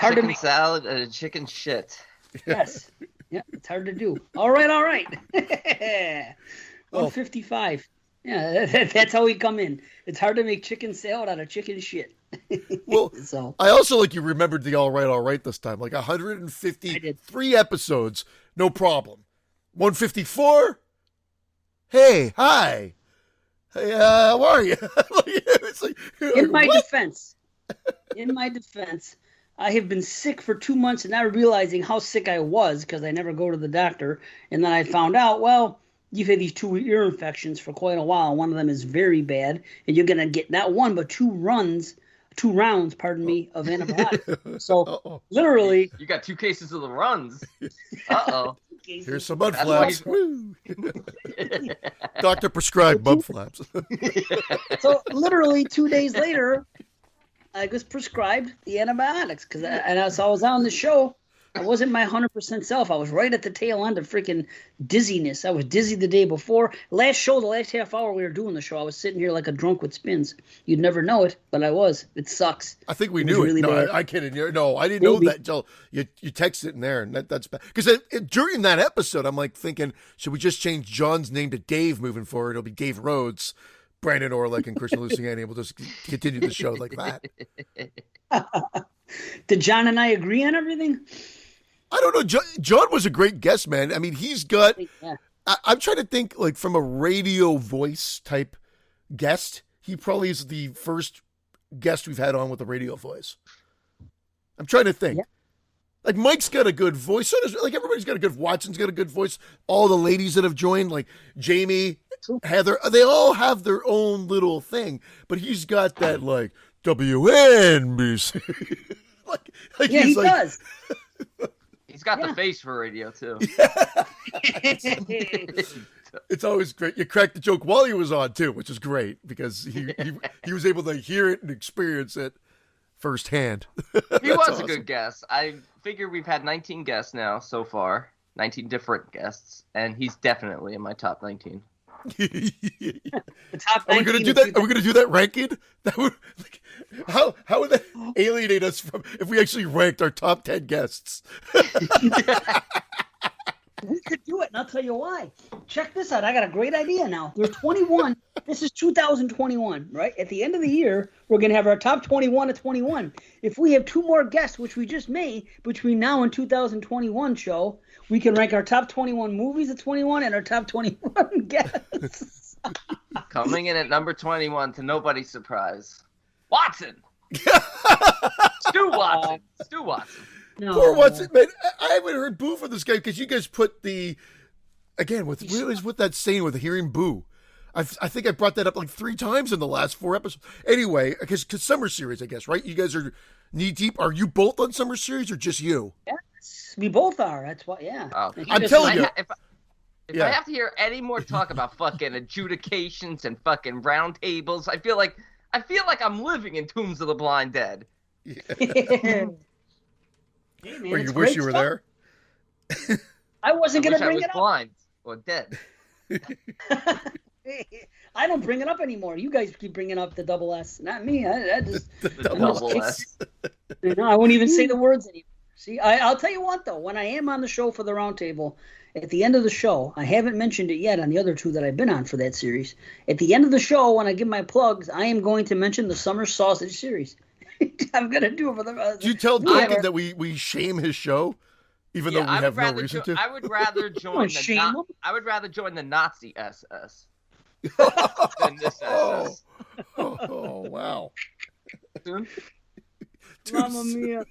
make chicken salad and chicken shit. Yes. Yeah, it's hard to do. All right. 155. Yeah, that's how we come in. It's hard to make chicken salad out of chicken shit. Well, so I also like you remembered the all right this time. Like 153 episodes, no problem. 154. Hey, hi. Hey, how are you? In my defense, I have been sick for 2 months and not realizing how sick I was because I never go to the doctor. And then I found out, well, you've had these 2 ear infections for quite a while. One of them is very bad, and you're going to get not one but 2 rounds, of antibiotics. So literally, you got 2 cases of the runs. Uh-oh. Here's some mud flaps. Doctor prescribed mud flaps. So literally 2 days later, I was prescribed the antibiotics so I was on the show. I wasn't my 100% self. I was right at the tail end of freaking dizziness. I was dizzy the day before. The last half hour we were doing the show, I was sitting here like a drunk with spins. You'd never know it, but I was. It sucks. I think we knew it. Really no, I kidding. No, I didn't know that until you texted it in there, and that's bad. Because during that episode, I'm like thinking, should we just change John's name to Dave moving forward? It'll be Dave Rhodes, Brandon Orlick, and Christian Luciani. We'll just continue the show like that. Did John and I agree on everything? I don't know. John was a great guest, man. I mean, he's got. Yeah. I'm trying to think, like, from a radio voice type guest. He probably is the first guest we've had on with a radio voice. I'm trying to think. Yeah. Like, Mike's got a good voice. So does, like, everybody's got a good. Watson's got a good voice. All the ladies that have joined, like Jamie, Heather, they all have their own little thing. But he's got that, like, WNBC. like yeah, he does. He's got the face for radio, too. Yeah. It's always great. You cracked the joke while he was on, too, which is great because he was able to hear it and experience it firsthand. He was awesome. A good guest. I figure we've had 19 guests now so far, 19 different guests, and he's definitely in my top 19. The top 19 Are we going to do that? Are we going to do that ranking? That would, like, how would that alienate us from if we actually ranked our top 10 guests? We could do it, and I'll tell you why. Check this out. I got a great idea now. There's 21. This is 2021, right? At the end of the year, we're going to have our top 21 of 21. If we have 2 more guests, which we just made, between now and 2021 show, we can rank our top 21 movies at 21 and our top 21 guests. Coming in at number 21 to nobody's surprise, Watson. Stu Watson. No. Poor Watson, man. I haven't heard boo for this guy because you guys put with that saying with hearing boo. I think I brought that up like 3 times in the last 4 episodes. Anyway, because Summer Series, I guess, right? You guys are knee deep. Are you both on Summer Series or just you? Yes, we both are. That's what. Yeah. Oh, I'm telling you. If I have to hear any more talk about fucking adjudications and fucking round tables, I feel like I'm living in Tombs of the Blind Dead. Yeah. Hey, man, or you wish you were there? I wasn't going to bring it up. Blind or dead. I don't bring it up anymore. You guys keep bringing up the double S, not me. I just the double S. I won't even say the words anymore. See, I'll tell you what though. When I am on the show for the round table, at the end of the show, I haven't mentioned it yet on the other 2 that I've been on for that series. At the end of the show, when I give my plugs, I am going to mention the Summer Sausage series. I'm going to do it for the. Do you tell Duncan that we shame his show, even though we have no reason to? I would rather join the Nazi SS than this SS. Oh wow! Mamma mia!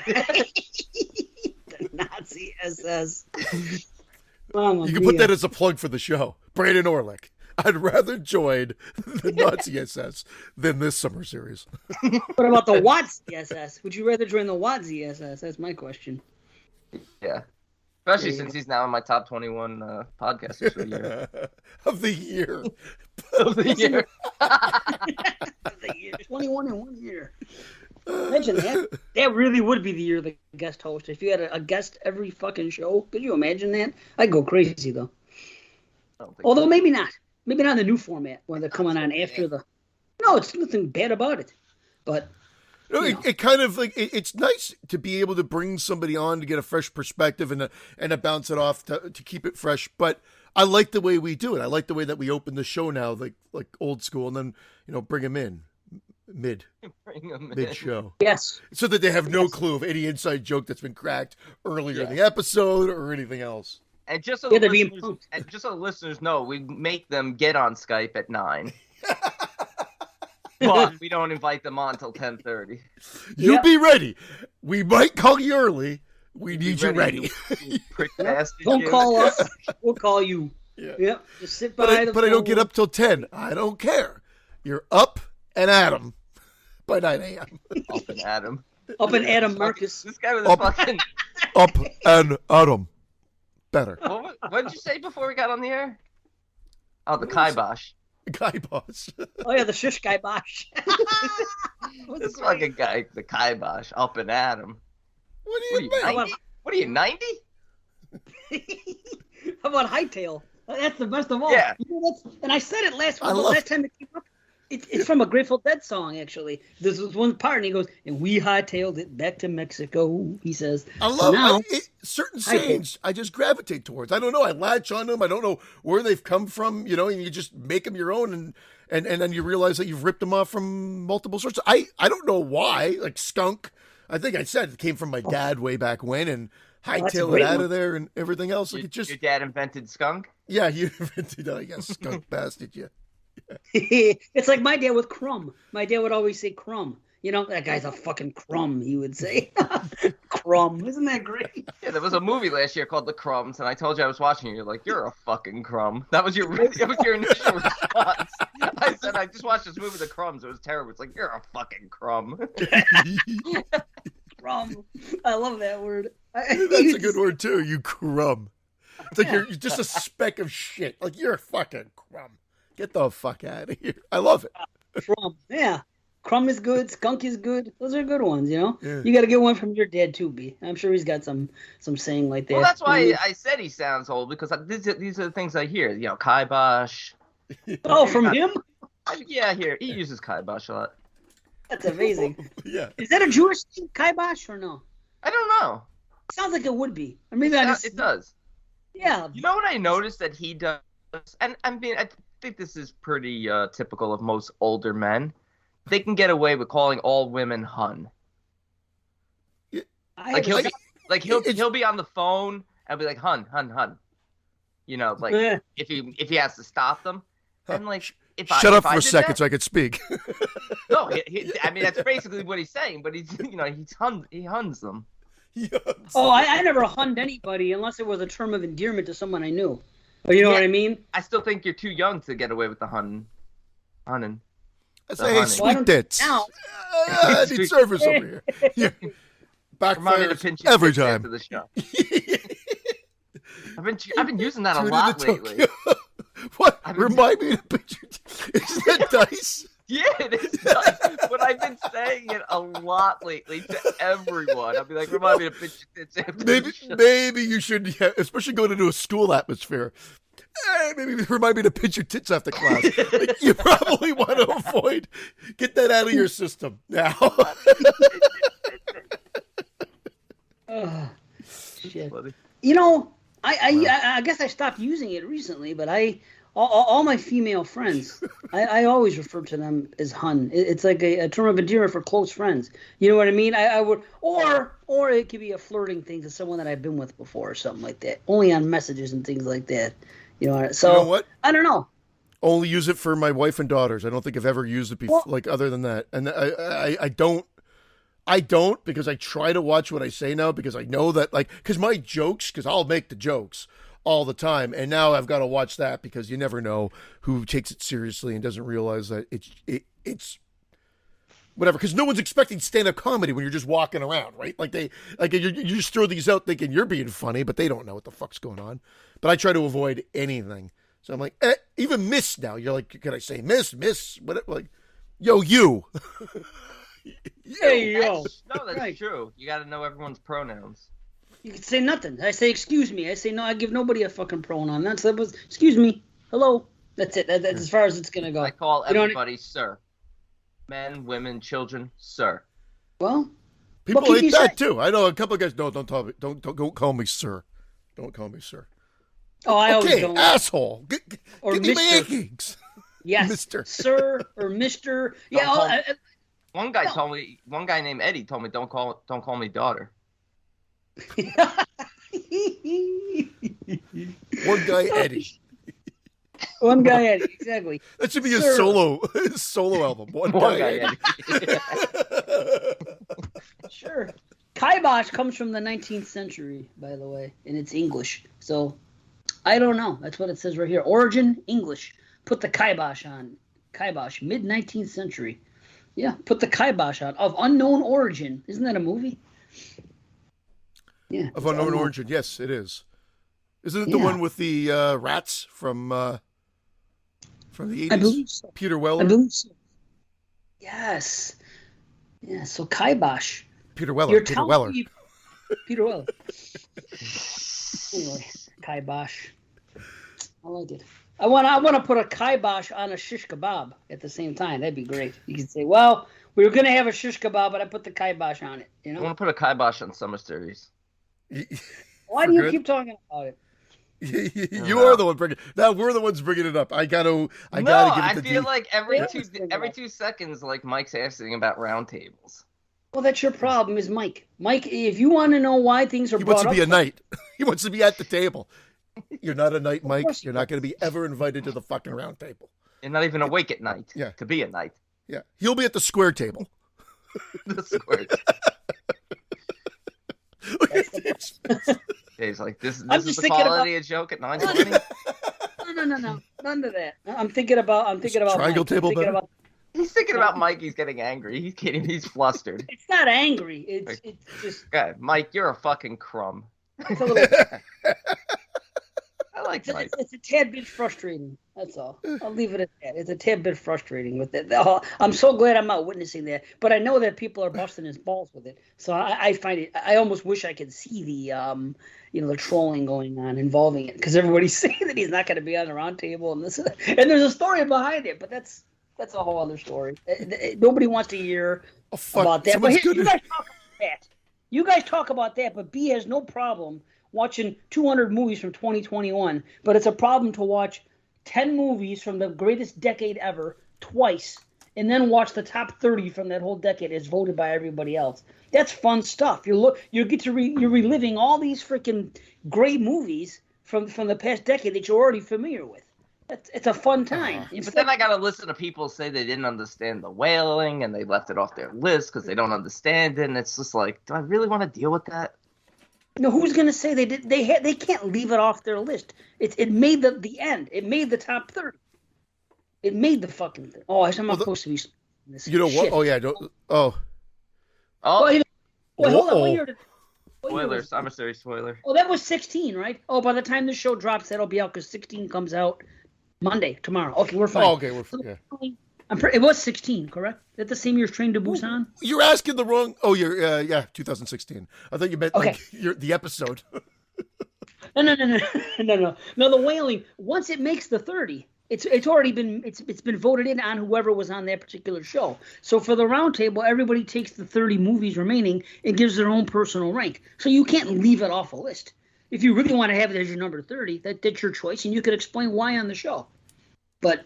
The Nazi SS. You can put that as a plug for the show, Brandon Orlick. I'd rather join the Nazi SS than this Summer Series. What about the Watsy SS? Would you rather join the Watsy SS? That's my question. Yeah. Especially since he's now in my top 21 podcasters for the year. Of the year. Of the year. Of the year. 21 in 1 year. Imagine that. That really would be the year of the guest host. If you had a guest every fucking show. Could you imagine that? I'd go crazy, though. Although maybe not. Maybe not in the new format when they're coming on after the. No, it's nothing bad about it. But No, it kind of like it's nice to be able to bring somebody on to get a fresh perspective and to bounce it off to keep it fresh. But I like the way we do it. I like the way that we open the show now, like old school, and then bring them in mid show. Yes, so that they have no clue of any inside joke that's been cracked earlier in the episode or anything else. And just so the listeners know, we make them get on Skype at 9. But we don't invite them on until 10:30. You be ready. We might call you early. We need you ready. Don't call us. We'll call you. Yeah. Yep. Just sit by but I don't get up till 10. I don't care. You're up and at 'em by 9 a.m. Up and at 'em. Up and Adam Marcus. This guy was fucking... Up and at 'em. Better. What did you say before we got on the air? Oh, the kibosh. Kibosh. Oh yeah, the shish kibosh. This fucking guy, the kibosh, up and at him. What are you, 90? What are you, 90? How about hightail? That's the best of all. Yeah. And I said it last time it came up. It's from a Grateful Dead song, actually. This was one part, and he goes, and we hightailed it back to Mexico, he says. I love certain sayings I just gravitate towards. I don't know. I latch on them. I don't know where they've come from, and you just make them your own, and then you realize that you've ripped them off from multiple sources. I don't know why. Like skunk, I think I said it came from my dad way back when, and hightail it out of there and everything else. Like your dad invented skunk? Yeah, you invented, I guess, skunk bastard, yeah. It's like my dad with crumb. My dad would always say crumb. That guy's a fucking crumb, he would say. Crumb. Isn't that great? Yeah, there was a movie last year called The Crumbs, and I told you I was watching it. You're like, you're a fucking crumb. That was your initial response. I said, I just watched this movie, The Crumbs. It was terrible. It's like, you're a fucking crumb. Crumb. I love that word. That's a good word, too. You crumb. It's like you're just a speck of shit. Like, you're a fucking crumb. Get the fuck out of here. I love it. Crumb. Yeah. Crumb is good. Skunk is good. Those are good ones, Yeah. You got to get one from your dad, too, B. I'm sure he's got some saying like that. Well, that's why I said he sounds old, because these are the things I hear. Kibosh. Oh, from him? Yeah, here. He uses kibosh a lot. That's amazing. Yeah. Is that a Jewish thing, kibosh, or no? I don't know. It sounds like it would be. Or maybe it does. Yeah. You know what I noticed that he does? And I think this is pretty typical of most older men. They can get away with calling all women hun. He'll be on the phone and be like hun. If he has to stop them, and shut up for a second so I could speak. No, that's basically what he's saying. But he huns them. Oh, I never hunned anybody unless it was a term of endearment to someone I knew. Or you know what I mean? I still think you're too young to get away with the hunning. I say, hey, sweet tits. I need service over here. Yeah. Backfires every time. The show. I've been using that a lot lately. What? Remind me to picture. Is that dice? Yeah, it is dice. But I've been saying it a lot lately to everyone. I'll be like, remind me to picture tits after the show. Maybe you should, especially going into a school atmosphere. Maybe remind me to pinch your tits after class. You probably want to avoid. Get that out of your system now. Oh, shit. I guess I stopped using it recently, but all my female friends, I always refer to them as hun. It's like a term of endearment for close friends. You know what I mean? I would, or it could be a flirting thing to someone that I've been with before or something like that. Only on messages and things like that. So you know what? I don't know. Only use it for my wife and daughters. I don't think I've ever used it before, other than that. And I don't because I try to watch what I say now because I know that because my jokes, because I'll make the jokes all the time, and now I've got to watch that because you never know who takes it seriously and doesn't realize that it's whatever. Because no one's expecting stand-up comedy when you're just walking around, right? You just throw these out thinking you're being funny, but they don't know what the fuck's going on. But I try to avoid anything. So I'm like, even miss now. You're like, can I say miss? What? Like, yo, you. Hey, yo. That's right. True. You got to know everyone's pronouns. You can say nothing. I say excuse me. I say no. I give nobody a fucking pronoun. That was excuse me. Hello. That's it. That's as far as it's gonna go. I call everybody sir. Men, women, children, sir. Well, People what can hate you that say? too. I know a couple of guys. No, don't call me sir. Don't call me sir. Oh, I always Okay, don't. asshole. Or Give me my Mr. eggs. Yes, Mister. Sir or Mister. Yeah. Don't call- Oh, One guy No. told me. One guy named Eddie told me don't call me daughter. One guy Eddie. One guy, Eddie, exactly. That should be his Sir. solo album. One One guy guy Eddie. Sure. Kibosh comes from the 19th century, by the way, and it's English. So, I don't know. That's what it says right here. Origin, English. Put the kibosh on. Kibosh, mid-19th century. Yeah, put the kibosh on. Of unknown origin. Isn't that a movie? Yeah. Of it's unknown origin. Yes, it is. Isn't it the Yeah. one with the rats from the 80s? I believe so. Peter I Weller. believe so. Yes. Yeah, so kibosh. Peter Weller. You're Peter telling Weller. me- Peter Weller. Anyway, kibosh. I like it. I want to put a kibosh on a shish kebab at the same time. That'd be great. You could say, well, we were gonna have a shish kebab, but I put the kibosh on it. You I know? want to put a kibosh on Summer Series. Why For do you good? keep talking about it? You are the one bringing. Now we're the ones bringing it up. I gotta No, give it I to feel D. like Yeah, every let's bring it every up. 2 seconds, like Mike's asking about roundtables. Well, that's your problem, is Mike. Mike, if you want to know why things are He brought wants to up, be a knight. He wants to be at the table. You're not a knight, Of Mike. course You're he not going to be ever invited to the fucking round table. You're not even awake at night. Yeah. To be a knight. Yeah, he'll be at the square table. The square. that's the best. He's like, this I'm is just the thinking quality of joke at 9:20. No, none of that. I'm thinking about triangle Mike. table I'm thinking better? about. He's thinking about Mike. He's getting angry. He's kidding. He's flustered. It's not angry. It's just God, Mike, you're a fucking crumb. it's a little. I like Mike. It's a tad bit frustrating. That's all. I'll leave it at that. It's a tad bit frustrating with it. I'm so glad I'm not witnessing that, but I know that people are busting his balls with it. So I find it. I almost wish I could see the the trolling going on involving it, because everybody's saying that he's not going to be on the round table and this, and there's a story behind it, but that's a whole other story. Nobody wants to hear Oh fuck! about that. But Someone's here, good. you guys talk about that, but B has no problem watching 200 movies from 2021, but it's a problem to watch 10 movies from the greatest decade ever twice, and then watch the top 30 from that whole decade as voted by everybody else. That's fun stuff. You're reliving all these freaking great movies from the past decade that you're already familiar with. It's a fun time. But then I gotta listen to people say they didn't understand the whaling and they left it off their list because they don't understand it, and it's just like, do I really want to deal with that? No, who's gonna say they did? They can't leave it off their list. It made the end. It made the top 30. It made the fucking thing. Oh, I'm not supposed to be. This You know what? shit. Oh yeah. Don't. Oh. Oh, Wait, hold on. Whoa. What year did? What year spoiler, was- Summer Series spoiler. Oh, that was 16, right? Oh, by the time the show drops, that'll be out because 16 comes out Monday, tomorrow. Okay, we're fine. Oh, okay. Yeah. It was 16, correct? Is that the same year as Train to Busan? You're asking the wrong. Oh, you're 2016. I thought you meant Okay. like the episode. No. No, the whaling. Once it makes the 30, it's already been it's been voted in on whoever was on that particular show. So for the roundtable, everybody takes the 30 movies remaining and gives their own personal rank. So you can't leave it off a list. If you really want to have it as your number 30, that's your choice, and you could explain why on the show. But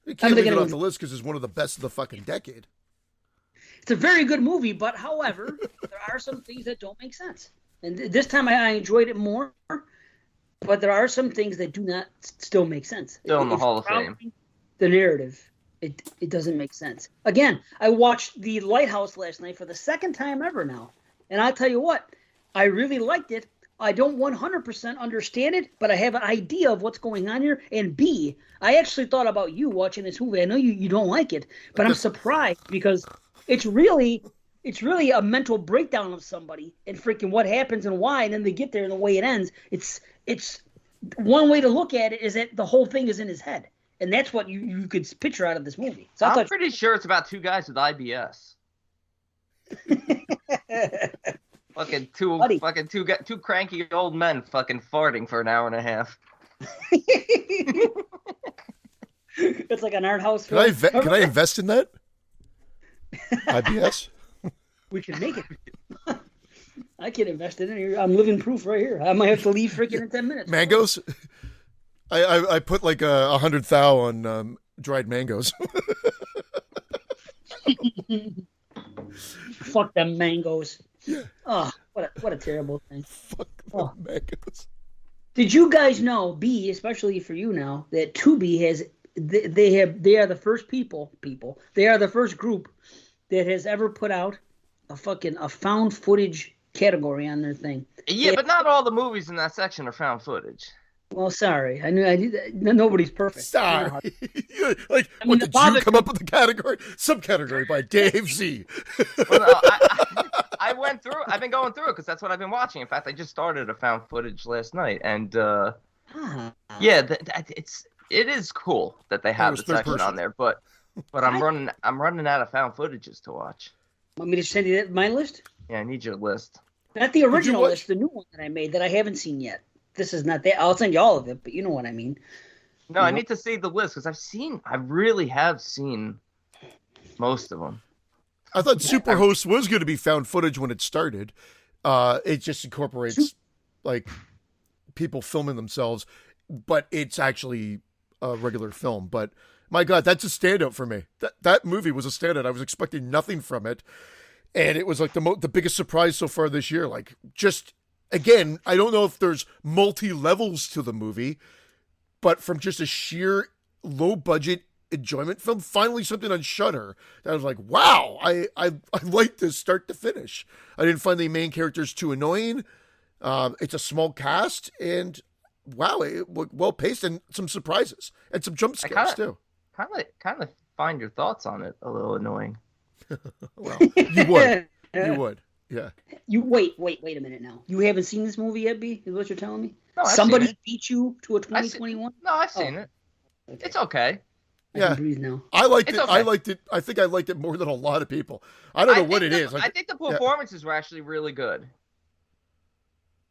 You can't I'm leave it thinking off of- the list because it's one of the best of the fucking decade. it's a very good movie. But however, there are some things that don't make sense. And this time I enjoyed it more. But there are some things that do not still make sense. Still in the It's Hall of probably Fame. The narrative, it doesn't make sense. Again, I watched The Lighthouse last night for the second time ever now. And I'll tell you what, I really liked it. I don't 100% understand it, but I have an idea of what's going on here. And B, I actually thought about you watching this movie. I know you don't like it, but I'm surprised because it's really a mental breakdown of somebody and freaking what happens and why, and then they get there and the way it ends. It's one way to look at it is that the whole thing is in his head, and that's what you could picture out of this movie. So I I'm thought, pretty sure it's about 2 guys with IBS. Fucking Buddy. two cranky old men fucking farting for an hour and a half. it's like an art house Can film. I invest in that? IBS. We can make it. I can invest in it. I'm living proof right here. I might have to leave freaking in 10 minutes. Mangoes? I put like 100 thou on dried mangoes. Fuck them mangoes. Yeah. Oh, what a terrible thing. Fuck them mangoes. Did you guys know, B, especially for you now, that Tubi has they are the first they are the first group that has ever put out a found footage category on their thing. Yeah, but not all the movies in that section are found footage. Well, sorry. I knew nobody's perfect. Sorry. Like, what, did you come up with the category? Subcategory by Dave Z. Well, no, I went through. I've been going through it because that's what I've been watching. In fact, I just started a found footage last night, and yeah, it is cool that they have the section on there. But I'm running out of found footages to watch. Want me to send you my list? Yeah, I need your list. Not the original list, the new one that I made that I haven't seen yet. This is not that. I'll send you all of it, but you know what I mean. No, I need to see the list because I really have seen most of them. I thought Superhost was going to be found footage when it started. It just incorporates like people filming themselves, but it's actually a regular film. But my God, that's a standout for me. That movie was a standout. I was expecting nothing from it, and it was like the biggest surprise so far this year. Like, just again, I don't know if there's multi-levels to the movie, but from just a sheer low-budget enjoyment film, finally something on Shudder that I was like, wow, I like this start to finish. I didn't find the main characters too annoying. It's a small cast, and wow, it well paced and some surprises and some jump scares too. Kind of find your thoughts on it a little annoying. Well, you would, yeah. You wait a minute now. You haven't seen this movie yet, B? Is what you're telling me? No, somebody beat you to a 2021? No, I've seen it. Okay. It's okay. Yeah, I can breathe now. I liked it. Okay. I liked it. I think I liked it more than a lot of people. I don't know what it is. I think the performances were actually really good.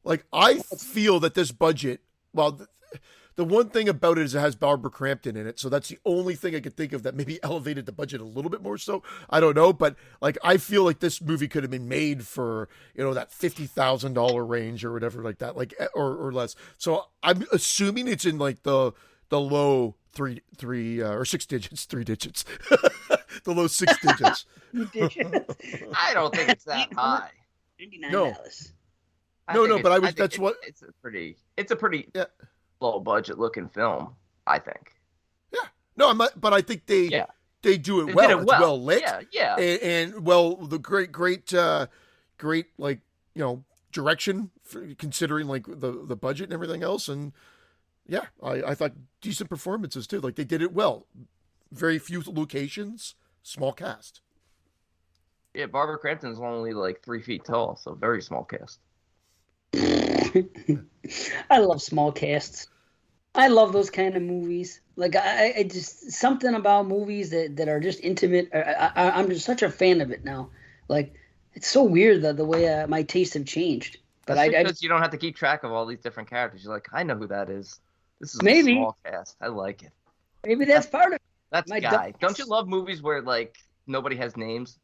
Like, I feel that this budget, well, the one thing about it is it has Barbara Crampton in it, so that's the only thing I could think of that maybe elevated the budget a little bit more so. I don't know, but like, I feel like this movie could have been made for, that $50,000 range or whatever like that, like or less. So I'm assuming it's in like the low three or 6 digits, 3 digits, the low 6 digits. I don't think it's that high. No. No, but that's what it's a pretty low budget looking film, I think. Yeah. No, I'm not, but I think they do it well. It's well lit. Yeah. And well, the great like, direction considering like the budget and everything else. And yeah, I thought decent performances too. Like, they did it well. Very few locations, small cast. Yeah, Barbara Crampton's only like 3 feet tall, so very small cast. I love small casts. I love those kind of movies. Like, I just, something about movies that are just intimate. I'm just such a fan of it now. Like, it's so weird the way my tastes have changed. But because you don't have to keep track of all these different characters. You're like, I know who that is. This is a small cast. I like it. Maybe that's part of it. That's Guy. Don't you love movies where like nobody has names?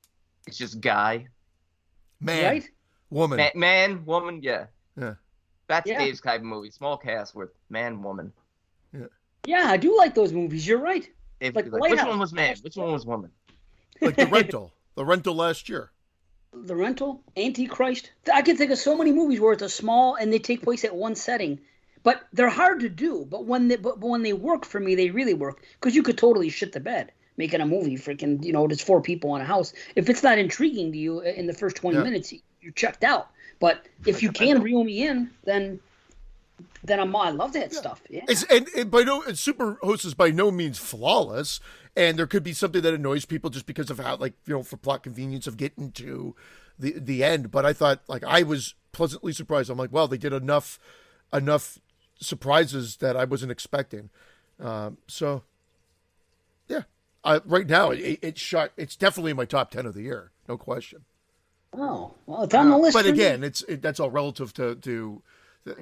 It's just Guy. Man. Right? Woman. Man, woman, yeah. Yeah. That's Dave's type of movie. Small cast with man, woman. Yeah. Yeah, I do like those movies. You're right. Like, which one was man? Which one was woman? Like The Rental. The Rental last year. The Rental, Antichrist. I can think of so many movies where it's a small and they take place at one setting, but they're hard to do. But when they work for me, they really work, because you could totally shit the bed making a movie. Freaking, there's 4 people in a house. If it's not intriguing to you in the first 20 minutes, you're checked out. But if you can reel me in, then I love that stuff. Yeah. And by Superhost is by no means flawless, and there could be something that annoys people just because of how, like, for plot convenience of getting to the end. But I thought, like, I was pleasantly surprised. I'm like, wow, they did enough surprises that I wasn't expecting. So yeah, right now it's definitely in my top 10 of the year, no question. Oh, well, it's on the list. But again, that's all relative to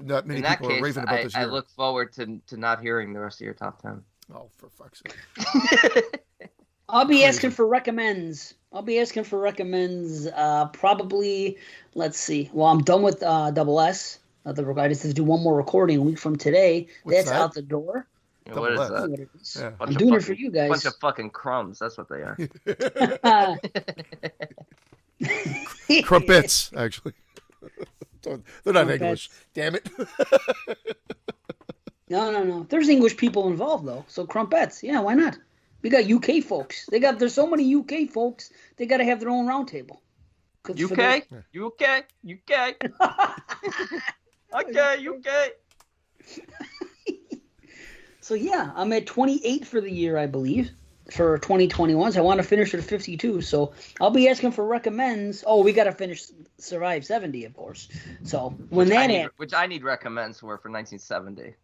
not many people are raving about this year. I look forward to not hearing the rest of your top 10. Oh, for fuck's sake. I'll be asking for recommends I'll be asking for recommends. Probably. Let's see. Well, I'm done with Double S. I just have to do one more recording a week from today. What's That's that? out the door. Yeah, what is Double S. that? What it is. Yeah. I'm doing it for you guys. Bunch of fucking crumbs. That's what they are. Crumpets, actually. They're not Crumpets. English. Damn it. No. There's English people involved though, so crumpets. Yeah, why not? We got UK folks. There's so many UK folks. They got to have their own round table. UK. Okay, UK. So yeah, I'm at 28 for the year, I believe, for 2021. So I want to finish at 52. So I'll be asking for recommends. Oh, we got to finish Survive 70, of course. So when which I need recommends for 1970.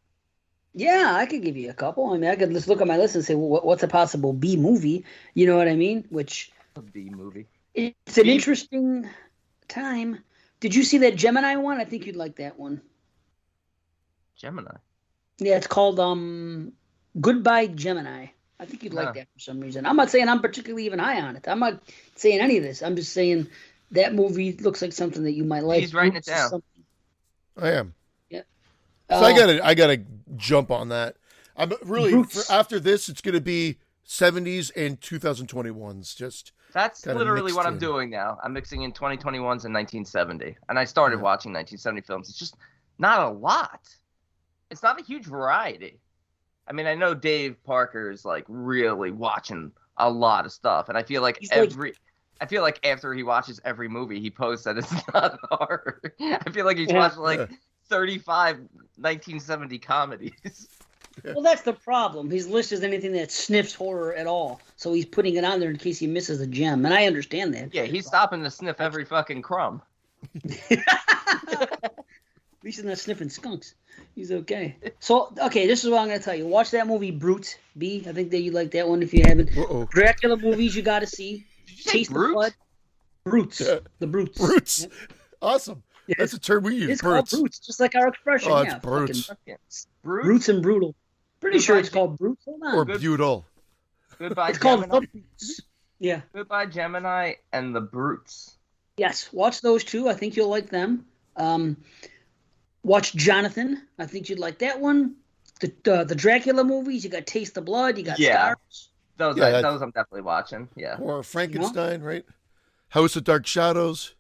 Yeah, I could give you a couple. I mean, I could just look at my list and say, well, what's a possible B movie? You know what I mean? Which A B movie. It's an interesting time. Did you see that Gemini one? I think you'd like that one. Gemini. Yeah, it's called Goodbye Gemini. I think you'd like that for some reason. I'm not saying I'm particularly even high on it. I'm not saying any of this. I'm just saying that movie looks like something that you might like. He's writing it down. I am. Yeah. So I gotta jump on that. I'm really after this. It's gonna be 70s and 2021s. Just that's literally what I'm doing now. I'm mixing in 2021s and 1970, and I started watching 1970 films. It's just not a lot. It's not a huge variety. I mean, I know Dave Parker is like really watching a lot of stuff, and I feel like I feel like after he watches every movie, he posts that it's not horror. I feel like he's watched like 35 1970 comedies. Well, that's the problem. His list is anything that sniffs horror at all, so he's putting it on there in case he misses a gem, and I understand that. Yeah, he's stopping to sniff every fucking crumb. At least he's not sniffing skunks. He's okay. So, okay, this is what I'm going to tell you. Watch that movie, Brutes. B. I think that you like that one if you haven't. Dracula movies you got to see. Did you say Taste Brutes? the Blood. Brutes. Yeah. The Brutes. Brutes. Yep. Awesome. Yeah, that's a term we use. It's Brutes. called Brutes, just like our expression. Oh, it's Brutes. Brutes and Brutal. Pretty sure it's called Brutes. Hold on. Or Butyl. Goodbye, it's Gemini. called The Brutes. Yeah. Goodbye, Gemini and the Brutes. Yes, watch those two. I think you'll like them. Watch Jonathan. I think you'd like that one. The Dracula movies. You got Taste the Blood. You got Scars. Those I'm definitely watching. Yeah. Or Frankenstein, right? House of Dark Shadows.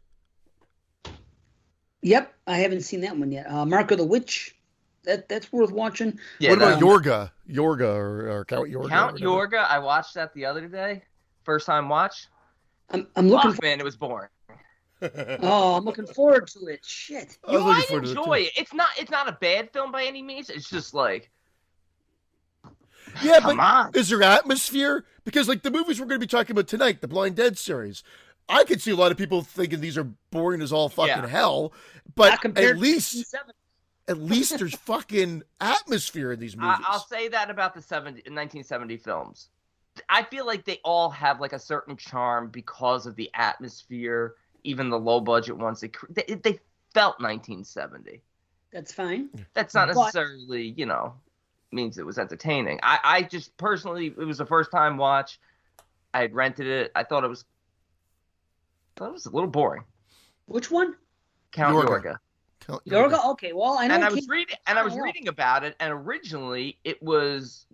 Yep, I haven't seen that one yet. Mark of the Witch. That's worth watching. Yeah, what about Yorga? Yorga or Count Yorga? Count Yorga. I watched that the other day. First time watch. I'm looking. Man, it was boring. Oh, I'm looking forward to it. Shit. You might enjoy it. It's not a bad film by any means. It's just like, yeah, come but on. Is there atmosphere? Because like the movies we're going to be talking about tonight, the Blind Dead series, I could see a lot of people thinking these are boring as all fucking hell. But at least there's fucking atmosphere in these movies. I'll say that about the 1970 films. I feel like they all have like a certain charm because of the atmosphere. Even the low budget ones, they felt 1970. That's fine. That's not necessarily, means it was entertaining. I just personally, it was a first time watch. I had rented it. I thought it was a little boring. Which one? Count Yorga. Yorga. Okay. Well, I know. And I was reading about it, and originally it was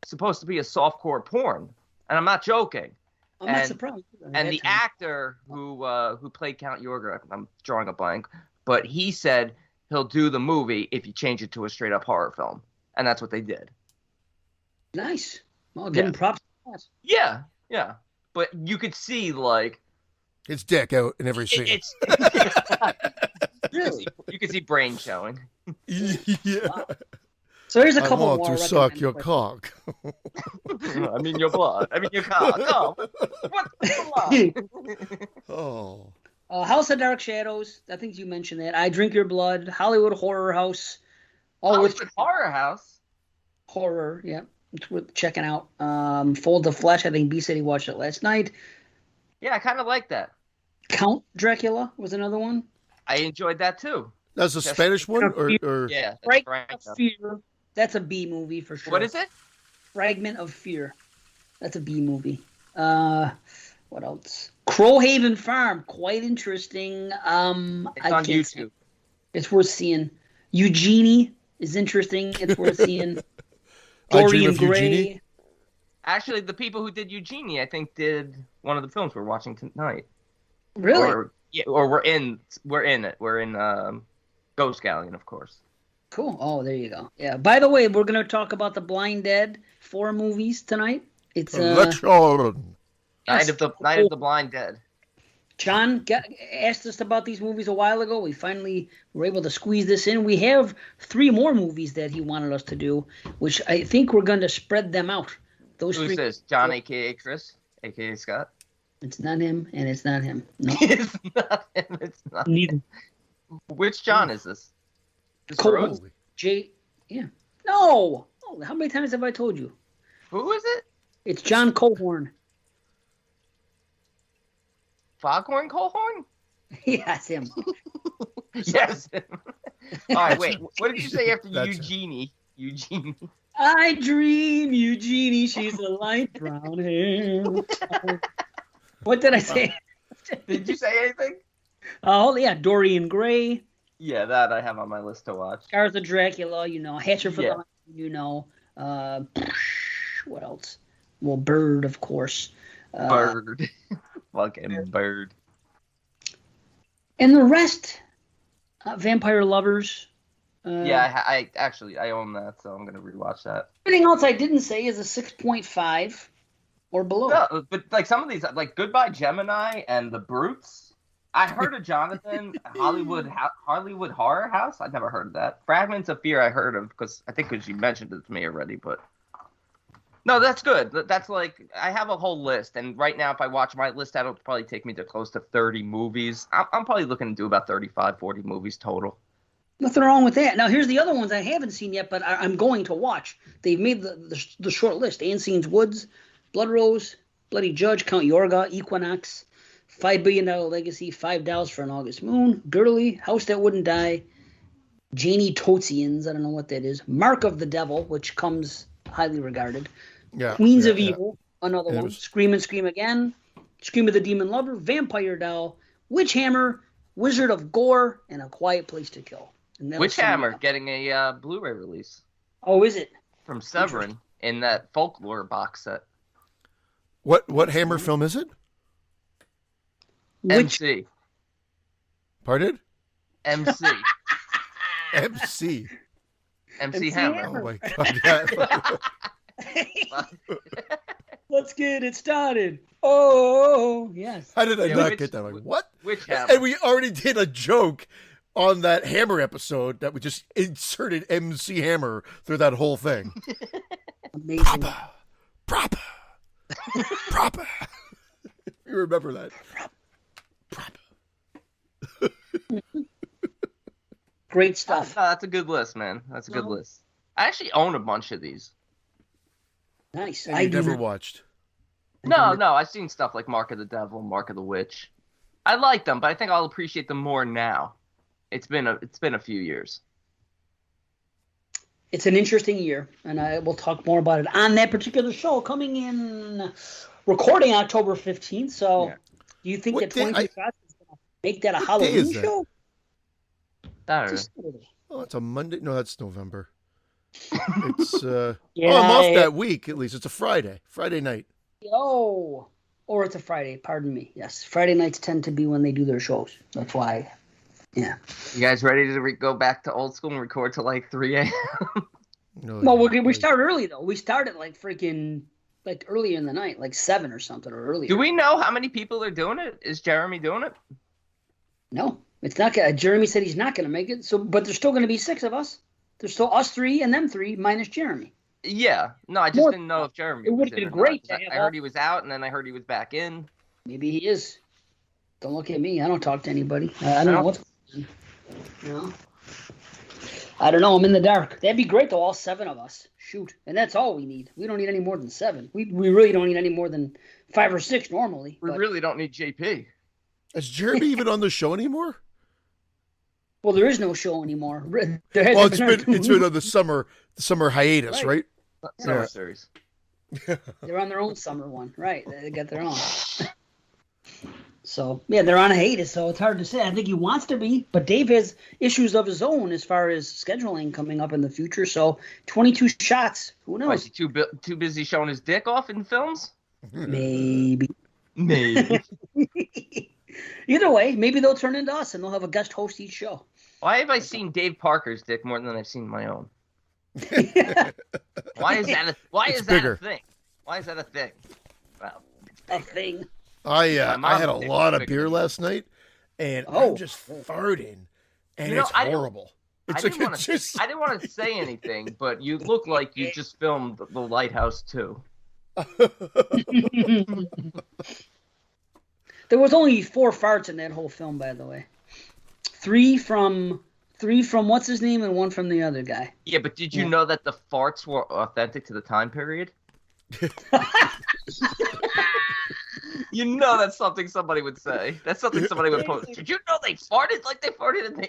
supposed to be a softcore porn, and I'm not joking. I'm not surprised. And the actor who played Count Yorga, I'm drawing a blank, but he said he'll do the movie if you change it to a straight up horror film, and that's what they did. Nice. Well, give him props. Yeah. But you could see like his dick out in every scene. Really? You could see brain showing. Yeah. Wow. So here's a couple more. I want to suck your cock. I mean your blood. I mean your cock. Oh, Oh. House of Dark Shadows. I think you mentioned that. I Drink Your Blood. Hollywood Horror House. Hollywood Horror House. Horror. Yeah, it's worth checking out. Fold of Flesh. I think B said he watched it last night. Yeah, I kind of like that. Count Dracula was another one. I enjoyed that too. That's a Spanish one, or yeah, Fragment of Fear. That's a B movie for sure. What is it? Fragment of Fear. That's a B movie. What else? Crowhaven Farm, quite interesting. It's on YouTube. It's worth seeing. Eugenie is interesting. It's worth seeing. I Dream Dorian of Gray. Eugenie? Actually, the people who did Eugenie, I think, did one of the films we're watching tonight. Really? Or we're in it. We're in Ghost Galleon, of course. Cool. Oh, there you go. Yeah. By the way, we're going to talk about the Blind Dead 4 movies tonight. It's Let's Night of the Blind Dead. John asked us about these movies a while ago. We finally were able to squeeze this in. We have 3 more movies that he wanted us to do, which I think we're going to spread them out. Those Who's 3. this? John, a.k.a. Chris, a.k.a. Scott? It's not him, and it's not him. No. It's not him. It's not Neither. him. Which John is this? Cole. Yeah. No. Oh, how many times have I told you? Who is it? It's John Cohorn. Foghorn Colehorn? Yes, him. Yes. All right, wait. What did you say after That's Eugenie? Eugenie. I dream Eugenie. She's a light brown hair. What did I say? Did you say anything? Oh, yeah. Dorian Gray. Yeah, that I have on my list to watch. Scars of Dracula, Hatcher for Yeah. the what else? Well, Bird, of course. Bird. Fucking bird. And the rest, Vampire Lovers. Yeah, I actually own that, so I'm gonna rewatch that. Everything else I didn't say is a 6.5 or below. No, but like some of these, like Goodbye Gemini and The Brutes. I heard of Jonathan Hollywood Horror House. I've never heard of that. Fragments of Fear I heard of because you mentioned it to me already, but no, that's good. That's like I have a whole list, and right now if I watch my list, that'll probably take me to close to 30 movies. I'm probably looking to do about 35, 40 movies total. Nothing wrong with that. Now, here's the other ones I haven't seen yet, but I'm going to watch. They've made the short list. Anne's Woods, Blood Rose, Bloody Judge, Count Yorga, Equinox, $5 Billion Legacy, $5 for an August Moon, Gurley, House That Wouldn't Die, Janie Totsians, I don't know what that is, Mark of the Devil, which comes highly regarded, Queens of Evil, another one, Scream and Scream Again, Scream of the Demon Lover, Vampire Doll, Witch Hammer, Wizard of Gore, and A Quiet Place to Kill. Witch Hammer getting a Blu-ray release. Oh, is it? From Severin in that Folklore box set. What Hammer film is it? MC. Pardon? MC. MC. MC Hammer. Oh my god. Let's get it started. Oh, yes. How did I not get that? Like, what? Witch Hammer. And we already did a joke on that Hammer episode that we just inserted MC Hammer through that whole thing. Amazing. Proper. You remember that? Proper. Great stuff. Oh, that's a good list, man. That's a good list. I actually own a bunch of these. Nice. I never watched. No, I've seen stuff like Mark of the Devil, Mark of the Witch. I like them, but I think I'll appreciate them more now. It's been a few years. It's an interesting year, and I will talk more about it on that particular show coming in, recording October 15th. So, do you think that 23 Shots is going to make that a Halloween show? Oh, it's a Monday. No, that's November. It's I'm Yeah, off that week at least. It's a Friday night. Oh, or it's a Friday. Pardon me. Yes, Friday nights tend to be when they do their shows. That's why. Yeah. You guys ready to go back to old school and record till like 3 a.m.? No, we start early though. We started like earlier in the night, like 7 or something or earlier. Do we know how many people are doing it? Is Jeremy doing it? No, it's not. Jeremy said he's not going to make it. So, but there's still going to be 6 of us. There's still us 3 and them 3 minus Jeremy. Yeah. No, I just didn't know if Jeremy. It would have been great. I heard he was out, and then I heard he was back in. Maybe he is. Don't look at me. I don't talk to anybody. I don't know what's going on. No. I don't know. I'm in the dark. That'd be great, though. All 7 of us. Shoot. And that's all we need. We don't need any more than 7. We really don't need any more than 5 or 6 normally. We really don't need JP. Is Jeremy even on the show anymore? Well, there is no show anymore. It's been on the summer hiatus, right? Summer series. They're on their own summer one, right? They got their own. So, yeah, they're on a hiatus, so it's hard to say. I think he wants to be, but Dave has issues of his own as far as scheduling coming up in the future. So, 22 shots. Who knows? Why, is he too busy showing his dick off in films? Maybe. Maybe. Either way, maybe they'll turn into us and they'll have a guest host each show. Why have I seen Dave Parker's dick more than I've seen my own? Why is that a thing? Why is that a thing? Well, it's a thing. I had a lot of beer last night, and I'm just farting, and it's horrible. I didn't want to say anything, but you look like you just filmed The Lighthouse too. There was only 4 farts in that whole film, by the way. 3 from what's his name and 1 from the other guy. Yeah, but did you know that the farts were authentic to the time period? You know that's something somebody would say. That's something somebody would post. Did you know they farted like they farted in the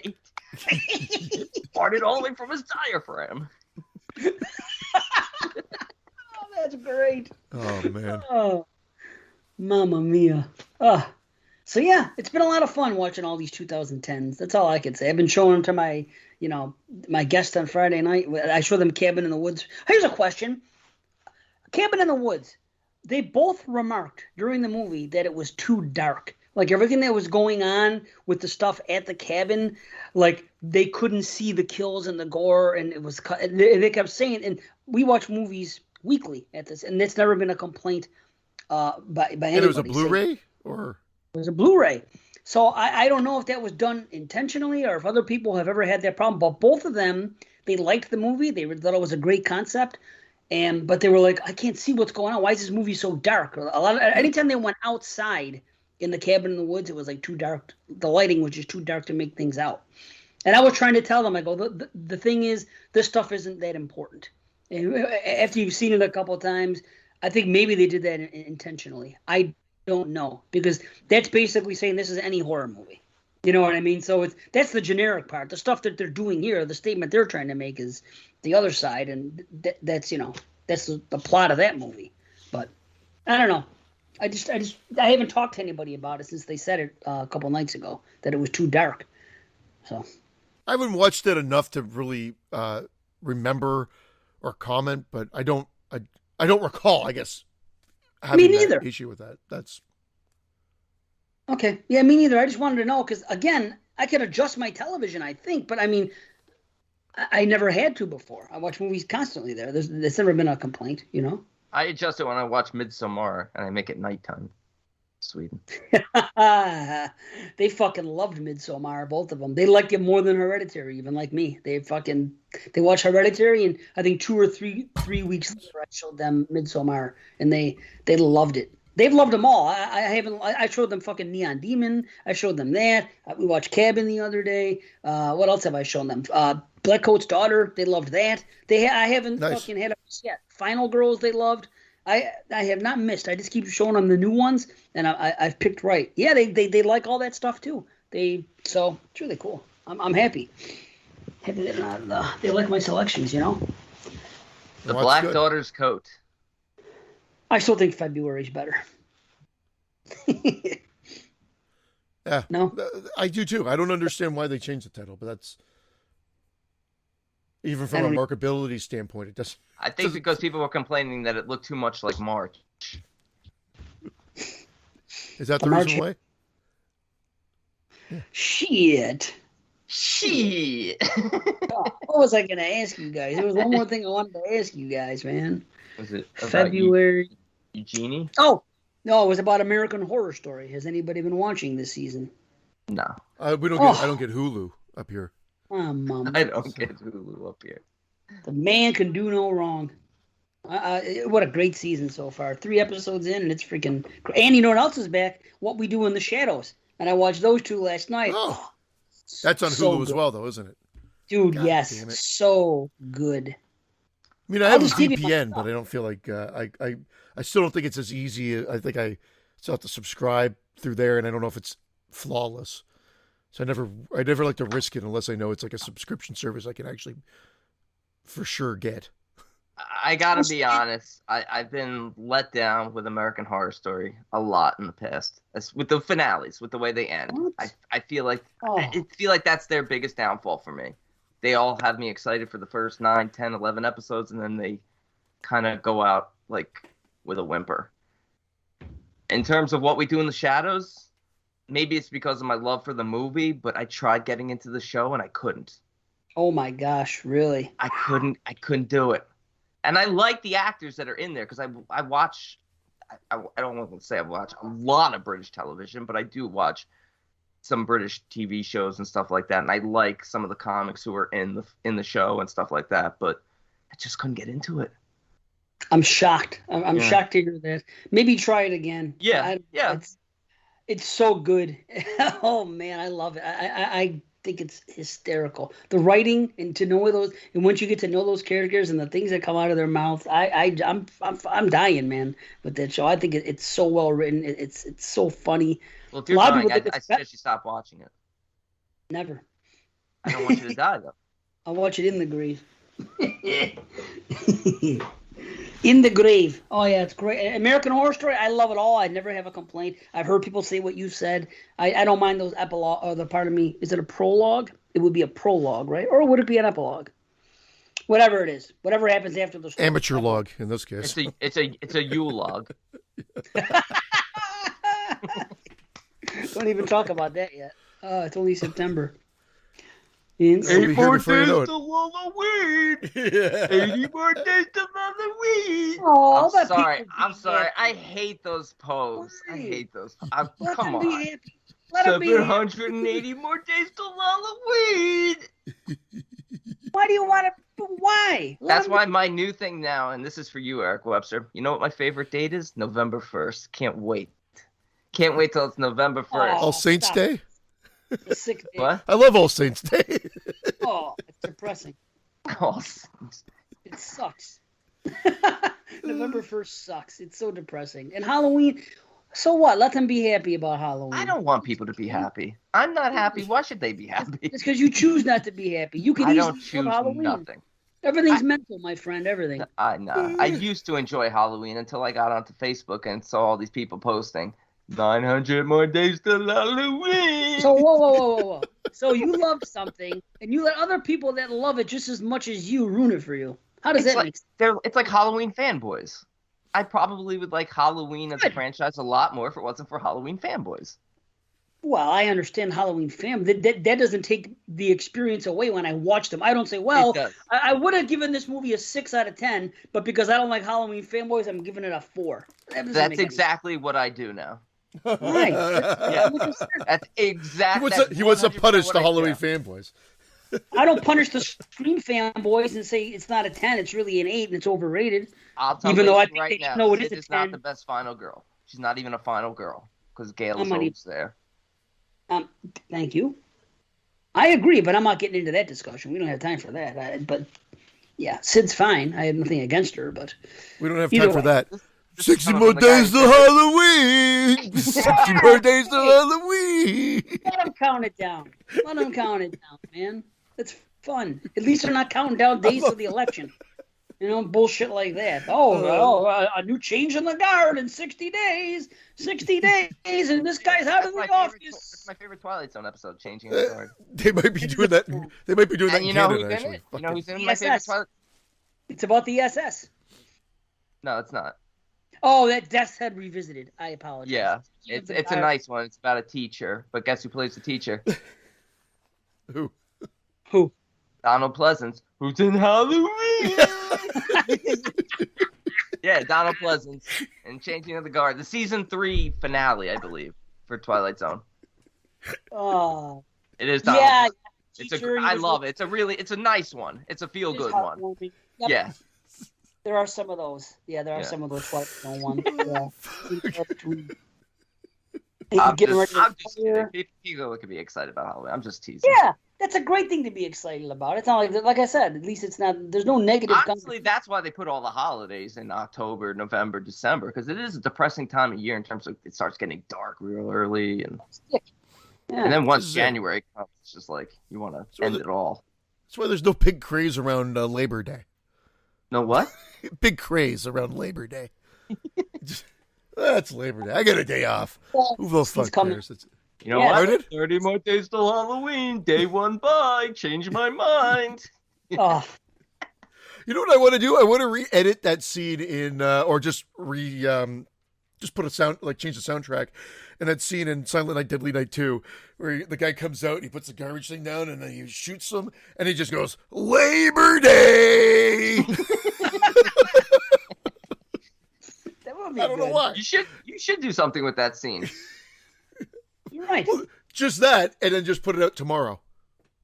80s? Farted all the way from his diaphragm. Oh, that's great. Oh, man. Oh, mamma mia. So, yeah, it's been a lot of fun watching all these 2010s. That's all I can say. I've been showing them to my guests on Friday night. I show them Cabin in the Woods. Here's a question. Cabin in the Woods. They both remarked during the movie that it was too dark. Like, everything that was going on with the stuff at the cabin, like, they couldn't see the kills and the gore, and it was cut. They kept saying, and we watch movies weekly at this, and it's never been a complaint by anybody. And it was a Blu-ray? Or it was a Blu-ray. So I don't know if that was done intentionally or if other people have ever had that problem, but both of them, they liked the movie. They thought it was a great concept. But they were like, I can't see what's going on. Why is this movie so dark? Anytime they went outside in the cabin in the woods, it was like too dark. The lighting was just too dark to make things out. And I was trying to tell them, I go, the thing is, this stuff isn't that important. And after you've seen it a couple of times, I think maybe they did that intentionally. I don't know, because that's basically saying this is any horror movie. You know what I mean? So that's the generic part. The stuff that they're doing here, the statement they're trying to make is the other side, and that's the plot of that movie. But I don't know. I haven't talked to anybody about it since they said it a couple nights ago that it was too dark. So I haven't watched it enough to really remember or comment, but I don't recall, I guess, having that issue with that. That's okay. Yeah, me neither. I just wanted to know because, again, I could adjust my television, I think, but I mean, I never had to before. I watch movies constantly there. There's never been a complaint, you know? I adjust it when I watch Midsommar, and I make it nighttime. Sweden. They fucking loved Midsommar, both of them. They liked it more than Hereditary, even like me. They watched Hereditary, and I think 2 or 3 weeks later I showed them Midsommar, and they loved it. They've loved them all. I showed them fucking Neon Demon. I showed them that. We watched Cabin the other day. What else have I shown them? Blackcoat's Daughter. They loved that. I haven't fucking had a miss yet. Final Girls. They loved. I have not missed. I just keep showing them the new ones, and I've picked right. Yeah, they like all that stuff too. So it's really cool. I'm happy. Happy that they like my selections. You know. The Black Daughter's Coat. I still think February's better. Yeah. No? I do too. I don't understand why they changed the title, but that's even from a marketability standpoint, it doesn't. I think because people were complaining that it looked too much like March. Is that the reason why? Yeah. Shit. What was I going to ask you guys? There was one more thing I wanted to ask you guys, man. Was it February? Eugenie? Oh, no, it was about American Horror Story. Has anybody been watching this season? No. I don't get Hulu up here. Oh, Mom. I don't get Hulu up here. The man can do no wrong. What a great season so far. 3 episodes in, and it's freaking... And you know what else is back? What We Do in the Shadows. And I watched those 2 last night. Oh. That's on Hulu as well, though, isn't it? Dude, God, yes. So good. I mean, I have a VPN, but I don't feel like... I still don't think it's as easy. I think I still have to subscribe through there, and I don't know if it's flawless. So I never like to risk it unless I know it's like a subscription service I can actually for sure get. I gotta be honest. I've been let down with American Horror Story a lot in the past. With the finales, with the way they end. I feel like that's their biggest downfall for me. They all have me excited for the first 9, 10, 11 episodes, and then they kind of go out like with a whimper. In terms of What We Do in the Shadows, maybe it's because of my love for the movie, but I tried getting into the show and I couldn't. Oh my gosh, really? I couldn't do it. And I like the actors that are in there because I watch. I don't want to say I watch a lot of British television, but I do watch some British TV shows and stuff like that. And I like some of the comics who are in the show and stuff like that. But I just couldn't get into it. I'm shocked. I'm shocked to hear that. Maybe try it again. Yeah, It's so good. Oh man, I love it. I think it's hysterical. The writing and to know those, and once you get to know those characters and the things that come out of their mouths, I'm dying, man, with that show. I think it's so well written. It's so funny. Well, if you're dying, I suggest you stop watching it. Never. I don't want you to die though. I'll watch it in the grave. In the grave. Oh yeah, it's great. American Horror Story, I love it all. I never have a complaint. I've heard people say what you said. I don't mind those epilogue, or is it a prologue? It would be a prologue, right? Or would it be an epilogue? Whatever it is. Whatever happens after the story. Amateur log in this case. It's a U-log. Don't even talk about that yet. It's only September. 80 more days to Halloween. 80 more days to Halloween. Oh, I'm sorry. I hate those posts. I hate those. Come on. 780 more days to Halloween. Why do you want to? Why? That's why my new thing now, and this is for you, Eric Webster. You know what my favorite date is? November 1st. Can't wait. Can't wait till it's November 1st. All Saints Day? The 6th day. What? I love All Saints Day. Oh, it's depressing. Oh, it sucks. November 1st sucks. It's so depressing. And Halloween, so what? Let them be happy about Halloween. I don't want people to be happy. I'm not happy. Why should they be happy? It's because you choose not to be happy. You can I don't choose nothing. Everything's mental, my friend. Everything. I know. I used to enjoy Halloween until I got onto Facebook and saw all these people posting 900 more days till Halloween. So whoa. So you love something, and you let other people that love it just as much as you ruin it for you. How does that make sense? It's like Halloween fanboys. I probably would like Halloween as a franchise a lot more if it wasn't for Halloween fanboys. Well, I understand Halloween fan. That doesn't take the experience away when I watch them. I don't say, well, I would have given this movie a 6 out of 10, but because I don't like Halloween fanboys, I'm giving it a 4. That's exactly what I do now. Right. That's exactly. He wants to punish the Halloween fanboys. I don't punish the Scream fanboys and say it's not a 10, it's really an 8 and it's overrated. Even though I think right now, Sid is not the best final girl. She's not even a final girl because Gail is there. Thank you. I agree, but I'm not getting into that discussion. We don't have time for that. But yeah, Sid's fine. I have nothing against her, but we don't have time for that. 60 more days to Halloween. 60 more days to Halloween. Let them count it down. Man. That's fun. At least they're not counting down days to the election. You know, bullshit like that. A new change in the guard in 60 days. 60 days, and this guy's out of the office. It's my favorite Twilight Zone episode, changing the guard. They might be doing that. They might be doing that in Canada, actually. You know who's in my favorite Twilight? It's about the SS. No, it's not. Oh, that Death's Head Revisited. I apologize. Yeah, it's a nice one. It's about a teacher, but guess who plays the teacher? Who? Donald Pleasance, who's in Halloween. Yeah, Donald Pleasance and Changing of the Guard. The season 3 finale, I believe, for Twilight Zone. Oh. It is Donald. Yeah. I love it. It's a nice one. It's a feel-good one. Yep. Yeah. There are some of those. Yeah, there are some of those Twilight Zone ones. Yeah. I'm just kidding. People could be excited about Halloween. I'm just teasing. Yeah. That's a great thing to be excited about. It's not like I said, at least it's not, there's no negative. Honestly, that's why they put all the holidays in October, November, December, because it is a depressing time of year in terms of it starts getting dark real early. And then once January comes, it's just like you want to end it all. That's why there's no big craze around Labor Day. No what? Big craze around Labor Day. That's Labor Day. I got a day off. Who the fuck cares? You know what? 30 more days till Halloween. Day one by. Change my mind. Oh. You know what I want to do? I want to re-edit that scene in, or just just put a sound, like change the soundtrack, and that scene in Silent Night, Deadly Night 2, where the guy comes out, he puts the garbage thing down, and then he shoots them, and he just goes, Labor Day! That would be I don't know why. You should do something with that scene. You're right. Well, just that, and then just put it out tomorrow.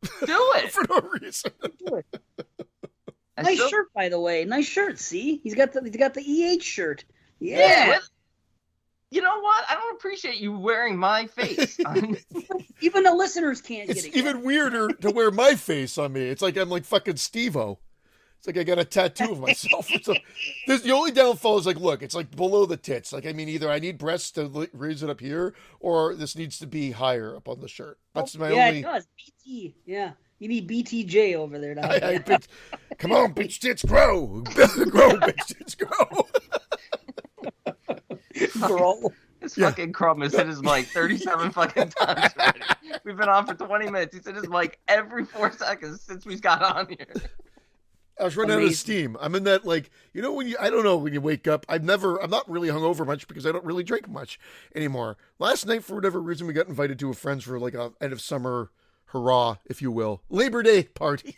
Do it! For no reason. Do it. Nice shirt, by the way. Nice shirt. See, he's got the EH shirt. Yeah. You know what? I don't appreciate you wearing my face. Even the listeners can't get it. It's even weirder to wear my face on me. It's like I'm like fucking Steve-O. It's like I got a tattoo of myself. The only downfall is like, look, it's like below the tits. Like, I mean, either I need breasts to raise it up here, or this needs to be higher up on the shirt. That's my only. Yeah, it does. BT. Yeah. You need BTJ over there. Come on, bitch tits, grow. Grow, bitch tits, grow. Grow. This fucking crumb has hit his mic 37 fucking times already. We've been on for 20 minutes. He's hit his mic every 4 seconds since we got on here. I was running out of steam. I'm in that, like, you know, when you wake up, I'm not really hungover much because I don't really drink much anymore. Last night, for whatever reason, we got invited to a friend's for like a end of summer hurrah, if you will, Labor Day party.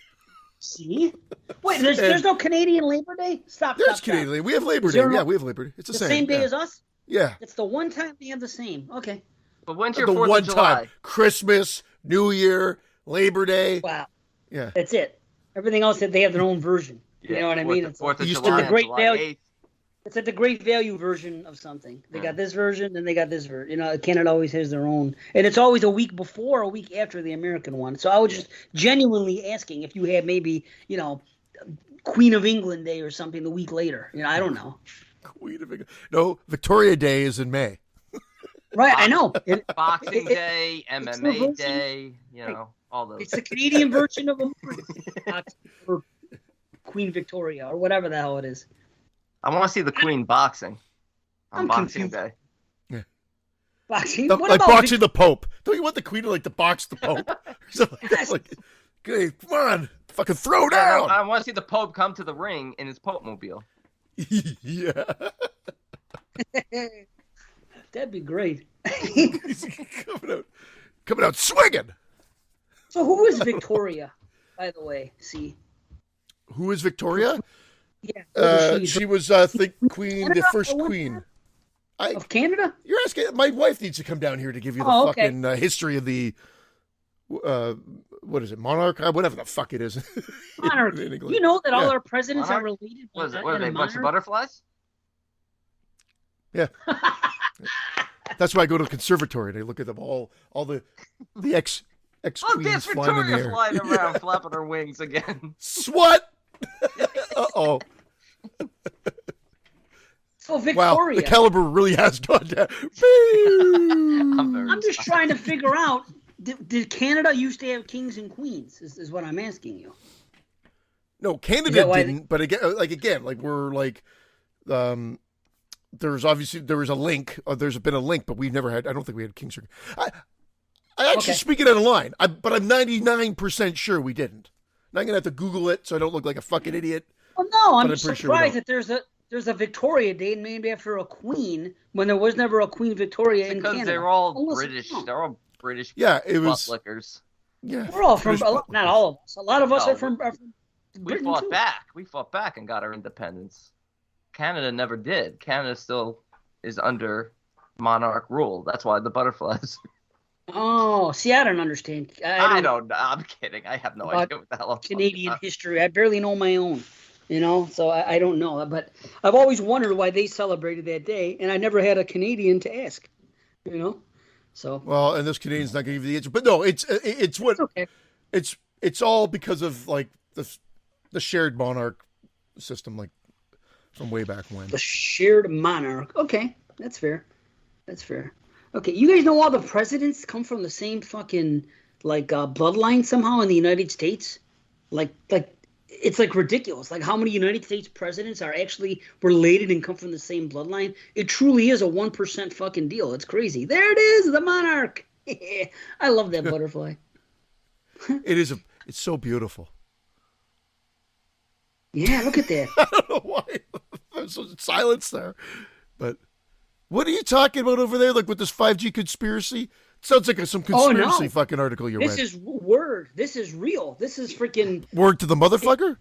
See? Wait, there's no Canadian Labor Day? Stop. Canadian. We have Labor Day. Yeah, we have Labor Day. It's the same day as us? Yeah. It's the one time they have the same. Okay. But when's your 4th of July? Time. Christmas, New Year, Labor Day. Wow. Yeah. That's it. Everything else, they have their own version. You know what I mean? It's 4th of July, July 8th. It's at the great value version of something. They got this version, then they got this version. You know, Canada always has their own. And it's always a week before, a week after the American one. So I was just genuinely asking if you had maybe, you know, Queen of England Day or something the week later. You know, I don't know. Queen of England. No, Victoria Day is in May. Right, I know. Boxing Day, MMA Day, you know, all those. It's the Canadian version of for Queen Victoria or whatever the hell it is. I want to see the Queen boxing on Boxing Day. Yeah. Boxing? Like boxing the Pope. Don't you want the Queen to like to box the Pope? Yes. Like, okay, come on, fucking throw down. I want to see the Pope come to the ring in his Pope mobile. Yeah. That'd be great. coming out swinging. So who is Victoria, by the way? See. Who is Victoria? Yeah. She was, I think, Queen, Canada, the first Queen. Of Canada? You're asking. My wife needs to come down here to give you the fucking history of the, what is it, monarch? Whatever the fuck it is. Monarch. You know that all our presidents are related. What are they, a bunch of butterflies? Yeah. That's why I go to the conservatory. They look at them all the ex queens flying in the air. Flying around, flapping her wings again. Swat. Uh-oh. So Victoria. Wow, the caliber really has gone down. I'm just trying to figure out, did Canada used to have kings and queens, is what I'm asking you. No, Canada didn't, but again, we're like, there was a link, there's been a link, but we've never had, I don't think we had kings or, I actually speaking out of line, but I'm 99% sure we didn't. Now I'm going to have to Google it so I don't look like a fucking idiot. Well, no, I'm surprised that there's a Victoria Day named after a queen when there was never a Queen Victoria in Canada. Because they're all British. They're all British. Yeah, it was. Lickers. Yeah, we're all from. Not all of us. A lot of us are from. We fought back. We fought back and got our independence. Canada never did. Canada still is under monarch rule. That's why the butterflies. Oh, see, I don't understand. I don't know. I'm kidding. I have no idea what the hell I'm Canadian history. I barely know my own, you know, so I don't know. But I've always wondered why they celebrated that day, and I never had a Canadian to ask, you know. So well, and this Canadian's not going to give you the answer, but no, it's what okay. It's all because of like the shared monarch system, like from way back when. The shared monarch. Okay, that's fair. That's fair. Okay, you guys know all the presidents come from the same fucking bloodline somehow in the United States, like it's like ridiculous. Like how many United States presidents are actually related and come from the same bloodline. It truly is a 1% fucking deal. It's crazy. There it is, the monarch. I love that butterfly. It's so beautiful. Yeah, look at that. I don't know why there's so silence there, but what are you talking about over there? Like with this 5G conspiracy? Sounds like some conspiracy fucking article you read. This is word. This is real. This is freaking word to the motherfucker.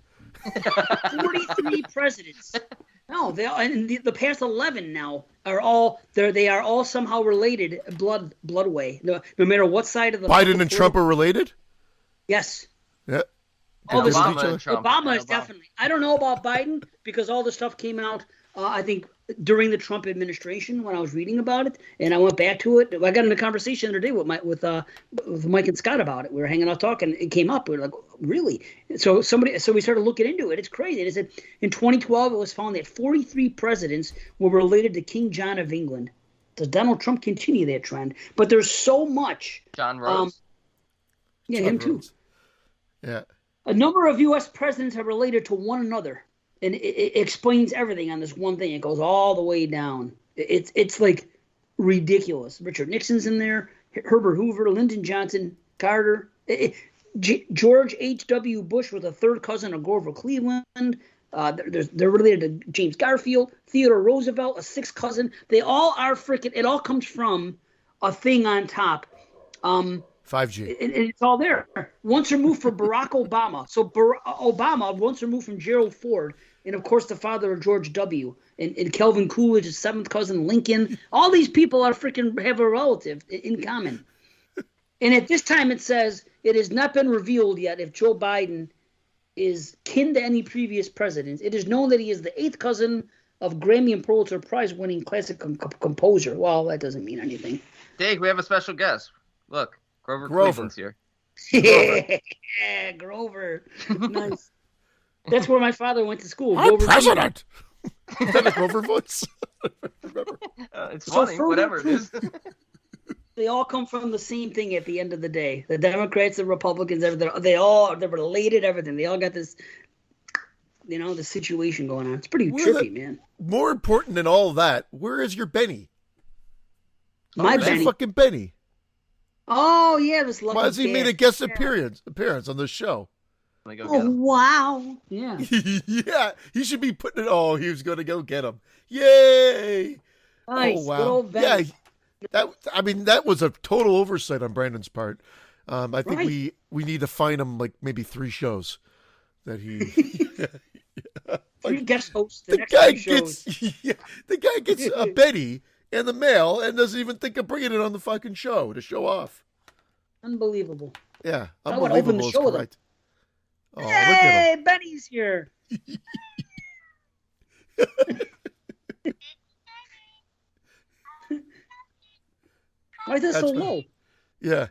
43 presidents. No, and the past 11 now are all they are all somehow related blood way. No matter what side of the Biden and Trump are related. Yes. Yeah. All this Obama is definitely. I don't know about Biden because all the stuff came out. I think during the Trump administration when I was reading about it, and I went back to it. I got in a conversation the other day with Mike and Scott about it. We were hanging out talking. It came up. We were like, really? So we started looking into it. It's crazy. They said in 2012 it was found that 43 presidents were related to King John of England. Does Donald Trump continue that trend? But there's so much. John Rhodes. Yeah, him too. Yeah. A number of U.S. presidents are related to one another. And it explains everything on this one thing. It goes all the way down. It's like ridiculous. Richard Nixon's in there, Herbert Hoover, Lyndon Johnson, Carter. George H.W. Bush was a third cousin of Grover Cleveland. They're related to James Garfield, Theodore Roosevelt, a sixth cousin. They all are freaking. It all comes from a thing on top. 5G. And it's all there. Once removed from Barack Obama. So Obama, once removed from Gerald Ford, and of course the father of George W. And Calvin Coolidge, his seventh cousin Lincoln. All these people are freaking have a relative in common. And at this time it says it has not been revealed yet if Joe Biden is kin to any previous presidents. It is known that he is the eighth cousin of Grammy and Pulitzer Prize winning classic composer. Well, that doesn't mean anything. Dave, we have a special guest. Look. Grover. Cleveland's here. Yeah, Grover. Nice. That's where my father went to school. I'm Grover president. Is that a Grover voice? Remember. It's funny, whatever it is. They all come from the same thing at the end of the day. The Democrats, the Republicans, they're related, everything. They all got this, the situation going on. It's pretty trippy, man. More important than all that, where is your Benny? My Where's Benny. your fucking Benny? Oh yeah, this lucky. Why has he made a guest appearance on this show? Wow! Yeah, yeah, he should be putting it. Oh, he was going to go get him. Yay! Nice, oh wow! Good old Benny. Yeah, that was a total oversight on Brandon's part. I think we need to find him like maybe 3 shows that he. 3 guest hosts. The guy gets a Betty in the mail and doesn't even think of bringing it on the fucking show to show off. Unbelievable. Yeah, I would open the show with him. Oh, hey, Benny's here. Why is that so low? Yeah.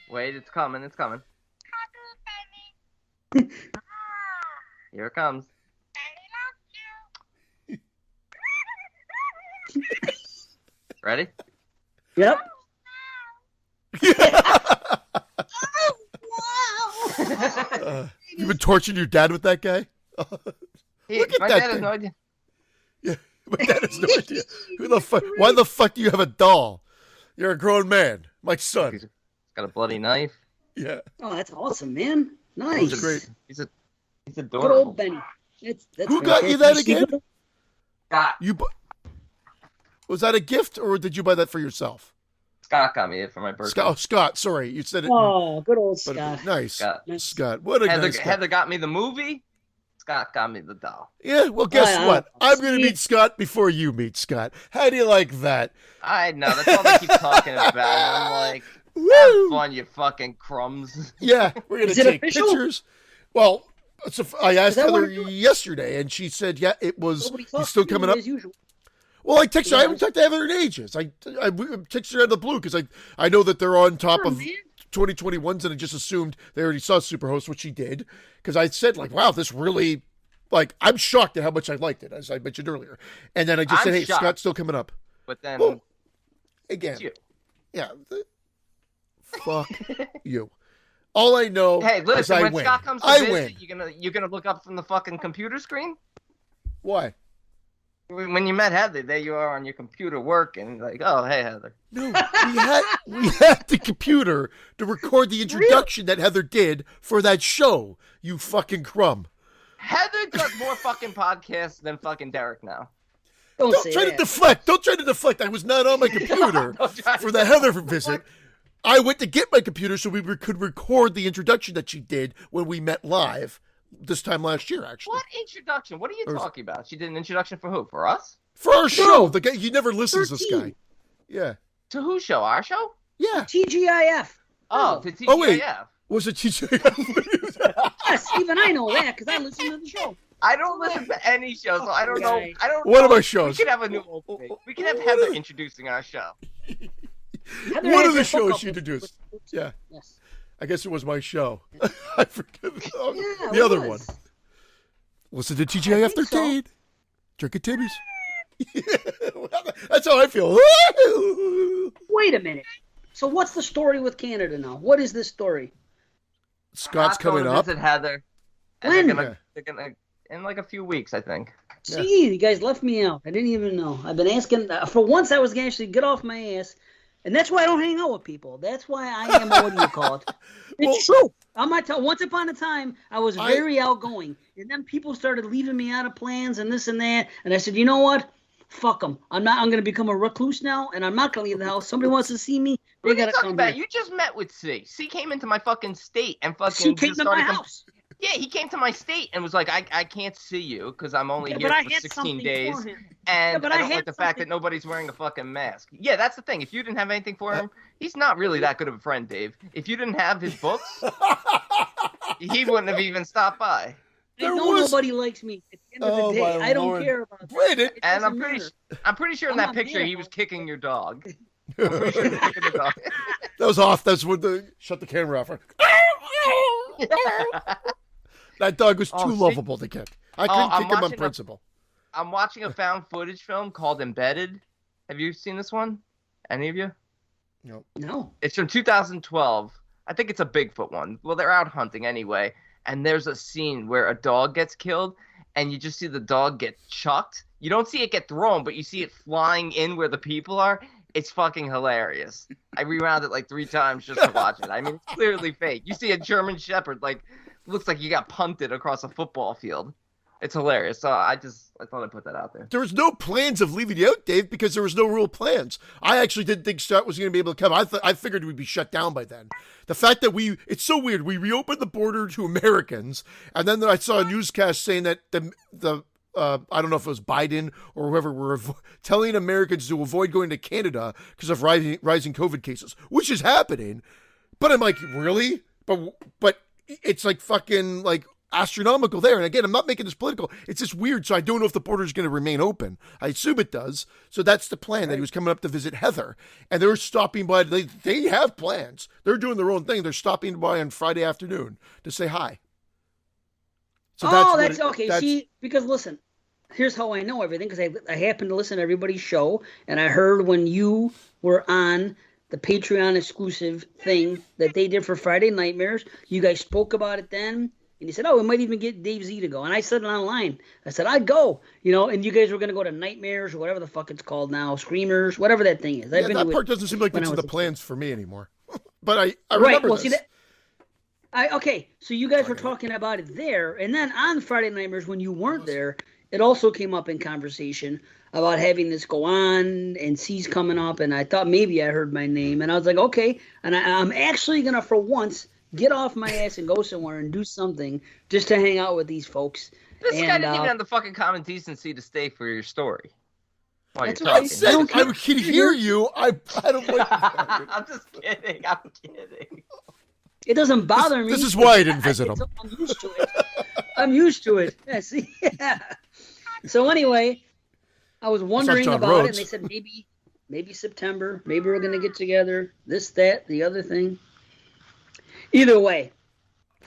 Wait, it's coming. It's coming. Here it comes. Ready? Yep. You've been torturing your dad with that guy? Look at my that dad has thing. no idea. Yeah, my dad has no idea. Why the fuck do you have a doll? You're a grown man. My son. He's got a bloody knife. Yeah. Oh, that's awesome, man. Nice. That's great. He's adorable. Good old Benny. That's Who got you that again? Scott. Was that a gift or did you buy that for yourself? Scott got me it for my birthday. Scott. Sorry, you said it. Oh, good old Scott. Nice. Nice. Scott. What a nice guy. Heather got me the movie. Scott got me the doll. Yeah, well, guess what? I'm going to meet Scott before you meet Scott. How do you like that? I know. That's all they keep talking about. I'm like, woo! Have fun, you fucking crumbs. Yeah, we're going to take pictures. Well, I asked Heather yesterday, and she said, yeah, it was. He's still coming up. Well, I texted her. I haven't talked to Heather in ages. I texted her out of the blue because I know that they're on top of 2021s, and I just assumed they already saw Superhost, which she did. Because I said, like, wow, this really, like, I'm shocked at how much I liked it, as I mentioned earlier. And then I just said, hey, shocked. Scott's still coming up. But then, again. It's you. Yeah. Fuck you. All I know Hey, is listen, I when win. Scott comes to I visit, win. you're gonna look up from the fucking computer screen? Why? When you met Heather, there you are on your computer working, like, oh, hey, Heather. No, we had the computer to record the introduction that Heather did for that show. You fucking crumb. Heather does more fucking podcasts than fucking Derek now. Don't try to deflect. Don't try to deflect. I was not on my computer for the Heather visit. I went to get my computer so we could record the introduction that she did when we met live this time last year, actually. What introduction? What are you talking about? She did an introduction for who? For us? For our show. The guy, he never listens, 13. This guy. Yeah. To whose show? Our show? Yeah. TGIF. Oh, to TGIF. Oh, wait. Was it TGIF? Yes, even I know that because I listen to the show. I don't listen to any show, so I don't know. What are my shows? We could have a new opening. We could have Heather introducing our show. One of the shows she introduced. Yeah. Yes. I guess it was my show. I forget the other one. Listen to TGIF 13. So. Drink at Timmy's. That's how I feel. Wait a minute. So what's the story with Canada now? What is this story? Scott's coming up. Visit Heather. When? They're gonna in like a few weeks, I think. See, you guys left me out. I didn't even know. I've been asking. For once, I was going to actually get off my ass. And that's why I don't hang out with people. That's why I am, what do you call it? It's true. I'm not telling. Once upon a time, I was very outgoing. And then people started leaving me out of plans and this and that. And I said, you know what? Fuck them. I'm going to become a recluse now, and I'm not going to leave the house. Somebody wants to see me, they got to come back. You just met with C. C came into my fucking state and fucking C came to my house. Yeah, he came to my state and was like, I can't see you because I'm only here for 16 days. And I don't like the fact that nobody's wearing a fucking mask. Yeah, that's the thing. If you didn't have anything for him, he's not really that good of a friend, Dave. If you didn't have his books, he wouldn't have even stopped by. Nobody likes me. At the end of the day, I don't care about that. And I'm pretty sure in that picture he was kicking your dog. I'm pretty sure he was kicking the dog. That was off. That's when shut the camera off. That dog was too lovable to kick. I couldn't kick him on principle. I'm watching a found footage film called Embedded. Have you seen this one? Any of you? No. It's from 2012. I think it's a Bigfoot one. Well, they're out hunting anyway. And there's a scene where a dog gets killed, and you just see the dog get chucked. You don't see it get thrown, but you see it flying in where the people are. It's fucking hilarious. I rewound it like 3 times just to watch it. I mean, it's clearly fake. You see a German Shepherd, like, looks like you got punted across a football field. It's hilarious. So I thought I'd put that out there. There was no plans of leaving you out, Dave, because there was no real plans. I actually didn't think Scott was going to be able to come. I figured we'd be shut down by then. The fact that it's so weird. We reopened the border to Americans, and then I saw a newscast saying that the I don't know if it was Biden or whoever were telling Americans to avoid going to Canada because of rising COVID cases, which is happening. But I'm like, really? But it's like fucking like astronomical there. And again, I'm not making this political. It's just weird. So I don't know if the border is going to remain open. I assume it does. So that's the plan, that he was coming up to visit Heather. And they're stopping by. They have plans. They're doing their own thing. They're stopping by on Friday afternoon to say hi. So that's okay. See, because listen, here's how I know everything, because I happened to listen to everybody's show, and I heard when you were on the Patreon exclusive thing that they did for Friday Nightmares, you guys spoke about it then, and you said, we might even get Dave Z to go. And I said it online. I said, I'd go, and you guys were going to go to Nightmares or whatever the fuck it's called now, Screamers, whatever that thing is. That part doesn't seem like it's in the plans for me anymore. But I remember this. See that. Okay, so you guys were talking about it there, and then on Friday Nightmares when you weren't there, it also came up in conversation about having this go on, and C's coming up, and I thought maybe I heard my name, and I was like, okay, and I'm actually going to, for once, get off my ass and go somewhere and do something just to hang out with these folks. This guy didn't even have the fucking common decency to stay for your story. That's what I said. I can hear you. I don't like I'm just kidding. I'm kidding. It doesn't bother me. This is why I didn't visit him. I'm used to it. I'm used to it. Yeah, see? Yeah. So anyway, I was wondering about it, and they said maybe September, maybe we're going to get together, this, that, the other thing. Either way,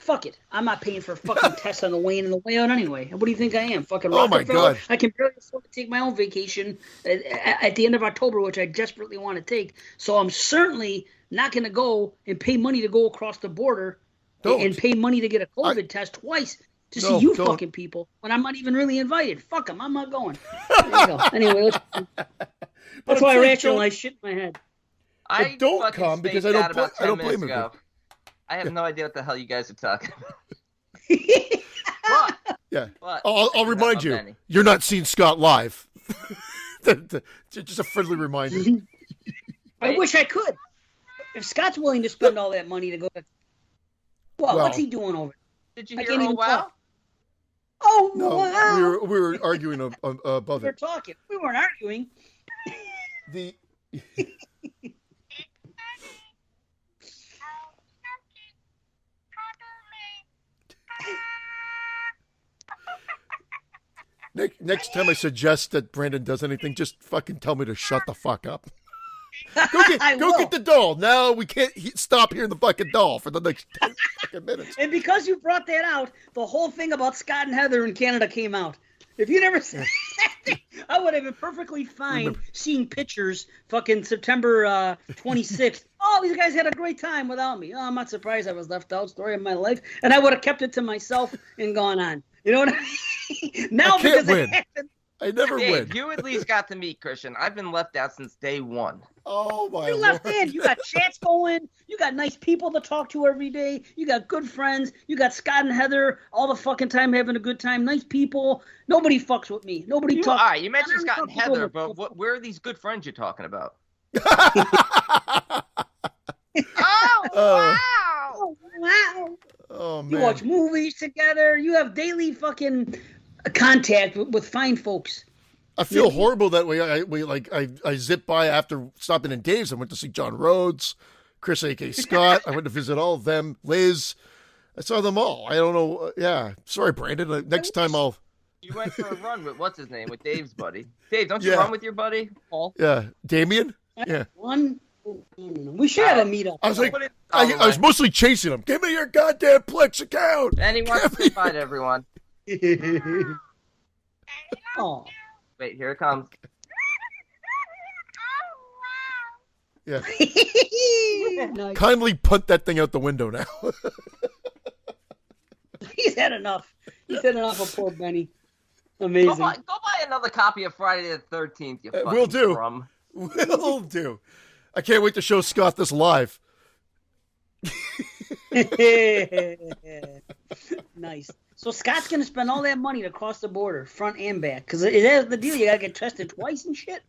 Fuck it. I'm not paying for fucking tests on the way in and the way out anyway. What do you think I am? Fucking Oh my Rockefeller? God. I can barely afford to take my own vacation at the end of October, which I desperately want to take. So I'm certainly not going to go and pay money to go across the border and pay money to get a COVID test twice to see you fucking people when I'm not even really invited. Fuck them. I'm not going. There you go. Anyway, that's why I rationalize shit in my head. I don't come because I don't blame you. I have no idea what the hell you guys are talking about. But I'll remind you, Benny. you're not seeing Scott live. Just a friendly reminder. I wish I could. If Scott's willing to spend all that money to go to... Well, what's he doing over there? Did you hear Oh Wow? Talk. Oh, no, wow. We were arguing above we were it. talking. We weren't arguing. The... Next time I suggest that Brandon does anything, just fucking tell me to shut the fuck up. Go get the doll. Now we can't stop hearing the fucking doll for the next 10 fucking minutes. And because you brought that out, the whole thing about Scott and Heather in Canada came out. If you never said that, I would have been perfectly fine seeing pictures fucking September 26th. Oh, these guys had a great time without me. Oh, I'm not surprised I was left out. Story of my life. And I would have kept it to myself and gone on. You know what I mean? Now I can't because win. it happened. I never win. You at least got to meet Christian. I've been left out since day one. Oh, my You left in. You got chats going. You got nice people to talk to every day. You got good friends. You got Scott and Heather all the fucking time having a good time. Nice people. Nobody fucks with me. Nobody talks. All right, you mentioned Scott and Heather, but where are these good friends you're talking about? Oh, wow. Oh, wow. Oh, man. You watch movies together. You have daily fucking contact with fine folks. I feel horrible that way. I zipped by after stopping in Dave's. I went to see John Rhodes, Chris A.K. Scott. I went to visit all of them. Liz. I saw them all. I don't know. Yeah. Sorry, Brandon. Next time I'll... You went for a run with, what's his name, with Dave's buddy. Dave, don't you run with your buddy, Paul? Yeah. Damien? Yeah. We should have a meetup. I was like, I was mostly chasing him. Give me your goddamn Plex account. And he wants to invite everyone. Oh. Wait, here it comes. Yeah. Nice. Kindly punt that thing out the window now. He's had enough. He's had enough of poor Benny. Amazing. Go buy another copy of Friday the 13th, you fucking Will do. crumb. Will do. I can't wait to show Scott this live. Nice. So Scott's going to spend all that money to cross the border, front and back, because it has the deal. You got to get tested twice and shit.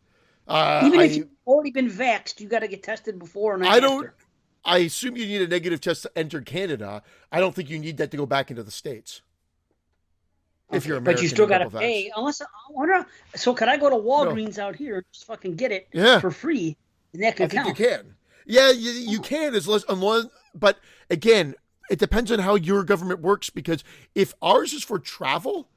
Even if you've already been vaxxed, you got to get tested before and after. I assume you need a negative test to enter Canada. I don't think you need that to go back into the States. If you're American, but you still got to pay. Unless I wonder. So could I go to Walgreens out here and just fucking get it for free? And that could count. I think you can. Yeah, you can unless. But again, it depends on how your government works, because if ours is for travel,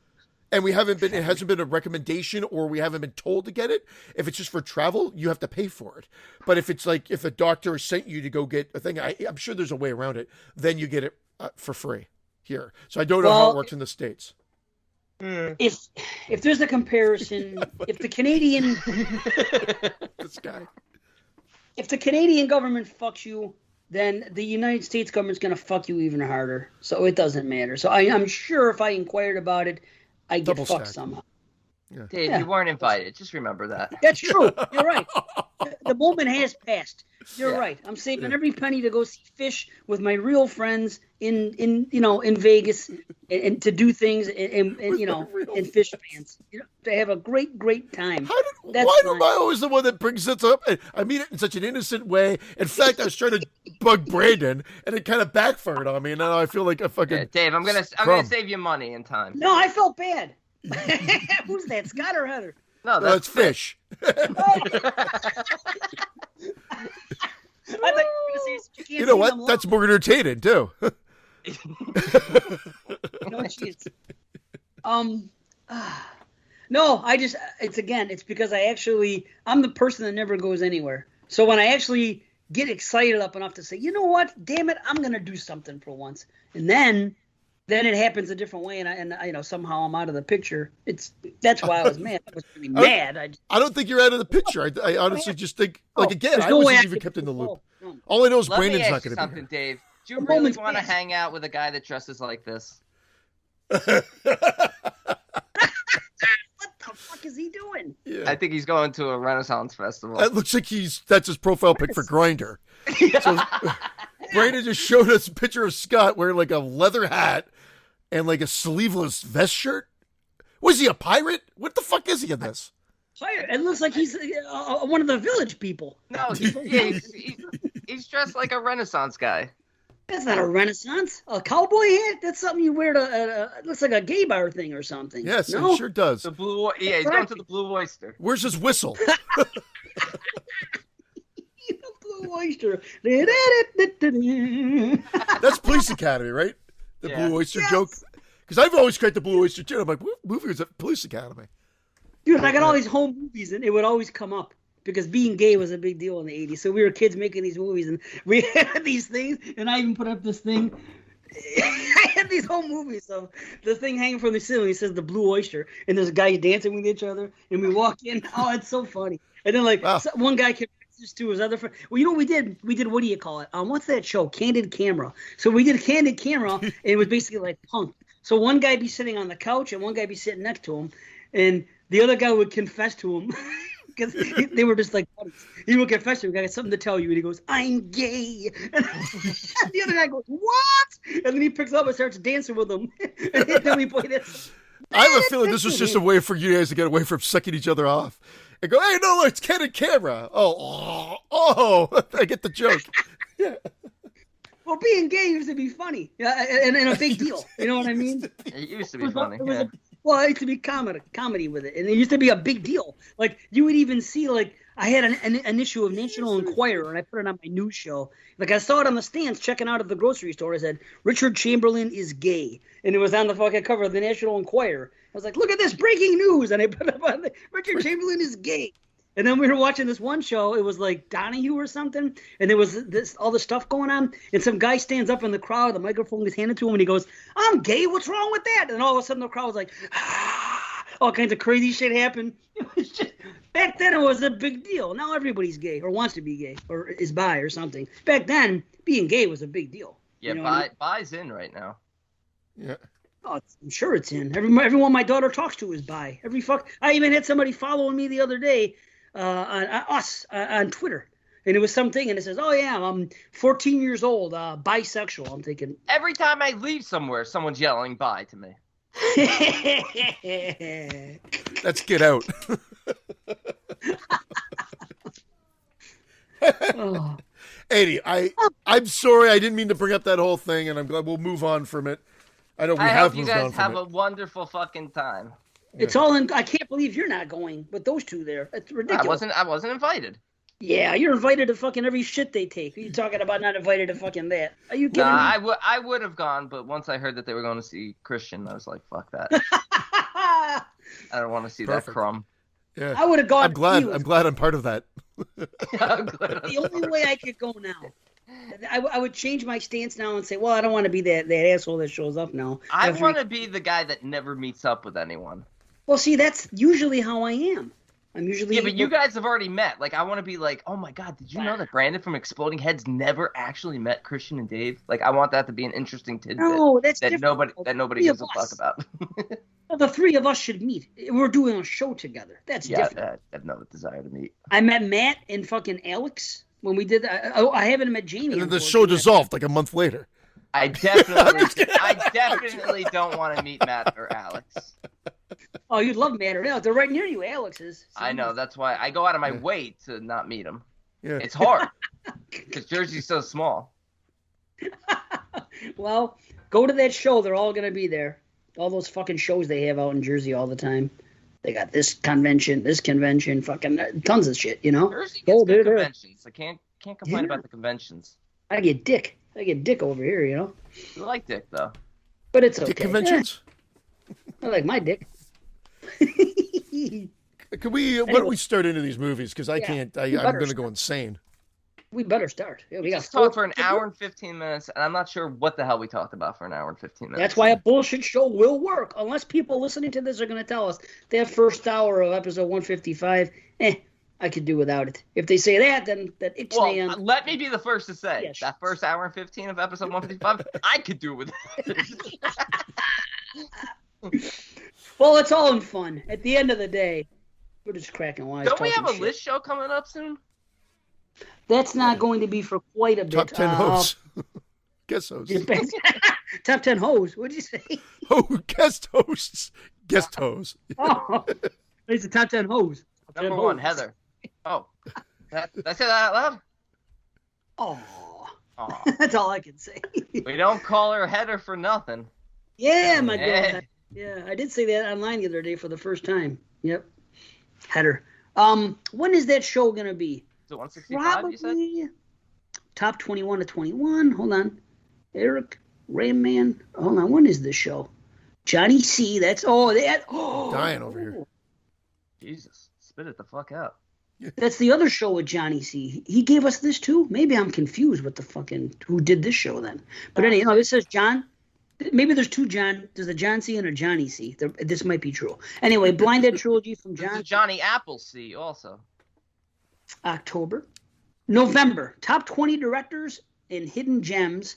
and it hasn't been a recommendation, or we haven't been told to get it. If it's just for travel, you have to pay for it. But if it's like if a doctor sent you to go get a thing, I'm sure there's a way around it. Then you get it for free here. So I don't know how it works in the States. If there's a comparison, if the Canadian this guy, if the Canadian government fucks you, then the United States government's gonna fuck you even harder. So it doesn't matter. So I'm sure if I inquired about it, I'd get fucked somehow. Yeah. Dave, you weren't invited. Just remember that. That's true. You're right. The moment has passed. You're right. I'm saving every penny to go see fish with my real friends in Vegas and to do things and fish pants. To have a great time. Why am I always the one that brings this up? I mean it in such an innocent way. In fact, I was trying to bug Brandon, and it kind of backfired on me. And now I feel like a fucking Dave, I'm gonna save you money and time. No, I felt bad. Who's that, Scott or Heather? No, that's fish. I thought you were gonna say you know what? That's more entertaining too. She is. No, it's because I'm the person that never goes anywhere. So when I actually get excited up enough to say, you know what, damn it, I'm gonna do something for once, and then it happens a different way, and I somehow I'm out of the picture. That's why I was mad. I was really mad. I don't think you're out of the picture. I honestly just think, again, I no wasn't even kept in the loop. No. All I know is Let me Brandon's ask not you going to be something, here. Dave. Do you really want to hang out with a guy that dresses like this? What the fuck is he doing? Yeah. I think he's going to a Renaissance festival. It looks like that's his profile pic for Grindr. So Brandon just showed us a picture of Scott wearing like a leather hat and like a sleeveless vest shirt. Was he a pirate? What the fuck is he in this? It looks like he's one of the village people. No, he's dressed like a Renaissance guy. That's not a Renaissance. A cowboy hat? That's something you wear to, looks like a gay bar thing or something. Yes, no? it sure does. The he's going to the Blue Oyster. Where's his whistle? Blue Oyster. That's Police Academy, right? The Blue Oyster joke. Because I've always cracked the Blue Oyster too. I'm like, what movie was at Police Academy? Dude, I got all these home movies, and it would always come up because being gay was a big deal in the 80s. So we were kids making these movies, and we had these things, and I even put up this thing. I had these home movies. So the thing hanging from the ceiling, it says the Blue Oyster, and there's guys dancing with each other, and we walk in. Oh, it's so funny. And then, one guy convinces to his other friend. Well, you know what we did? We did, what do you call it? What's that show? Candid Camera. So we did Candid Camera, and it was basically like punk. So one guy be sitting on the couch, and one guy be sitting next to him, and the other guy would confess to him because they were just like buddies. He would confess to him, I got something to tell you. And he goes, I'm gay. And the other guy goes, what? And then he picks up and starts dancing with him. And then we play this. I have a feeling this was just a way for you guys to get away from sucking each other off. And go, hey, no, it's Candid Camera. Oh, I get the joke. Yeah. Well, being gay used to be funny and a big deal. You know what I mean? It used to be funny. Well, I used to be comedy with it, and it used to be a big deal. Like, you would even see, like, I had an issue of National Enquirer, and I put it on my news show. Like, I saw it on the stands checking out at the grocery store. I said, Richard Chamberlain is gay. And it was on the fucking cover of the National Enquirer. I was like, look at this, breaking news. And I put it up on Richard Chamberlain is gay. And then we were watching this one show. It was like Donahue or something. And there was all this stuff going on. And some guy stands up in the crowd. The microphone gets handed to him. And he goes, I'm gay. What's wrong with that? And all of a sudden the crowd was like, ah, all kinds of crazy shit happened. It was just, back then it was a big deal. Now everybody's gay or wants to be gay or is bi or something. Back then, being gay was a big deal. Yeah, you know bi's in right now. Yeah. Oh, I'm sure it's in. Everyone my daughter talks to is bi. I even had somebody following me the other day on Twitter, and it was something, and it says, "Oh yeah, I'm 14 years old, bisexual." I'm thinking, every time I leave somewhere, someone's yelling "bi" to me. Let's get out. Oh. 80. I'm sorry, I didn't mean to bring up that whole thing, and I'm glad we'll move on from it. I know we have moved on from it. I hope you guys have a wonderful fucking time. It's all in. I can't believe you're not going with those two there. It's ridiculous. I wasn't invited. Yeah, you're invited to fucking every shit they take. Are you talking about not invited to fucking that? Are you kidding me? I would have gone, but once I heard that they were going to see Christian, I was like, fuck that. I don't want to see that crumb. Yeah. I would have gone. I'm glad I'm part of that. The only way I could go now. I would change my stance now and say, well, I don't want to be that asshole that shows up now. I want to be the guy that never meets up with anyone. Well, see, that's usually how I am. I'm usually... Yeah, but you guys have already met. Like, I want to be like, oh my God, did you know that Brandon from Exploding Heads never actually met Christian and Dave? Like, I want that to be an interesting tidbit. No, that's that different. nobody gives a fuck about. Well, the three of us should meet. We're doing a show together. That's different. I have no desire to meet. I met Matt and fucking Alex when we did... I haven't met Jamie. And then the show dissolved like a month later. I definitely don't want to meet Matt or Alex. Oh, you'd love Matt or Alex. They're right near you, Alex is. I know. That's why I go out of my way to not meet him. Yeah. It's hard because Jersey's so small. Well, go to that show. They're all going to be there. All those fucking shows they have out in Jersey all the time. They got this convention, fucking tons of shit, you know? Jersey gets good conventions. I can't complain about the conventions. I get dick over here, you know? You like dick, though. But it's okay. Dick conventions? I like my dick. Why don't we start into these movies? Because I can't. I'm going to go insane. We better start. Yeah, we got just talked for an hour and 15 minutes, and I'm not sure what the hell we talked about for an hour and 15 minutes. That's why a bullshit show will work, unless people listening to this are going to tell us that first hour of episode 155, I could do without it. If they say that, then that ixnay on. Let me be the first to say, that first hour and 15 of episode 155, I could do without it. Well, it's all in fun. At the end of the day, we're just cracking wise. Don't we have a list show coming up soon? That's not going to be for quite a bit. Top 10 hosts. Guest hosts. Top 10 hosts. What'd you say? Oh, guest hosts. Guest hosts. Oh, it's the top 10 hosts. Number 1, Heather. Oh. Did I say that out loud? Oh. That's all I can say. We don't call her Heather for nothing. Yeah, my girl. Yeah, I did say that online the other day for the first time. Yep. Heather. When is that show going to be? Is it 165, Probably you said? top 21 to 21. Hold on. Eric, Rayman. Hold on. When is this show? Johnny C. That's dying over here. Jesus. Spit it the fuck out. That's the other show with Johnny C. He gave us this too? Maybe I'm confused with the fucking who did this show then. But anyway, this says John. Maybe there's two John. There's a John C. and a Johnny C. This might be true. Anyway, Blinded Trilogy from John. Johnny Appleseed also. October. November. Top 20 directors and hidden gems.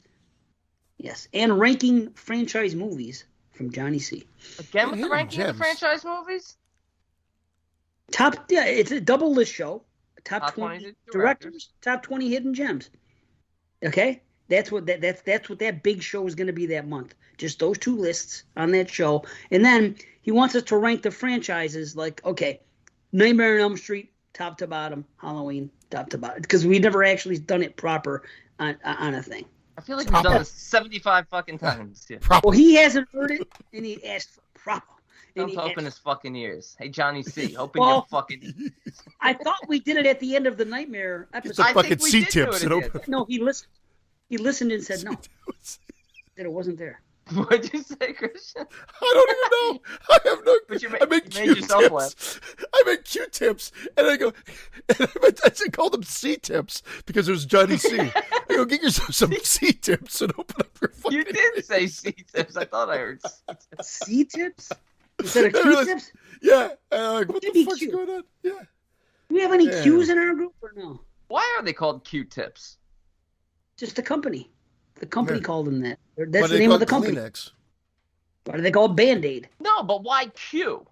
Yes. And ranking franchise movies from Johnny C. Again with the ranking of the franchise movies? It's a double list show. Top 20 directors, top 20 hidden gems. Okay? That's what that big show is going to be that month. Just those two lists on that show. And then he wants us to rank the franchises like, okay, Nightmare on Elm Street, top to bottom, Halloween, top to bottom. Because we never actually done it proper on a thing. I feel like we've done this 75 fucking times. Yeah. Well, he hasn't heard it, and he asked for proper. Don't open his fucking ears. Hey, Johnny C, open your fucking ears. I thought we did it at the end of the Nightmare episode. It's the fucking C-tips. No, he listened. He listened and said no. That it wasn't there. What'd you say, Christian? I don't even know. I have no. But you I made Q-tips. I made Q-tips, and I go. And I called them C-tips because it was Johnny C. I go, get yourself some C-tips and open up your fucking. You did say C-tips. I thought I heard C-tips. C-tips instead of Q-tips. Yeah. What the fuck's going on? Yeah. Do we have any Qs in our group or no? Why are they called Q-tips? Just the company. The company called them that. That's the name of the company. Kleenex? Why do they call it Band-Aid? No, but why Q?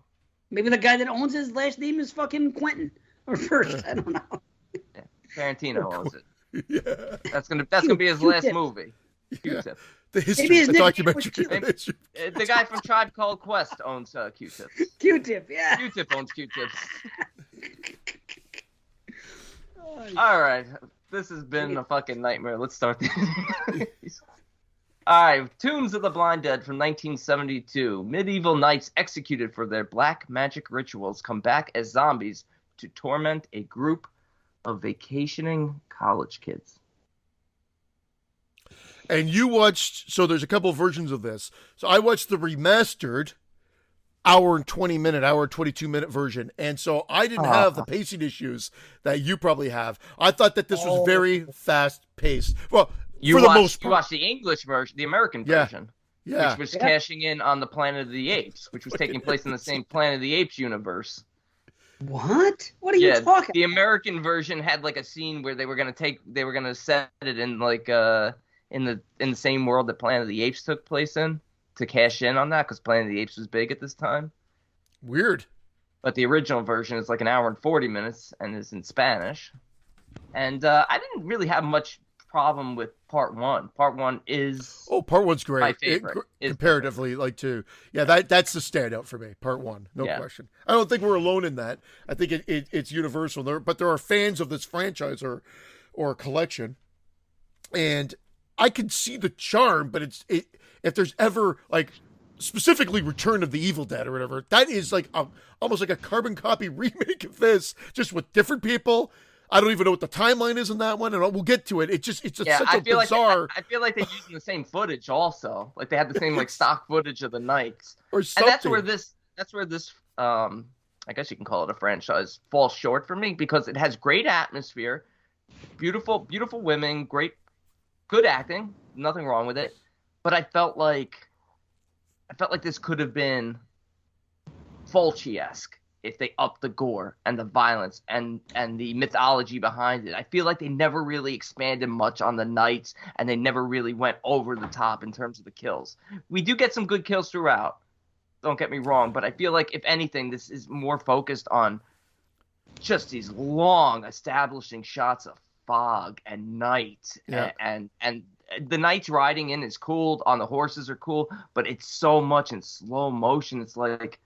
Maybe the guy that owns his last name is fucking Quentin or First. I don't know. Yeah, Tarantino owns it. Yeah. That's gonna be his last movie. Q-tip. The history, the documentary. The guy from Tribe Called Quest owns Q-tips. Q-tip, yeah. Q-tip owns Q-tips. All right. This has been a fucking nightmare. Let's start these. All right. Tombs of the Blind Dead from 1972. Medieval knights executed for their black magic rituals come back as zombies to torment a group of vacationing college kids. And you watched, so there's a couple of versions of this. So I watched the remastered hour and 22-minute version. And so I didn't have the pacing issues that you probably have. I thought that this was very fast paced. Well, for the most part. You watched the English version, the American version. Yeah. Which was cashing in on the Planet of the Apes, which was taking place in the same Planet of the Apes universe. What? What are you talking about? The American version had like a scene where they were gonna set it in like in the same world that Planet of the Apes took place in, to cash in on that, because Planet of the Apes was big at this time. Weird. But the original version is like an hour and 40 minutes and is in Spanish. And I didn't really have much problem with part one. Part one is part one's great. My favorite. Comparatively, that's the standout for me. Part one, no question. I don't think we're alone in that. I think it's universal. But there are fans of this franchise or collection, and I can see the charm. But if there's ever like specifically Return of the Evil Dead or whatever, that is like almost like a carbon copy remake of this, just with different people. I don't even know what the timeline is in that one, and we'll get to it. It's such a bizarre. I feel like they're using the same footage also. Like they had the same like stock footage of the Knights, or something. And that's where this I guess you can call it a franchise, falls short for me, because it has great atmosphere. beautiful, beautiful women, good acting, nothing wrong with it. But I felt like this could have been Fulci-esque if they upped the gore and the violence and the mythology behind it. I feel like they never really expanded much on the knights, and they never really went over the top in terms of the kills. We do get some good kills throughout, don't get me wrong, but I feel like, if anything, this is more focused on just these long establishing shots of fog and night. Yeah. And the knights riding in is cool, on the horses are cool, but it's so much in slow motion. It's like,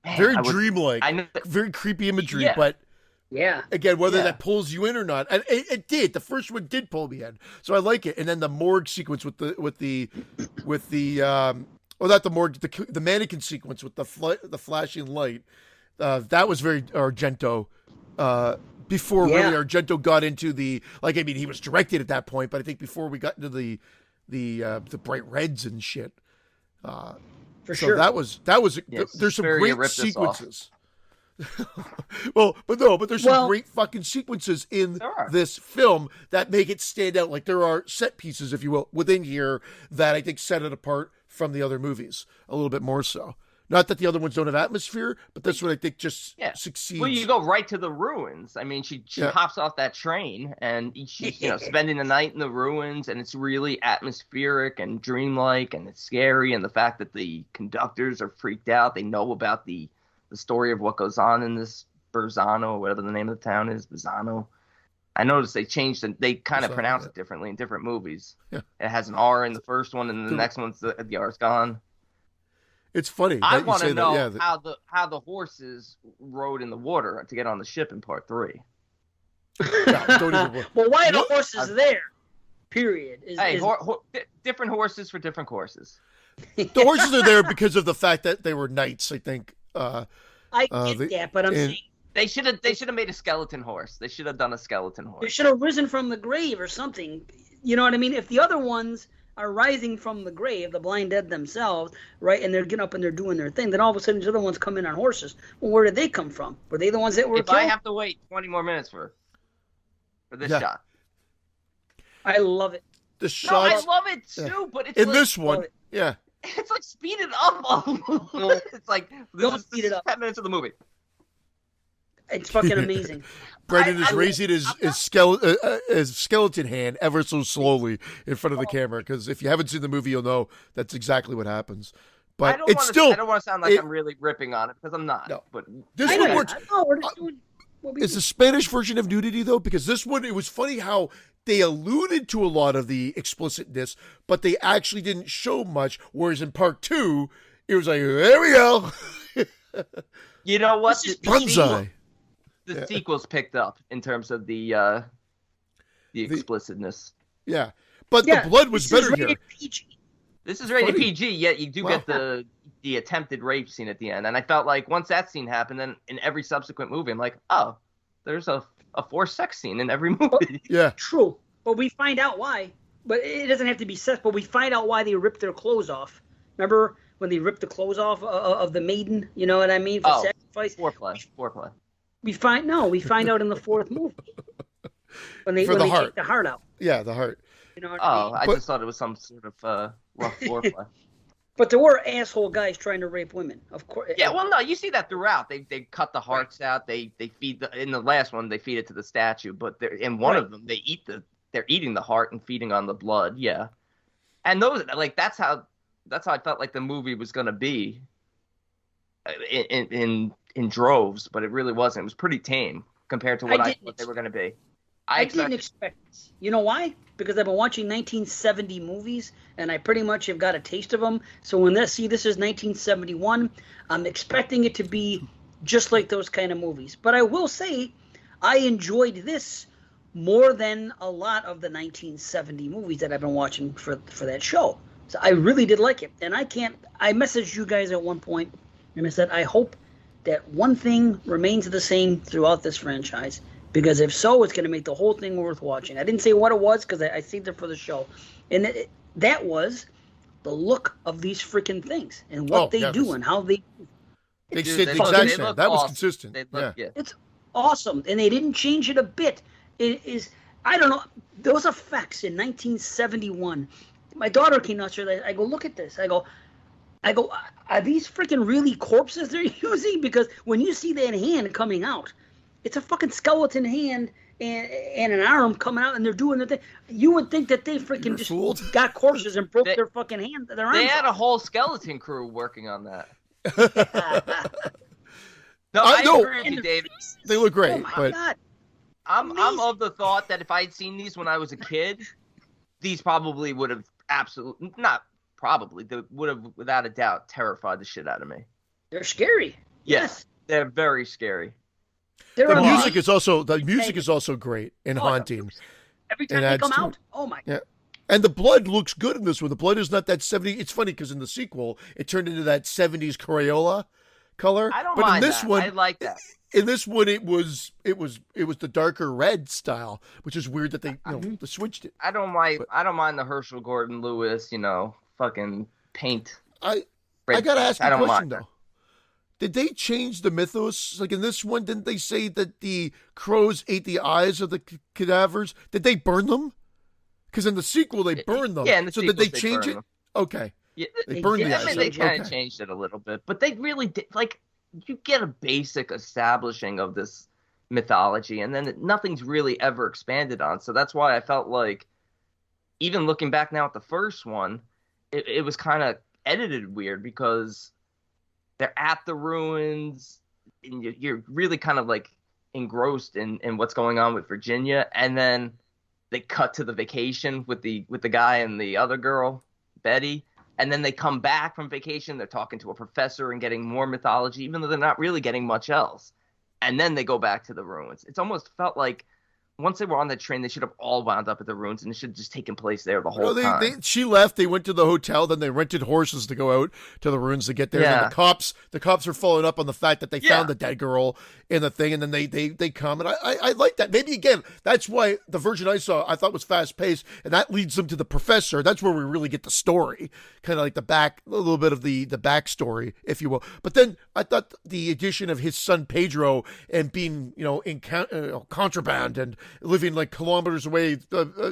man, very dreamlike. I know, very creepy imagery, Yeah. but Yeah. again, whether Yeah. that pulls you in or not, and it did. The first one did pull me in, so I like it. And then the morgue sequence with the well, not the morgue, the mannequin sequence with the flashing light, that was very Argento. Before really Argento got into the, like, I mean, he was directed at that point, but I think before we got into the bright reds and shit. For So sure. that was Yes, there's some Suspiria great ripped us off. sequences. but there's some great fucking sequences in There are. this film that make it stand out. Like, there are set pieces, if you will, within here that I think set it apart from the other movies a little bit more so. Not that the other ones don't have atmosphere, but this one I think just succeeds. Well, you go right to the ruins. I mean, she hops off that train, and she's spending the night in the ruins, and it's really atmospheric and dreamlike, and it's scary. And the fact that the conductors are freaked out, they know about the story of what goes on in this Berzano, or whatever the name of the town is, Berzano. I noticed they changed it. They kind of pronounce it differently in different movies. Yeah. It has an R in the first one, and the next one's the R's gone. It's funny. I want to know how the horses rode in the water to get on the ship in part 3. Well, why are the horses there? Period. Different horses for different courses. The horses are there because of the fact that they were knights, I think. I get that, but I'm saying they should have made a skeleton horse. They should have done a skeleton horse. they should have risen from the grave or something. You know what I mean? If the other ones are rising from the grave, the blind dead themselves, right, and they're getting up and they're doing their thing, then all of a sudden the other ones come in on horses. Well, where did they come from? Were they the ones that were If killed? I have to wait 20 more minutes for this shot. I love it. The No, shots I love it too, but it's in like, this one, it's like speed it up. It's like Don't this speed is it up. 10 minutes of the movie. It's fucking amazing. Brendan is raising his skeleton hand ever so slowly in front of the camera, because if you haven't seen the movie, you'll know that's exactly what happens. But I don't want to sound like I'm really ripping on it, because I'm not. No. But this one works. No, we're just doing what we It's do. the Spanish version of nudity, though, because this one, it was funny how they alluded to a lot of the explicitness, but they actually didn't show much, whereas in part 2, it was like, there we go. you know what? Bonsai. The sequels picked up in terms of the explicitness. Yeah. But the blood was better here. PG. This is rated Funny. PG, yet you do get the attempted rape scene at the end. And I felt like once that scene happened, then in every subsequent movie, I'm like, oh, there's a forced sex scene in every movie. Yeah. True. But we find out why. But it doesn't have to be sex, but we find out why they ripped their clothes off. Remember when they ripped the clothes off of the maiden? You know what I mean? For sacrifice. Foreplay. We find out in the fourth movie. When they heart. take the heart out. Yeah, the heart. You know what I mean? I just thought it was some sort of rough foreplay. But there were asshole guys trying to rape women, of course. Yeah, well, no, you see that throughout. They cut the hearts out. They feed in the last one. They feed it to the statue, but in one of them, they're eating the heart and feeding on the blood. Yeah, and those that's how I felt like the movie was gonna be in droves, but it really wasn't. It was pretty tame compared to what I thought they were gonna be. I didn't expect this. You know why? Because I've been watching 1970 movies, and I pretty much have got a taste of them. So when this is 1971, I'm expecting it to be just like those kind of movies. But I will say, I enjoyed this more than a lot of the 1970 movies that I've been watching for that show. So I really did like it. And I messaged you guys at one point, and I said, I hope that one thing remains the same throughout this franchise. Because if so, it's going to make the whole thing worth watching. I didn't say what it was because I saved it for the show. And that was the look of these freaking things and what they do and how they... They did the exact same. That was consistent. They look, It's awesome. And they didn't change it a bit. It is I don't know. Those effects in 1971. My daughter came out here. I go, look at this. I go, are these freaking really corpses they're using? Because when you see that hand coming out, it's a fucking skeleton hand and an arm coming out, and they're doing their thing. You would think that they freaking just got corpses and broke their fucking hand. Their arms. They had a whole skeleton crew working on that. No, I agree with you, David. They look great. Oh my but God. I'm of the thought that if I had seen these when I was a kid, these probably would have they would have without a doubt terrified the shit out of me. They're scary. Yes. They're very scary. The music is also great and haunting. Every time they come out, oh my God. Yeah. And the blood looks good in this one. The blood is not that 70s. It's funny because in the sequel, it turned into that 70s Crayola color. I don't but mind in this that. one, I like that. In this one, it was the darker red style, which is weird that they they switched it. I don't mind the Herschel Gordon Lewis, fucking paint. I gotta ask you a question though. Did they change the mythos? Like in this one, didn't they say that the crows ate the eyes of the cadavers? Did they burn them? Because in the sequel, they burned them. Yeah, in the so sequels, did they change it? Them. Okay. Yeah, they burned the eyes. I mean, they kind of changed it a little bit, but they really did. Like, you get a basic establishing of this mythology, and then nothing's really ever expanded on. So that's why I felt like, even looking back now at the first one, it was kind of edited weird because they're at the ruins, and you're really kind of like engrossed in what's going on with Virginia, and then they cut to the vacation with the guy and the other girl, Betty, and then they come back from vacation. They're talking to a professor and getting more mythology, even though they're not really getting much else. And then they go back to the ruins. It's almost felt like once they were on the train, they should have all wound up at the ruins, and it should have just taken place there the whole time. She left. They went to the hotel. Then they rented horses to go out to the ruins to get there. Yeah. And the cops are following up on the fact that they found the dead girl in the thing, and then they come. And I like that. Maybe again, that's why the version I saw I thought was fast paced, and that leads them to the professor. That's where we really get the story, kind of like a little bit of the backstory, if you will. But then I thought the addition of his son Pedro and being in contraband and living like kilometers away,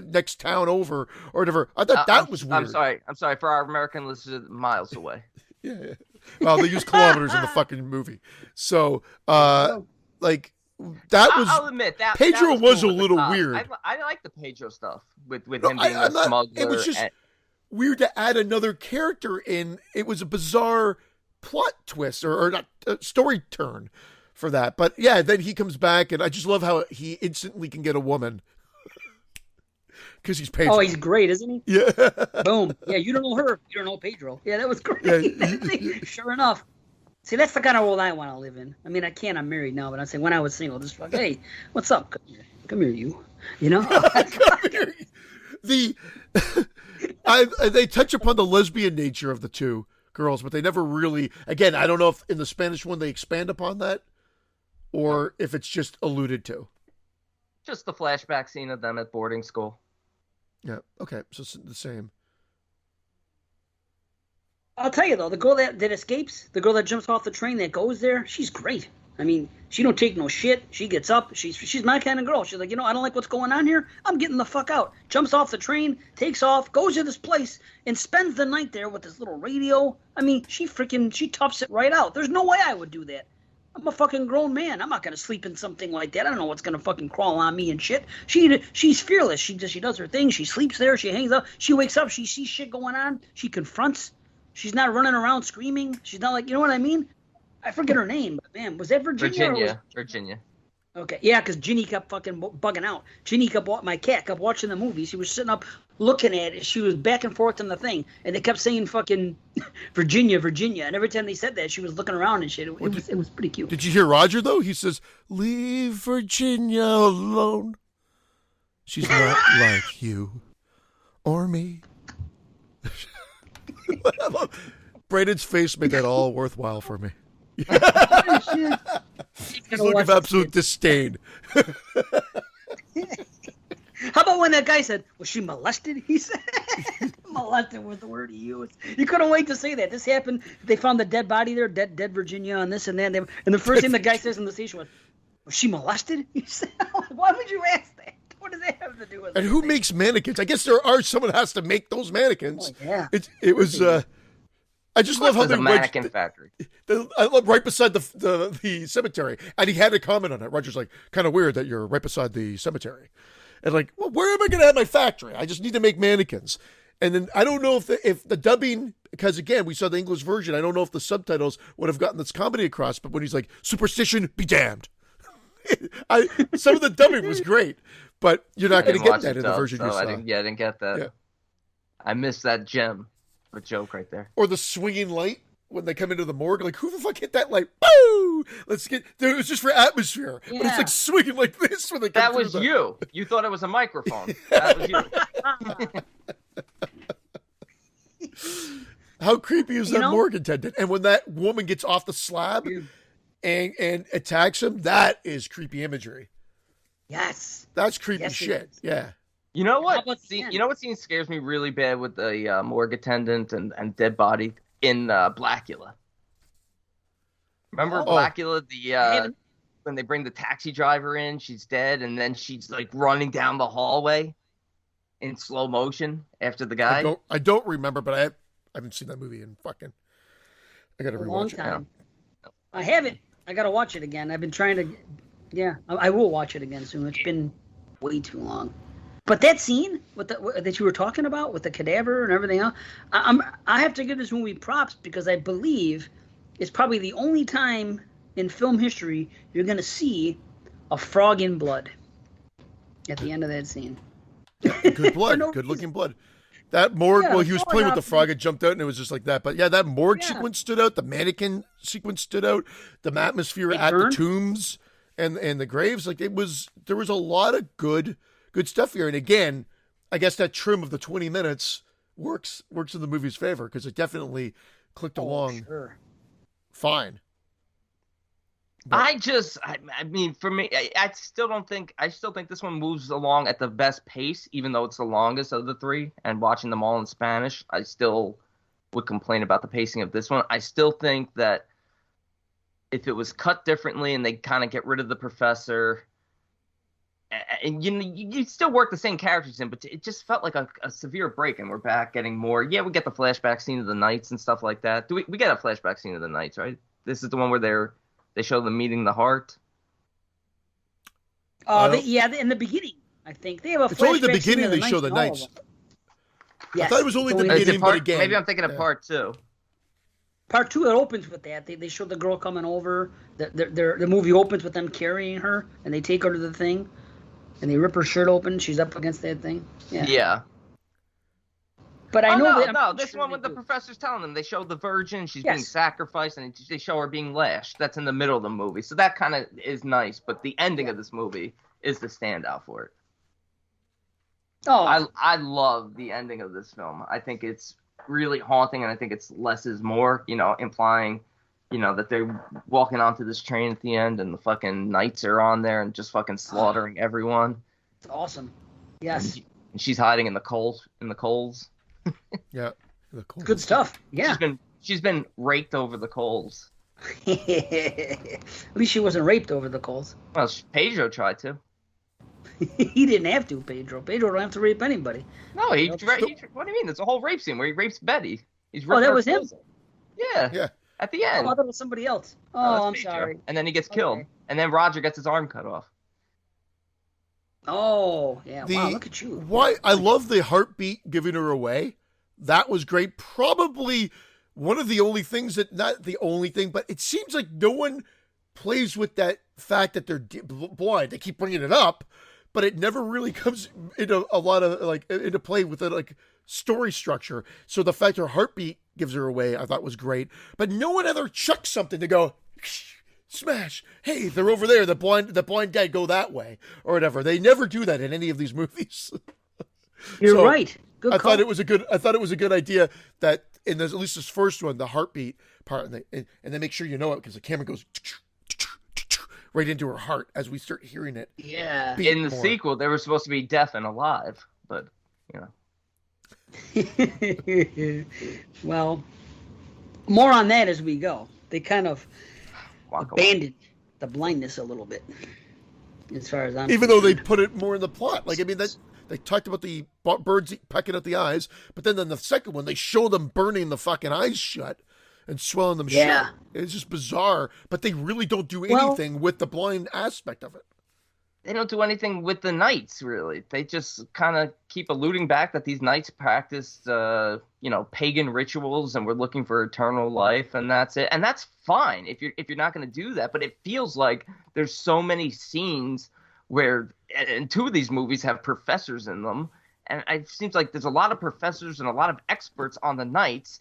next town over or whatever. I thought that was weird. I'm sorry for our American listeners, miles away. Yeah. Well, they use kilometers in the fucking movie. So, like that was. I'll admit that Pedro that was cool a little weird. I like the Pedro stuff with him being a smuggler. It was just weird to add another character in. It was a bizarre plot twist or not story turn for that. But yeah, then he comes back, and I just love how he instantly can get a woman. Because he's Pedro. Oh, he's great, isn't he? Yeah. Boom. Yeah, you don't know her. You don't know Pedro. Yeah, that was great. Yeah. Sure enough. See, that's the kind of world I want to live in. I mean, I can't. I'm married now, but I say when I was single, just like, hey, what's up? Come here, you. Come here. They touch upon the lesbian nature of the two girls, but they never really. Again, I don't know if in the Spanish one they expand upon that, or if it's just alluded to. Just the flashback scene of them at boarding school. Yeah. Okay. So it's the same. I'll tell you though, the girl that escapes, the girl that jumps off the train that goes there, she's great. I mean, she don't take no shit. She gets up. She's my kind of girl. She's like, I don't like what's going on here. I'm getting the fuck out. Jumps off the train, takes off, goes to this place, and spends the night there with this little radio. I mean, she toughs it right out. There's no way I would do that. I'm a fucking grown man. I'm not gonna sleep in something like that. I don't know what's gonna fucking crawl on me and shit. She's fearless. She does her thing. She sleeps there. She hangs out. She wakes up. She sees shit going on. She confronts. She's not running around screaming. She's not like, you know what I mean? I forget her name, but man, was that Virginia? Virginia. Okay, yeah, because Ginny kept fucking bugging out. My cat kept watching the movie. She was sitting up looking at it. She was back and forth on the thing, and they kept saying fucking Virginia. And every time they said that, she was looking around and shit. It was pretty cute. Did you hear Roger, though? He says, leave Virginia alone. She's not like you or me. Braden's face made that all worthwhile for me. He's looking of absolute disdain. How about when that guy said, was she molested? He said, molested was the word he used. You couldn't wait to say that. This happened. They found the dead body there, dead Virginia, and this and that. And the first thing the guy says in the station was she molested? He said, why would you ask that? What does that have to do with? And who makes mannequins? I guess someone has to make those mannequins. Oh, yeah. It was. I just love how there's they a mannequin factory. I love right beside the cemetery, and he had a comment on it. Roger's like, kind of weird that you're right beside the cemetery, and like, well, where am I going to have my factory? I just need to make mannequins. And then I don't know if the dubbing, because again we saw the English version. I don't know if the subtitles would have gotten this comedy across. But when he's like, "Superstition be damned," some of the dubbing was great, but you're not going to get that in the version you saw. I didn't get that. Yeah. I missed that gem. A joke right there. Or the swinging light when they come into the morgue. Like, who the fuck hit that light? Boo! Dude, it was just for atmosphere. Yeah. But it's like swinging like this when they come That was you. You thought it was a microphone. That was you. How creepy is that morgue attendant? And when that woman gets off the slab and attacks him, that is creepy imagery. Yes. That's creepy shit. Yeah. You know what? What scene scares me really bad with the morgue attendant and dead body in Blackula? Remember Blackula? When they bring the taxi driver in, she's dead, and then she's like running down the hallway in slow motion after the guy. I don't remember, but I haven't seen that movie in fucking. I got to rewatch it. Time. I haven't. I got to watch it again. I've been trying to. Yeah, I will watch it again soon. It's been way too long. But that scene that you were talking about with the cadaver and everything else, I have to give this movie props because I believe it's probably the only time in film history you're going to see a frog in blood at the end of that scene. Good blood, good looking blood. That morgue, well, he was playing with the frog, it jumped out, and it was just like that. But yeah, that morgue sequence stood out. The mannequin sequence stood out. The atmosphere at the tombs and the graves, like there was a lot of good stuff here. And again, I guess that trim of the 20 minutes works in the movie's favor because it definitely clicked along fine. But I mean, for me, I still think this one moves along at the best pace, even though it's the longest of the three. And watching them all in Spanish, I still would complain about the pacing of this one. I still think that if it was cut differently and they kind of get rid of the professor, and you still work the same characters in, but it just felt like a severe break, and we're back getting more. Yeah, we get the flashback scene of the Knights and stuff like that. We get a flashback scene of the Knights, right? This is the one where they show them meeting the Heart. In the beginning, I think they have a. It's only the beginning they show the Knights. Yes. I thought it was only the beginning, but again, maybe I'm thinking of part 2. Part 2, it opens with that. They show the girl coming over. The movie opens with them carrying her, and they take her to the thing. And they rip her shirt open. She's up against that thing. Yeah. But I know this one when the professor's telling them, they show the virgin. She's being sacrificed, and they show her being lashed. That's in the middle of the movie. So that kind of is nice. But the ending of this movie is the standout for it. Oh. I love the ending of this film. I think it's really haunting, and I think it's less is more, implying that they're walking onto this train at the end and the fucking Knights are on there and just fucking slaughtering everyone. It's awesome. Yes. And she's hiding in the coals. Yeah. The coals. Good stuff. Yeah. She's been raped over the coals. At least she wasn't raped over the coals. Well, Pedro tried to. He didn't have to, Pedro. Pedro don't have to rape anybody. No, what do you mean? There's a whole rape scene where he rapes Betty. That was him? Yeah. At the end. I thought it was somebody else. I'm sorry. And then he gets killed. And then Roger gets his arm cut off. Oh, yeah. Wow, look at you. Why? I love the heartbeat giving her away. That was great. Probably one of the only things not the only thing, but it seems like no one plays with that fact that they're blind. They keep bringing it up, but it never really comes into a lot of into play with the story structure. So the fact her heartbeat gives her away, I thought was great. But no one ever chucks something to go smash. Hey, they're over there. The blind guy go that way or whatever. They never do that in any of these movies. You're right. Good call. I thought it was a good idea that in at least this first one, the heartbeat part, and they make sure you know it because the camera goes right into her heart as we start hearing it. Yeah. In the sequel, they were supposed to be deaf and alive, but Well, more on that as we go. They kind of abandoned the blindness a little bit. as far as I'm even though they concerned. put it more in the plot. Like, I mean, that they talked about the birds pecking at the eyes, but then in the second one, they show them burning the fucking eyes shut and swelling them shut. It's just bizarre, but they really don't do anything with the blind aspect of it. They don't do anything with the knights, really. They just kind of keep alluding back that these knights practiced, pagan rituals, and we're looking for eternal life, and that's it. And that's fine if you're not going to do that. But it feels like there's so many scenes where, and two of these movies have professors in them, and it seems like there's a lot of professors and a lot of experts on the knights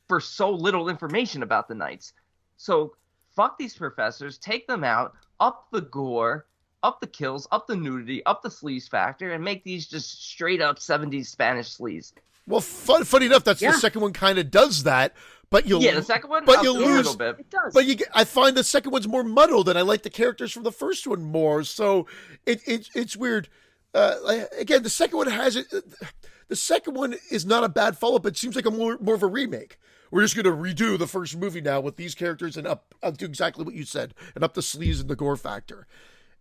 for so little information about the knights. So fuck these professors, take them out, up the gore, up the kills, up the nudity, up the sleaze factor, and make these just straight up 70s Spanish sleaze. Well, funny enough, the second one kind of does that, but the second one, but you lose a little bit. It does. But I find the second one's more muddled, and I like the characters from the first one more. So it's weird. Again, the second one has it. The second one is not a bad follow-up. It seems like a more of a remake. We're just going to redo the first movie now with these characters and up do exactly what you said and up the sleaze and the gore factor.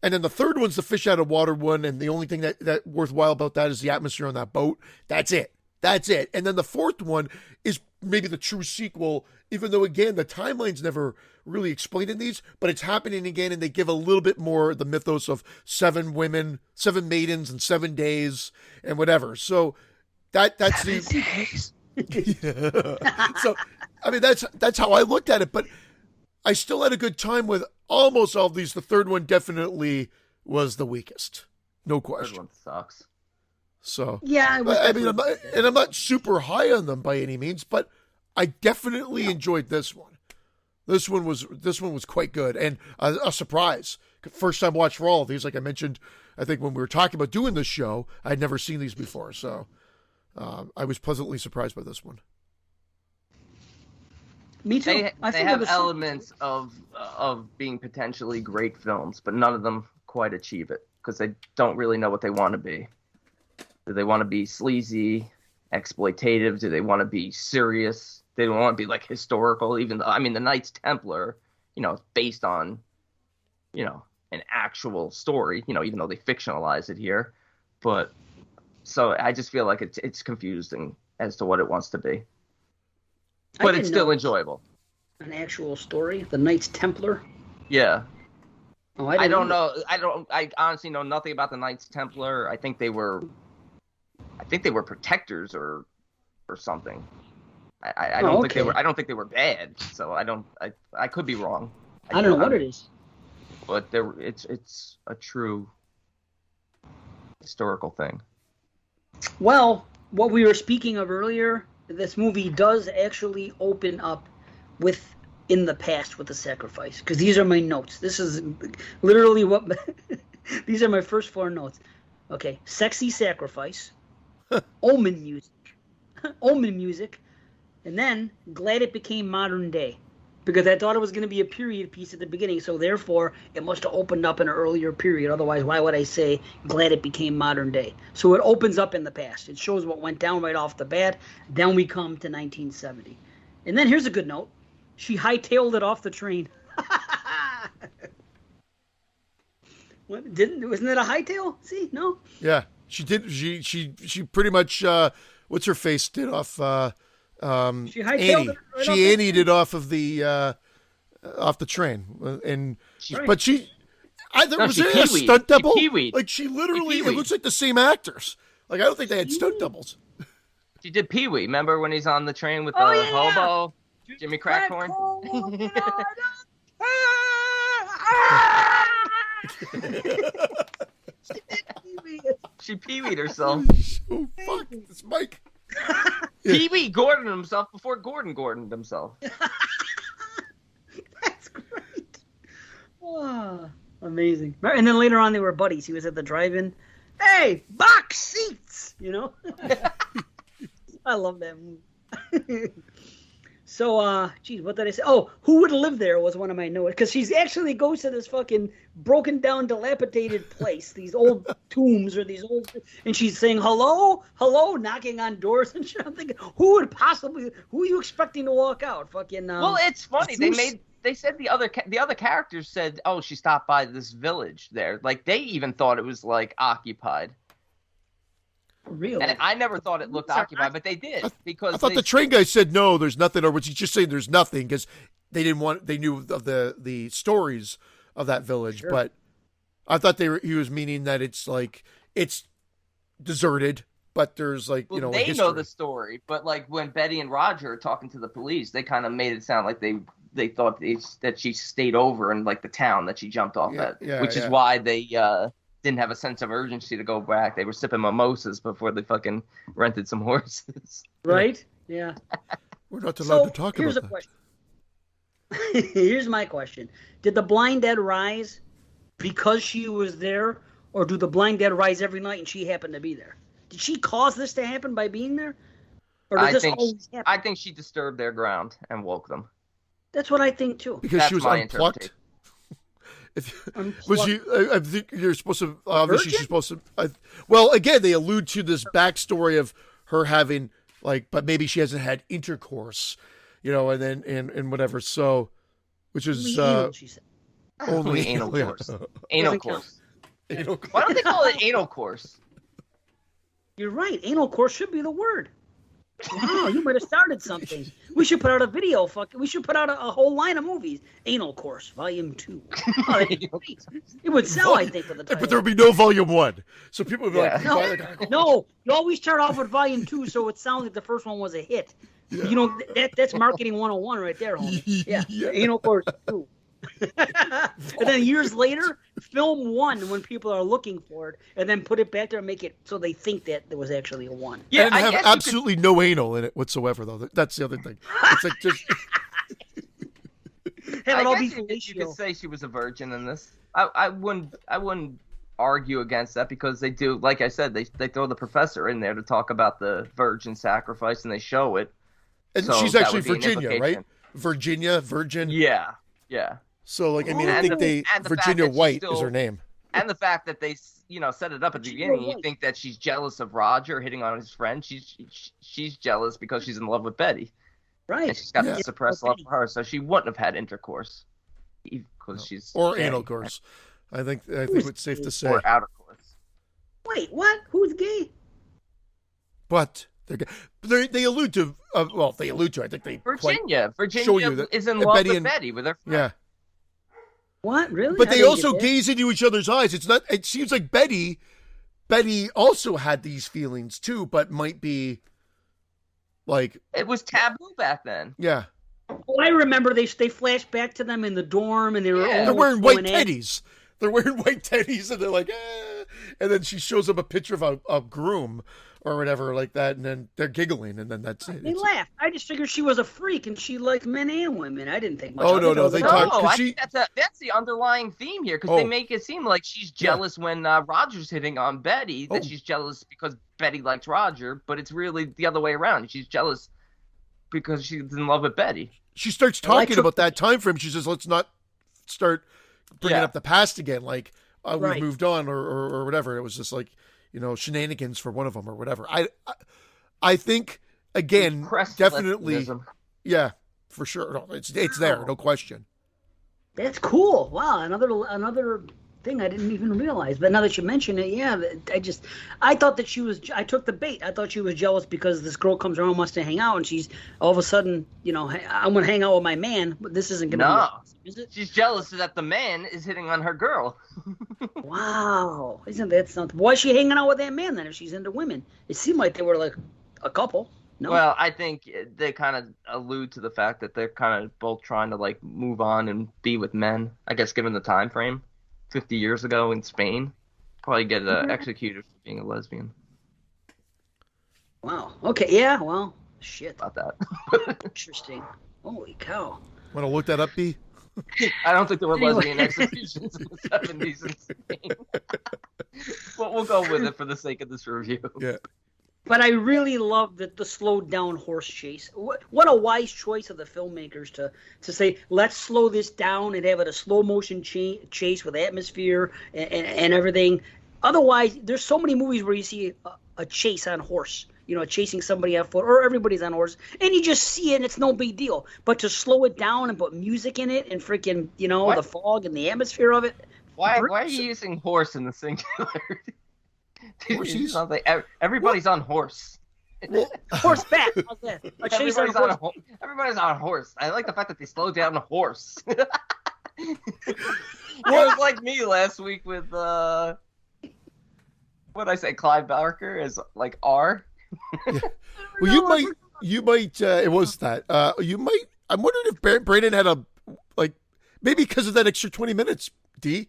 And then the third one's the fish out of water one, and the only thing that worthwhile about that is the atmosphere on that boat. That's it. And then the fourth one is maybe the true sequel, even though, again, the timeline's never really explained in these, but it's happening again, and they give a little bit more the mythos of 7 women, 7 maidens, and 7 days, and whatever. So that's 7 days. So, I mean, that's how I looked at it, but I still had a good time with almost all of these. The third one definitely was the weakest. No question. The third one sucks. So yeah, I'm not super high on them by any means, but I definitely enjoyed this one. This one was quite good and a surprise. First time watch for all of these. Like I mentioned, I think when we were talking about doing this show, I'd never seen these before, so I was pleasantly surprised by this one. Me too. They have elements of being potentially great films, but none of them quite achieve it because they don't really know what they want to be. Do they want to be sleazy, exploitative? Do they want to be serious? They don't want to be like historical. Even though, I mean, the Knights Templar, it's based on, an actual story. Even though they fictionalize it here, but so I just feel like it's confusing as to what it wants to be. But it's still enjoyable. An actual story, the Knights Templar. Yeah. Oh, I don't know. I honestly know nothing about the Knights Templar. I think they were protectors or something. I don't think they were. I don't think they were bad. So I could be wrong. I don't know what it is. But it's a true historical thing. Well, what we were speaking of earlier, this movie does actually open up with in the past with the sacrifice, because these are my notes. This is literally what these are my first 4 notes. Okay, sexy sacrifice, omen music, and then glad it became modern day, because I thought it was going to be a period piece at the beginning, so therefore it must have opened up in an earlier period. Otherwise, why would I say glad it became modern day? So it opens up in the past. It shows what went down right off the bat. Then we come to 1970. And then here's a good note. She hightailed it off the train. Wasn't it a hightail? See, no? Yeah, she did. She pretty much, what's her face did off, she hightailed Annie. it right She off Annied it off of the train. And, Right. but was there a stunt double? Like she literally, it looks like the same actors. Like I don't think they had stunt doubles. She did Pee-wee. Remember when he's on the train with the hobo? Jimmy Crackhorn? She Pee-wee'd herself. Oh, fuck. It's Mike. Pee-wee Gordon himself before Gordoned himself. That's great. Oh, amazing. And then later on they were buddies. He was at the drive-in. Hey, box seats! I love that movie. So, geez, what did I say? Oh, who would live there was one of my notes. Because she's actually goes to this fucking broken down, dilapidated place. These old tombs or these old... And she's saying, hello, knocking on doors and shit. I'm thinking, who are you expecting to walk out? Fucking... well, it's funny. they said the other characters said, oh, she stopped by this village there. Like they even thought it was like occupied. Really? And I never thought it looked occupied, but they did because I thought the train guy said no, there's nothing, or was he just saying there's nothing because they didn't want, they knew of the stories of that village, Sure. but I thought he was meaning that it's like it's deserted, but there's like well, a they history. know the story, but like when Betty and Roger are talking to the police, they kind of made it sound like they thought that she stayed over in like the town that she jumped off at, which is why they didn't have a sense of urgency to go back. They were sipping mimosas before they fucking rented some horses. Right? Yeah. We're not allowed to talk here's about a that. question. Here's my question. Did the Blind Dead rise because she was there, or do the Blind Dead rise every night and she happened to be there? Did she cause this to happen by being there? Or did this always happen? I think she disturbed their ground and woke them. That's what I think, too. Because she was unplucked. Was she? I think you're supposed to. Obviously, she's supposed to. Well, again, they allude to this backstory of her having but maybe she hasn't had intercourse, and then and whatever. So, which is only anal course. Anal course. Why don't they call it anal course? You're right. Anal course should be the word. Wow, you might have started something. We should put out a video. We should put out a whole line of movies. Anal Course, Volume 2. Oh, that'd be great. It would sell, I think, for the title. But there would be no Volume 1. So people would be No, you always start off with Volume 2, so it sounds like the first one was a hit. Yeah. That's marketing 101 right there, homie. Yeah. Anal Course 2. And then years later, film 1 when people are looking for it, and then put it back there and make it so they think that there was actually a 1. Yeah, and have absolutely no anal in it whatsoever, though. That's the other thing. It's like just have it all be you could say she was a virgin in this. I wouldn't argue against that because they do, like I said, they throw the professor in there to talk about the virgin sacrifice, and they show it. And so she's actually Virginia, right? Virgin. Yeah. So, I think Virginia White is her name. And the fact that they, set it up at the beginning, you think that she's jealous of Roger hitting on his friend. She's jealous because she's in love with Betty. Right. And she's got to suppress love for her, so she wouldn't have had intercourse. Because she's or anal course. I think it's safe to say. Or outer course. Wait, what? Who's gay? But they allude to. They allude to. I think they Virginia show you that is in love with Betty with her friend. Yeah. What, really? But they also gaze into each other's eyes. It seems like Betty also had these feelings too, but might be like it was taboo back then. Yeah. Oh, I remember they flashed back to them in the dorm, and they're wearing white teddies. They're wearing white teddies, and they're like, and then she shows up a picture of a groom or whatever like that, and then they're giggling, and then that's it. They laugh. I just figured she was a freak, and she liked men and women. I didn't think much of it. No, they talk. I think that's the underlying theme here, because they make it seem like she's jealous when Roger's hitting on Betty, that she's jealous because Betty likes Roger, but it's really the other way around. She's jealous because she's in love with Betty. She starts talking about that time frame. She says, let's not start bringing up the past again, like we've moved on or whatever. It was just like, shenanigans for one of them or whatever. I think, again, definitely, yeah, for sure. No, it's there, no question. That's cool. Wow, another thing I didn't even realize. But now that you mention it, yeah, I thought that I took the bait. I thought she was jealous because this girl comes around, wants to hang out, and she's all of a sudden, I'm going to hang out with my man, but this isn't going to be awesome, is it? She's jealous that the man is hitting on her girl. Wow. Isn't that something? Why is she hanging out with that man then if she's into women? It seemed like they were like a couple. No. Well, I think they kind of allude to the fact that they're kind of both trying to move on and be with men, I guess, given the time frame. 50 years ago in Spain, probably get executed for being a lesbian. Wow. Okay. Yeah. Well, shit. About that. Interesting. Holy cow. Want to look that up, B? I don't think there were lesbian executions in the 70s in Spain. But we'll go with it for the sake of this review. Yeah. But I really love the slowed down horse chase. What a wise choice of the filmmakers to say, let's slow this down and have it a slow motion chase with atmosphere and everything. Otherwise, there's so many movies where you see a chase on horse. chasing somebody on foot, or everybody's on horse, and you just see it and it's no big deal. But to slow it down and put music in it and freaking, the fog and the atmosphere of it. Why are you using horse in the singular? Horses? Sounds like everybody's on horse. Horseback. How's that? Everybody's on horse. I like the fact that they slowed down the horse. It was like me last week with what did I say? Clive Barker is like R. Yeah. Well, you might. It was that. You might. I'm wondering if Brandon had maybe because of that extra 20 minutes, D.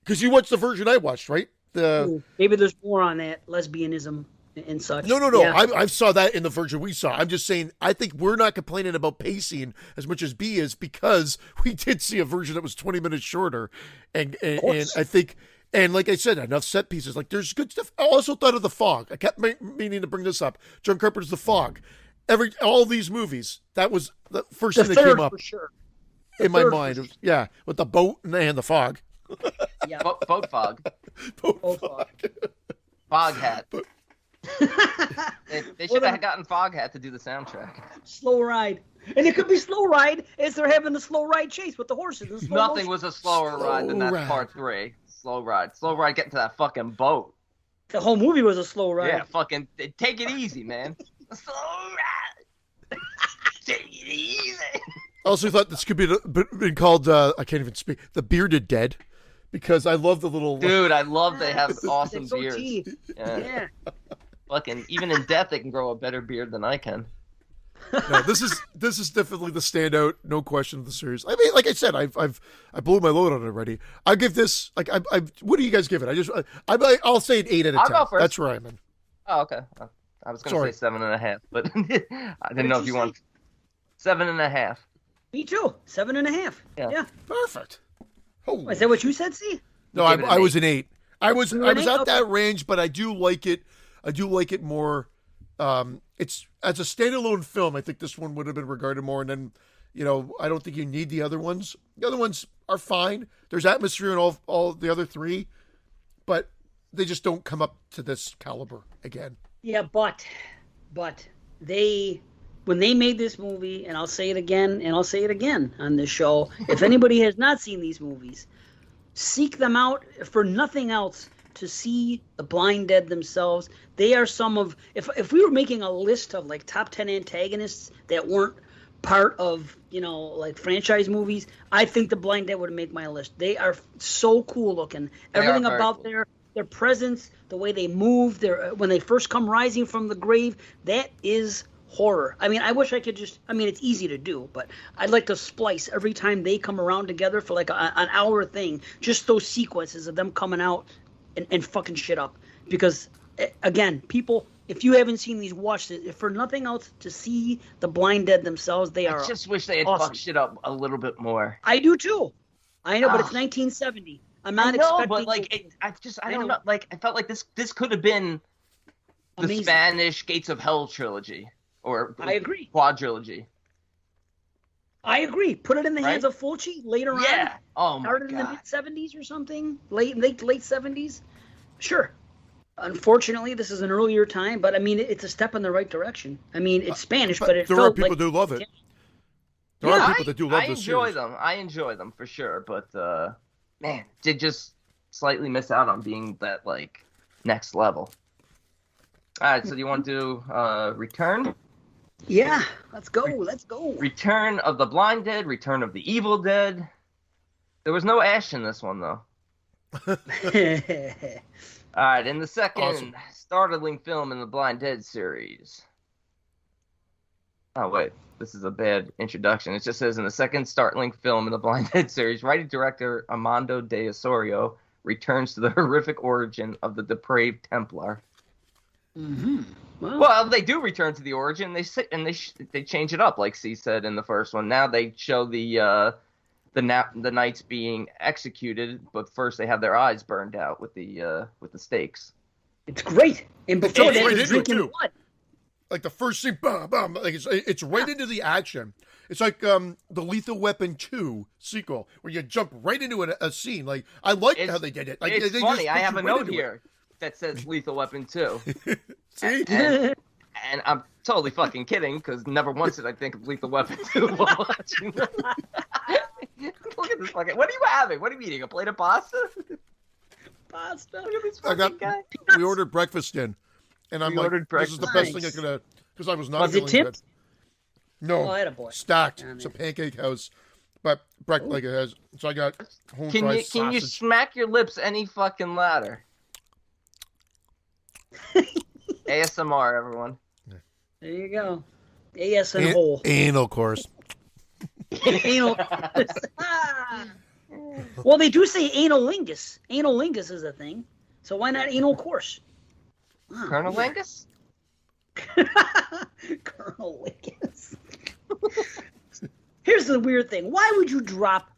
Because you watched the version I watched, right? Maybe there's more on that lesbianism and such. No. Yeah. I saw that in the version we saw. I'm just saying, I think we're not complaining about pacing as much as B is because we did see a version that was 20 minutes shorter. And I think, and like I said, enough set pieces. Like, there's good stuff. I also thought of The Fog. I kept meaning to bring this up. John Carpenter's The Fog. All these movies, that was the first thing that came up for sure. in my mind. Yeah, with the boat and the fog. Yeah. Boat fog. Boat fog. Fog hat. They should have gotten Fog Hat to do the soundtrack. Slow ride. And it could be slow ride as they're having the slow ride chase with the horses. Nothing was a slower ride than that part 3. Slow ride. Slow ride getting to that fucking boat. The whole movie was a slow ride. Yeah, fucking take it easy, man. Slow ride. Take it easy. I also thought this could been called, I can't even speak, The Bearded Dead. Because I love the little... Dude, I love they have awesome beards. Yeah. Fucking, even in death, they can grow a better beard than I can. No, this is definitely the standout, no question, of the series. I mean, like I said, I blew my load on it already. I give this what do you guys give it? I'll say an 8 out of 10. I'll go first. That's where I'm in. Oh, okay. I was gonna say 7.5, but I didn't know if you want 7.5. Me too. 7.5. Yeah. Perfect. Oh. Is that what you said, C? No, I was an 8. I was at that range, but I do like it. I do like it more. It's as a standalone film. I think this one would have been regarded more. And then, I don't think you need the other ones. The other ones are fine. There's atmosphere in all the other 3, but they just don't come up to this caliber again. Yeah, but when they made this movie, and I'll say it again, and I'll say it again on this show, if anybody has not seen these movies, seek them out for nothing else to see The Blind Dead themselves. They are some of, if we were making a list of like top 10 antagonists that weren't part of, like franchise movies, I think The Blind Dead would make my list. They are so cool looking. Everything about cool. their presence, the way they move, when they first come rising from the grave, that is horror. I mean, I wish I could it's easy to do, but I'd like to splice every time they come around together for like an hour thing, just those sequences of them coming out and fucking shit up. Because, again, people, if you haven't seen these, watch it. If for nothing else, to see The Blind Dead themselves, they are I just wish they had awesome. fucked shit up a little bit more. I do too. I know, but it's 1970. I'm not expecting... but like, I don't know. Like, I felt like this could have been the Amazing. Spanish Gates of Hell trilogy. Or I agree. Quadrilogy. I agree. Put it in the hands of Fulci later on. Yeah. Oh my Started God. in the mid-70s or something. Late 70s. Sure. Unfortunately, this is an earlier time, but I mean, it's a step in the right direction. I mean, it's Spanish, but it there felt are people like... who love it. There are people that do love I this enjoy series. them. I enjoy them for sure, but man, did just slightly miss out on being that like next level. All right, so do you want to do Return? Yeah, let's go. Let's go. Return of the Blind Dead, Return of the Evil Dead. There was no Ash in this one, though. All right, in the second startling film in the Blind Dead series. Oh, wait. This is a bad introduction. It just says, in the second startling film in the Blind Dead series, writer-director Armando de Osorio returns to the horrific origin of the depraved Templar. Mm-hmm. Well, they do return to the origin. They change it up, like C said in the first one. Now they show the knights being executed, but first they have their eyes burned out with the stakes. It's great. And before that, right it's drinking blood. Like the first scene, bam, bam, like it's right into the action. It's like the Lethal Weapon 2 sequel, where you jump right into a scene. Like I like how they did it. Like, it's they funny. just I put have you a right note into here that says Lethal Weapon 2. See? And I'm totally fucking kidding, because never once did I think of Lethal Weapon 2 while watching that. Look at this fucking... What are you having? What are you eating? A plate of pasta? Pasta. Look at this fucking guy. We ordered breakfast in. And I'm like, this is the best thing I could have... Because I was not feeling good. No, stacked. It's a pancake house. But like it has... So I got home fried sausage. Can you smack your lips any fucking louder? ASMR, everyone. There you go. ASMR. Anal course. Anal. Well, they do say analingus. Analingus is a thing. So why not anal course? Wow. Colonel Lingus? Colonel Lingus. Here's the weird thing. Why would you drop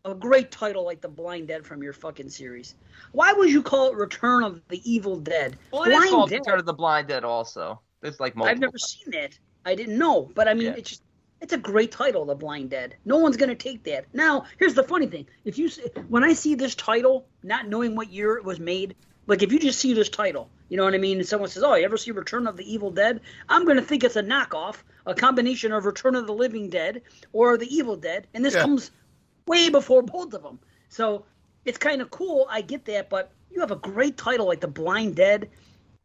a great title like The Blind Dead from your fucking series? Why would you call it Return of the Evil Dead? Well, it is called Return of the Blind Dead also. There's like multiple. I've never seen that. I didn't know. But I mean, it's a great title, The Blind Dead. No one's going to take that. Now, here's the funny thing. When I see this title, not knowing what year it was made, like if you just see this title, you know what I mean? And someone says, oh, you ever see Return of the Evil Dead? I'm going to think it's a knockoff, a combination of Return of the Living Dead or The Evil Dead. And this comes way before both of them. So it's kind of cool. I get that. But you have a great title like The Blind Dead.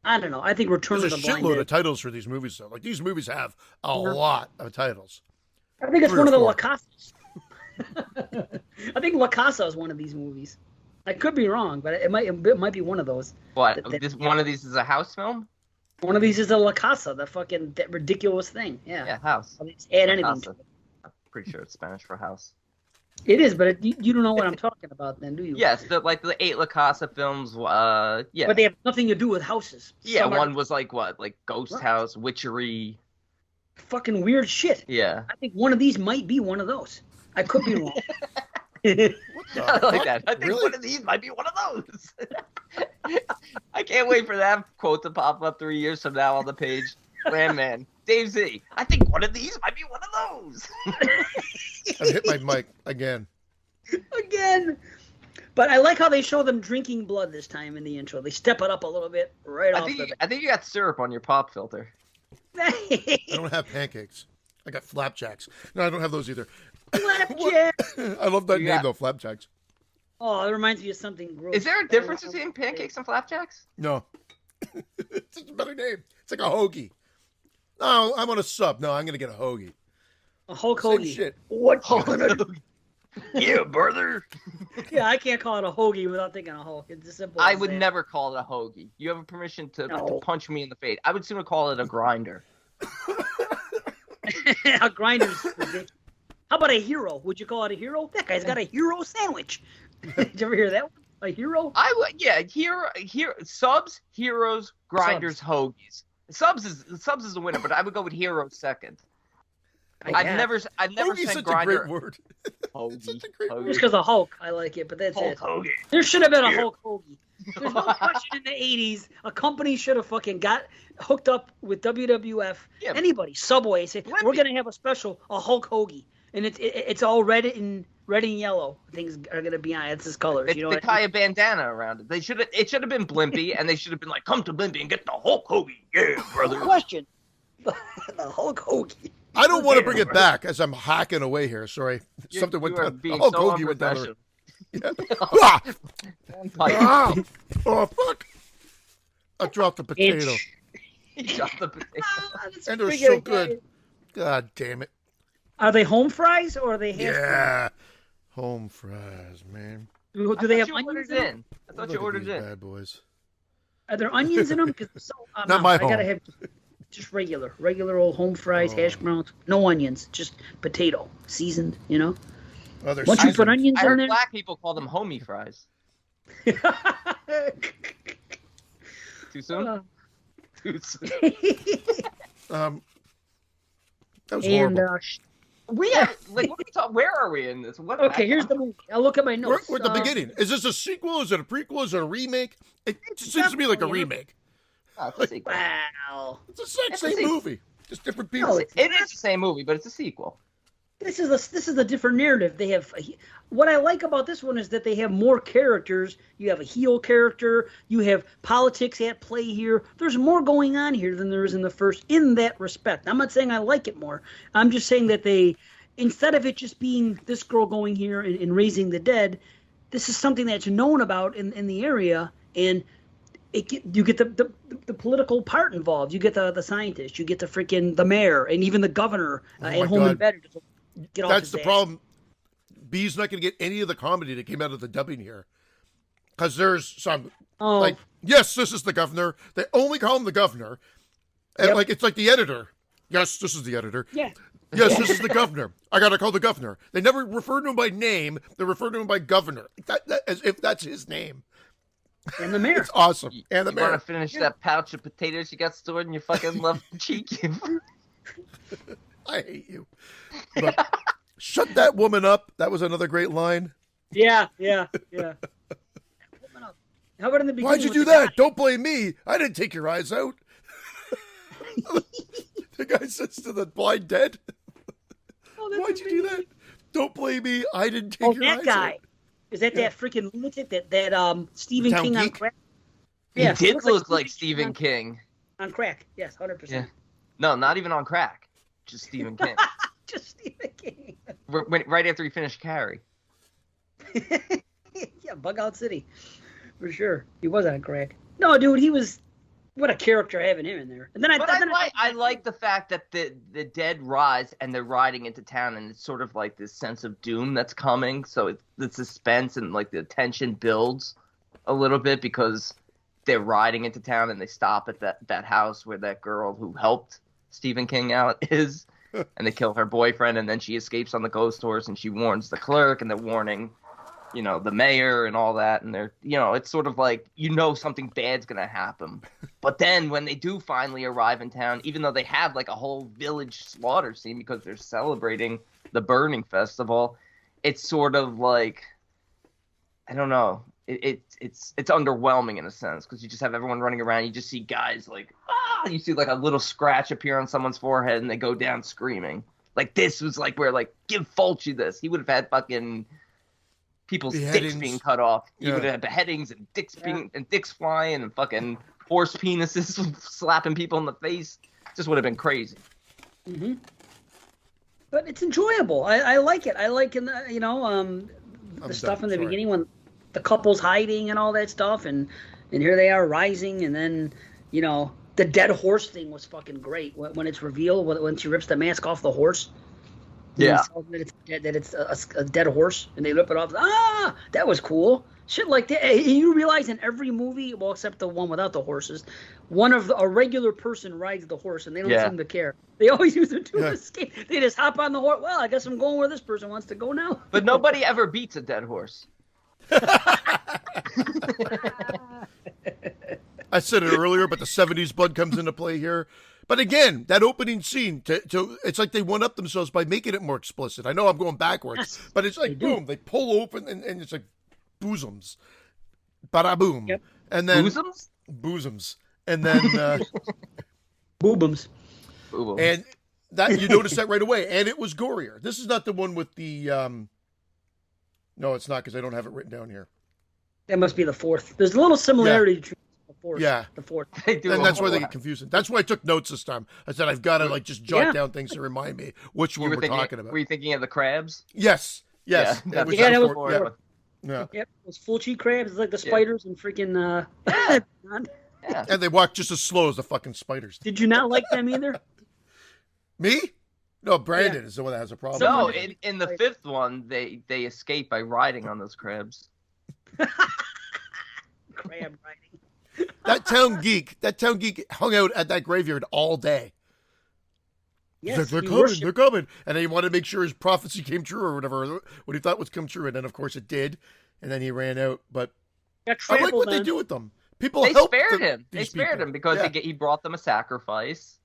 I don't know. I think Return of the Blind Dead. There's a shitload of titles for these movies, though. Like, these movies have a lot of titles. I think it's one of the La Casas. I think La Casa is one of these movies. I could be wrong, but it might be one of those. What? One of these is a house film? One of these is a La Casa, that ridiculous thing. Yeah. Yeah, house. I'll just add anything to it. I'm pretty sure it's Spanish for house. It is, but you don't know what I'm talking about then, do you? Yes, like the 8 La Casa films, yeah. But they have nothing to do with houses. Yeah, one was like what? Like Ghost House, Witchery. Fucking weird shit. Yeah. I think one of these might be one of those. I could be wrong. I like that. I think one of these might be one of those. I can't wait for that quote to pop up 3 years from now on the page. Man, Dave Z. I think one of these might be one of those. I hit my mic again. But I like how they show them drinking blood this time in the intro. They step it up a little bit I think you got syrup on your pop filter. I don't have pancakes. I got flapjacks. No, I don't have those either. Flapjacks. I love that name, though, flapjacks. Oh, it reminds me of something gross. Is there a difference between pancakes and flapjacks? No. It's a better name. It's like a hoagie. No, I'm on a sub. No, I'm going to get a hoagie. A Hulk hoagie. Shit. What you gonna do? Yeah, brother. Yeah, I can't call it a hoagie without thinking of Hulk. It's as simple. I would never call it a hoagie. You have a permission to punch me in the face. I would sooner call it a grinder. A grinder's ridiculous. How about a hero? Would you call it a hero? That guy's got a hero sandwich. Did you ever hear that one? A hero? I would. Yeah, hero. Subs, heroes, grinders, hoagies. Subs is the winner, but I would go with heroes second. I've never Hoagie's said such grinder. A great word. Hoagie. Such a great word. Just because of Hulk, I like it, but that's Hulk it. Hogan. There should have been a Hulk hoagie. There's no question in the 80s, a company should have fucking got hooked up with WWF. Yeah, anybody, Subway, say, we're going to have a Hulk hoagie. And it's all red and yellow. Things are going to be on it. It's his colors. It's the tie a bandana around it. It should have been Blimpie, and they should have been like, come to Blimpie and get the Hulk hoagie. Yeah, brother. Question. The Hulk hoagie. I don't want to bring it back as I'm hacking away here. Sorry. Something went down. Oh, Hoagie went down. Yeah. Oh, fuck. I dropped the potato. He dropped the potato. And they're so good. God damn it. Are they home fries or are they hash fries? Home fries, man. Do they have onions in them? I thought you ordered in. Bad boys. Are there onions in them? Not my home. I gotta have just regular old home fries, hash browns, no onions, just potato, seasoned. You know. Oh, once you put onions in there, black people call them homie fries. Too soon. Too soon. That was horrible. Where are we in this? Here's the movie. I'll look at my notes. We're at the beginning. Is this a sequel? Is it a prequel? Is it a remake? It seems to me like a remake. Oh, it's a sequel. Wow. It's the same movie. Just different people. It is the same movie, but it's a sequel. this is a different narrative. They have what I like about this one is that they have more characters. You have a heel character. You have politics at play here. There's more going on here than there is in the first in that respect. I'm not saying I like it more. I'm just saying that they, instead of it just being this girl going here and raising the dead, this is something that's known about in the area, and you get the political part involved. You get the scientist. You get the mayor, and even the governor at home in bed. Get off That's the ass. problem. B's not going to get any of the comedy that came out of the dubbing here. Because there's some, like, yes, this is the governor. They only call him the governor. And, like, it's like the editor. Yes, this is the editor. Yeah. Yes, this is the governor. I got to call the governor. They never refer to him by name. They refer to him by governor. As if that's his name. And the mayor. It's awesome. And the You mayor. want to finish that pouch of potatoes you got stored in your fucking left cheek? I hate you. But shut that woman up. That was another great line. Yeah. How about in the beginning? Why'd you do that? Don't blame me. I didn't take your eyes out. The guy says to the blind dead. Why'd you do that? Don't blame me. I didn't take your eyes guy. out. Is that freaking lunatic that Stephen Town King geek? on crack? He did looks look like Stephen King. on crack. Yes, 100%. Yeah. No, not even on crack. Just Stephen King. Just Stephen King. Right after he finished Carrie. Yeah, Bug Out City. For sure. He was on crack. No, dude, he was... What a character having him in there. And then I like the fact that the dead rise and they're riding into town, and it's sort of like this sense of doom that's coming. So the suspense and like the tension builds a little bit because they're riding into town and they stop at that house where that girl who helped Stephen King out is, and they kill her boyfriend, and then she escapes on the ghost horse and she warns the clerk, and they're warning, the mayor and all that, and they're, it's sort of like, something bad's gonna happen. But then when they do finally arrive in town, even though they have like a whole village slaughter scene because they're celebrating the burning festival, it's sort of like, I don't know, it's underwhelming in a sense because you just have everyone running around. You just see guys like, you see like a little scratch appear on someone's forehead and they go down screaming. Like this was like where like, give Fulci this. He would have had fucking people's dicks being cut off. You would have had beheadings and dicks flying and fucking horse penises slapping people in the face. Just would have been crazy. Mm-hmm. But it's enjoyable. I like it. I like the stuff in the beginning when the couple's hiding and all that stuff, and here they are rising, and then the dead horse thing was fucking great when it's revealed when she rips the mask off the horse. Yeah, that it's a dead horse, and they rip it off. That was cool. Shit like that. And you realize in every movie, well, except the one without the horses, a regular person rides the horse, and they don't seem to care. They always use it to escape. They just hop on the horse. Well, I guess I'm going where this person wants to go now. But nobody ever beats a dead horse. I said it earlier, but the 70s blood comes into play here. But again, that opening scene, it's like they one-up themselves by making it more explicit. I know I'm going backwards, but it's like, boom, they pull open, and it's like bosoms. Bada-boom. Yep. And then, bosoms? Bosoms. And then... Boobums. And that you notice that right away. And it was gorier. This is not the one with the... No, it's not, because I don't have it written down here. That must be the fourth. There's a little similarity between the fourth. Yeah. The fourth. And that's why they get confusing. That's why I took notes this time. I said I've got to just jot down things to remind me which one we're talking about. Were you thinking of the crabs? Yes. Yeah, that was the fourth. Yeah. Yep. Those full cheek crabs. It's like the spiders and freaking. Yeah. And they walk just as slow as the fucking spiders. Did you not like them either? Me? No, Brandon is the one that has a problem. No, in the fifth one, they escape by riding on those crabs. Crab riding. That town geek hung out at that graveyard all day. Yes, they're coming. And he wanted to make sure his prophecy came true or whatever, what he thought was come true. And then, of course, it did. And then he ran out. But I like what they do with them. People help spared him. They people. spared him because he brought them a sacrifice.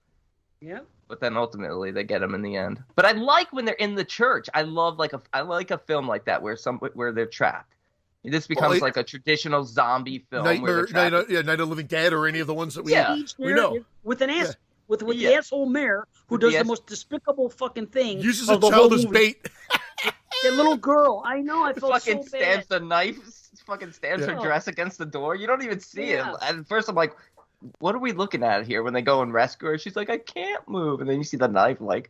Yeah. But then ultimately they get him in the end. But I like when they're in the church. I like a film like that where they're trapped. This becomes like a traditional zombie film. Night of Living Dead or any of the ones that we know. With an with the asshole mayor who does the most despicable fucking thing. Uses a child as bait. That little girl. I know. I felt fucking so stabs bad. the knife. Fucking stabs her dress against the door. You don't even see it. At first, I'm like, what are we looking at here? When they go and rescue her, she's like, I can't move, and then you see the knife, like.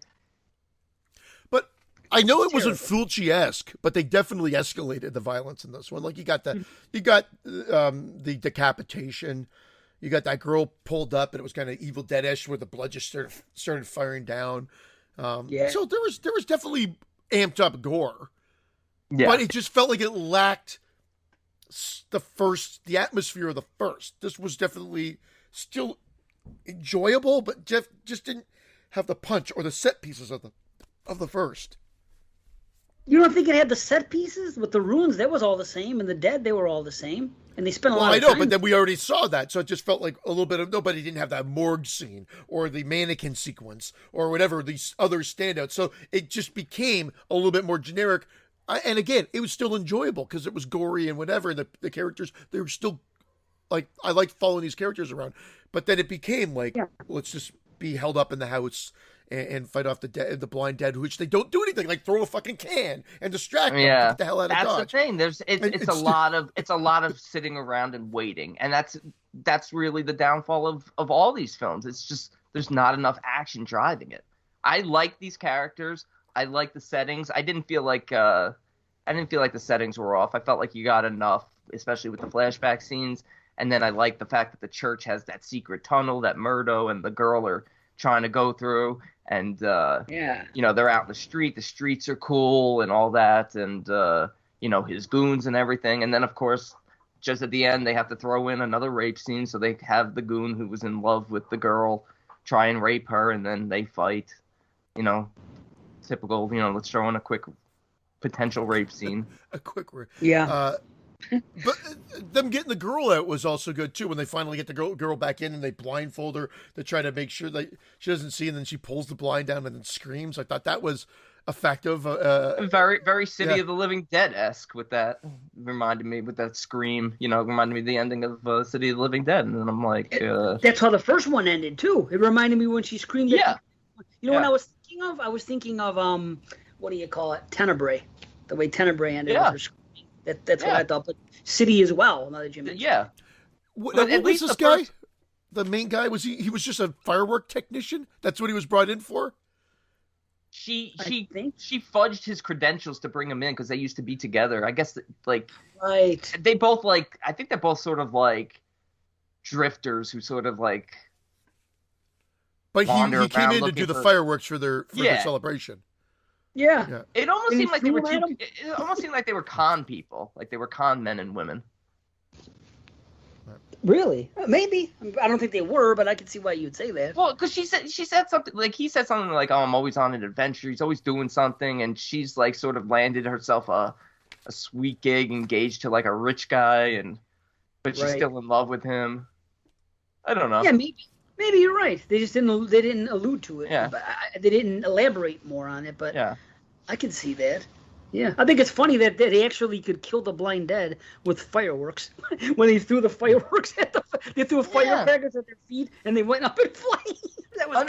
But I know it wasn't Fulci-esque, but they definitely escalated the violence in this one. Like you got the decapitation. You got that girl pulled up, and it was kind of Evil Dead-ish, where the blood just started firing down. So there was definitely amped up gore, but it just felt like it lacked the atmosphere of the first. This was definitely still enjoyable, but just didn't have the punch or the set pieces of the first. You don't think it had the set pieces with the ruins? That was all the same, and the dead, they were all the same, and they spent a lot of time. I know, but then we already saw that, so it just felt like a little bit of nobody didn't have that morgue scene or the mannequin sequence or whatever these other standouts. So it just became a little bit more generic. And again, it was still enjoyable because it was gory and whatever. And the characters, they were still like, I liked following these characters around. But then it became like, let's just be held up in the house and fight off the blind dead, which they don't do anything, like throw a fucking can and distract them. Get the hell out of Dodge. That's the thing. It's a lot of sitting around and waiting, and that's really the downfall of all these films. It's just there's not enough action driving it. I like these characters. I like the settings. I didn't feel like the settings were off. I felt like you got enough, especially with the flashback scenes. And then I like the fact that the church has that secret tunnel that Murdo and the girl are trying to go through. And, you know, they're out in the street. The streets are cool and all that. And, you know, his goons and everything. And then, of course, just at the end, they have to throw in another rape scene. So they have the goon who was in love with the girl try and rape her. And then they fight, you know, typical, you know, let's throw in a quick potential rape scene. A quick rape. Yeah. But them getting the girl out was also good too. When they finally get the girl back in and they blindfold her to try to make sure that she doesn't see, and then she pulls the blind down and then screams. I thought that was effective. Very, very City of the Living Dead-esque with that. Reminded me with that scream. You know, reminded me of the ending of City of the Living Dead. And then I'm like, that's how the first one ended too. It reminded me when she screamed. Yeah. You know what I was thinking of? I was thinking of what do you call it? Tenebrae. The way Tenebrae ended with her screaming. That's what I thought. But City as well, now that you mentioned. Yeah. What was this guy? The main guy, was he was just a firework technician? That's what he was brought in for? She fudged his credentials to bring him in because they used to be together. I guess they both I think they're both sort of like drifters who sort of like. But he came in to do the fireworks for their celebration. Yeah. It almost seemed like they were it almost seemed like they were con people, like they were con men and women. Really? Maybe. I don't think they were, but I can see why you'd say that. Well, because she said something like he said something like, "Oh, I'm always on an adventure. He's always doing something," and she's like sort of landed herself a sweet gig, engaged to like a rich guy, but she's still in love with him. I don't know. Yeah, maybe you're right. They just didn't allude to it. Yeah. They didn't elaborate more on it, but yeah. I can see that. Yeah, I think it's funny that they actually could kill the blind dead with fireworks. When they threw the fireworks they threw firecrackers at their feet and they went up in flames. That was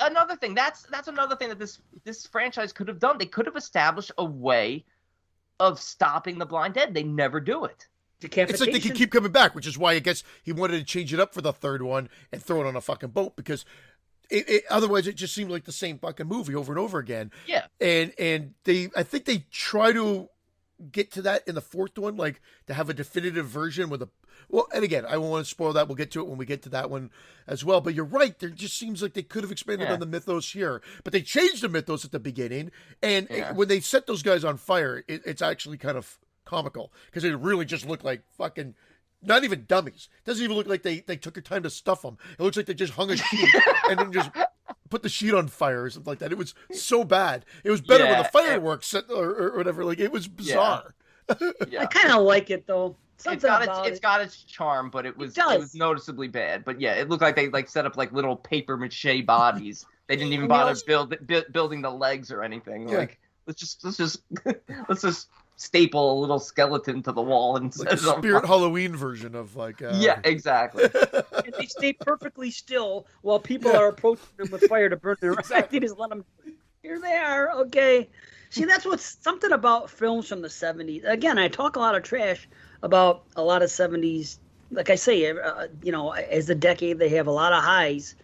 another thing. That's another thing that this franchise could have done. They could have established a way of stopping the blind dead. They never do it. It's like they can keep coming back, which is why I guess he wanted to change it up for the third one and throw it on a fucking boat, because otherwise it just seemed like the same fucking movie over and over again. Yeah. And I think they try to get to that in the fourth one, like to have a definitive version with and again, I won't want to spoil that. We'll get to it when we get to that one as well. But you're right. There just seems like they could have expanded on the mythos here, but they changed the mythos at the beginning. And when they set those guys on fire, it's actually kind of comical because they really just look like fucking not even dummies. It doesn't even look like they took their time to stuff them. It looks like they just hung a sheet and then just put the sheet on fire or something like that. It was so bad. It was better when the fireworks or whatever. Like, it was bizarre. Yeah. I kind of like it though. It's got its charm, but it was noticeably bad. But yeah, it looked like they set up like little paper mache bodies. They didn't even bother building the legs or anything. Yeah. Like let's just staple a little skeleton to the wall and like a Spirit Halloween version of like. Yeah, exactly. And they stay perfectly still while people are approaching them with fire to burn their eyes. They just let them. Here they are. Okay. See, that's what's something about films from the 70s. Again, I talk a lot of trash about a lot of 70s. Like I say, as the decade, they have a lot of highs,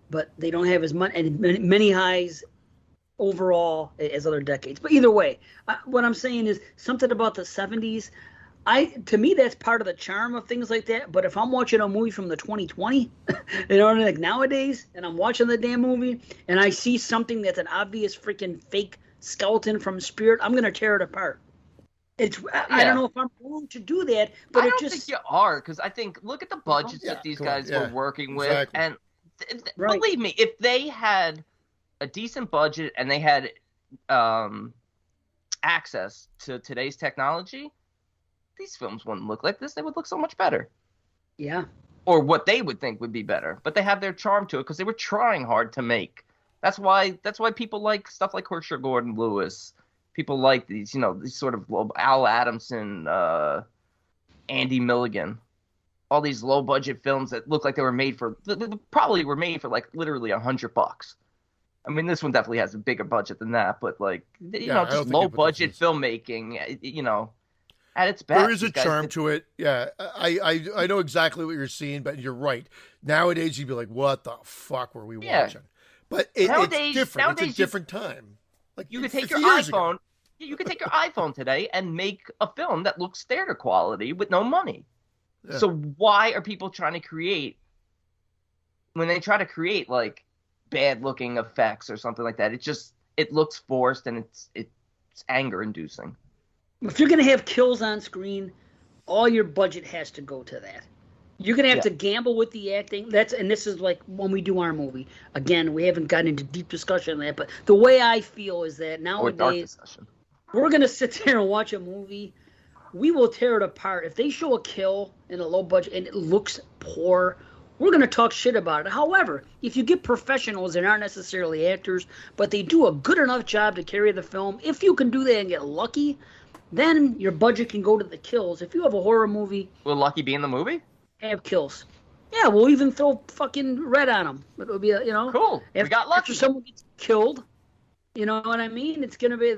but they don't have as many highs overall as other decades. But either way, what I'm saying is something about the 70s. To me, that's part of the charm of things like that. But if I'm watching a movie from the 2020, like nowadays, and I'm watching the damn movie, and I see something that's an obvious freaking fake skeleton from Spirit, I'm gonna tear it apart. I don't know if I'm wrong to do that, but I don't think you are, because I think look at the budgets that these guys were working with, and believe me, if they had a decent budget and they had access to today's technology, these films wouldn't look like this. They would look so much better. Yeah. Or what they would think would be better. But they have their charm to it because they were trying hard to make. That's why people like stuff like Herschel Gordon Lewis. People like these, these sort of Al Adamson, Andy Milligan. All these low budget films that look like they were made for probably were made for like literally $100. I mean, this one definitely has a bigger budget than that, but like just low budget filmmaking, at its best. There is a charm to it. Yeah, I know exactly what you're seeing, but you're right. Nowadays, you'd be like, "What the fuck were we watching?" But it's different. It's a different time. Like you could take your iPhone. You could take your iPhone today and make a film that looks theater quality with no money. Yeah. So why are people trying to create? When they try to create like bad looking effects or something like that, it looks forced and it's anger inducing. If you're going to have kills on screen, all your budget has to go to that. You're going to have to gamble with the acting. And this is like when we do our movie. Again, we haven't gotten into deep discussion on that, but the way I feel is that nowadays we're going to sit there and watch a movie. We will tear it apart. If they show a kill in a low budget and it looks poor, we're going to talk shit about it. However, if you get professionals that aren't necessarily actors, but they do a good enough job to carry the film, if you can do that and get lucky, then your budget can go to the kills. If you have a horror movie... Will Lucky be in the movie? Have kills. Yeah, we'll even throw fucking red on them. It'll be, Cool. We got lucky. After someone gets killed, you know what I mean? It's going to be...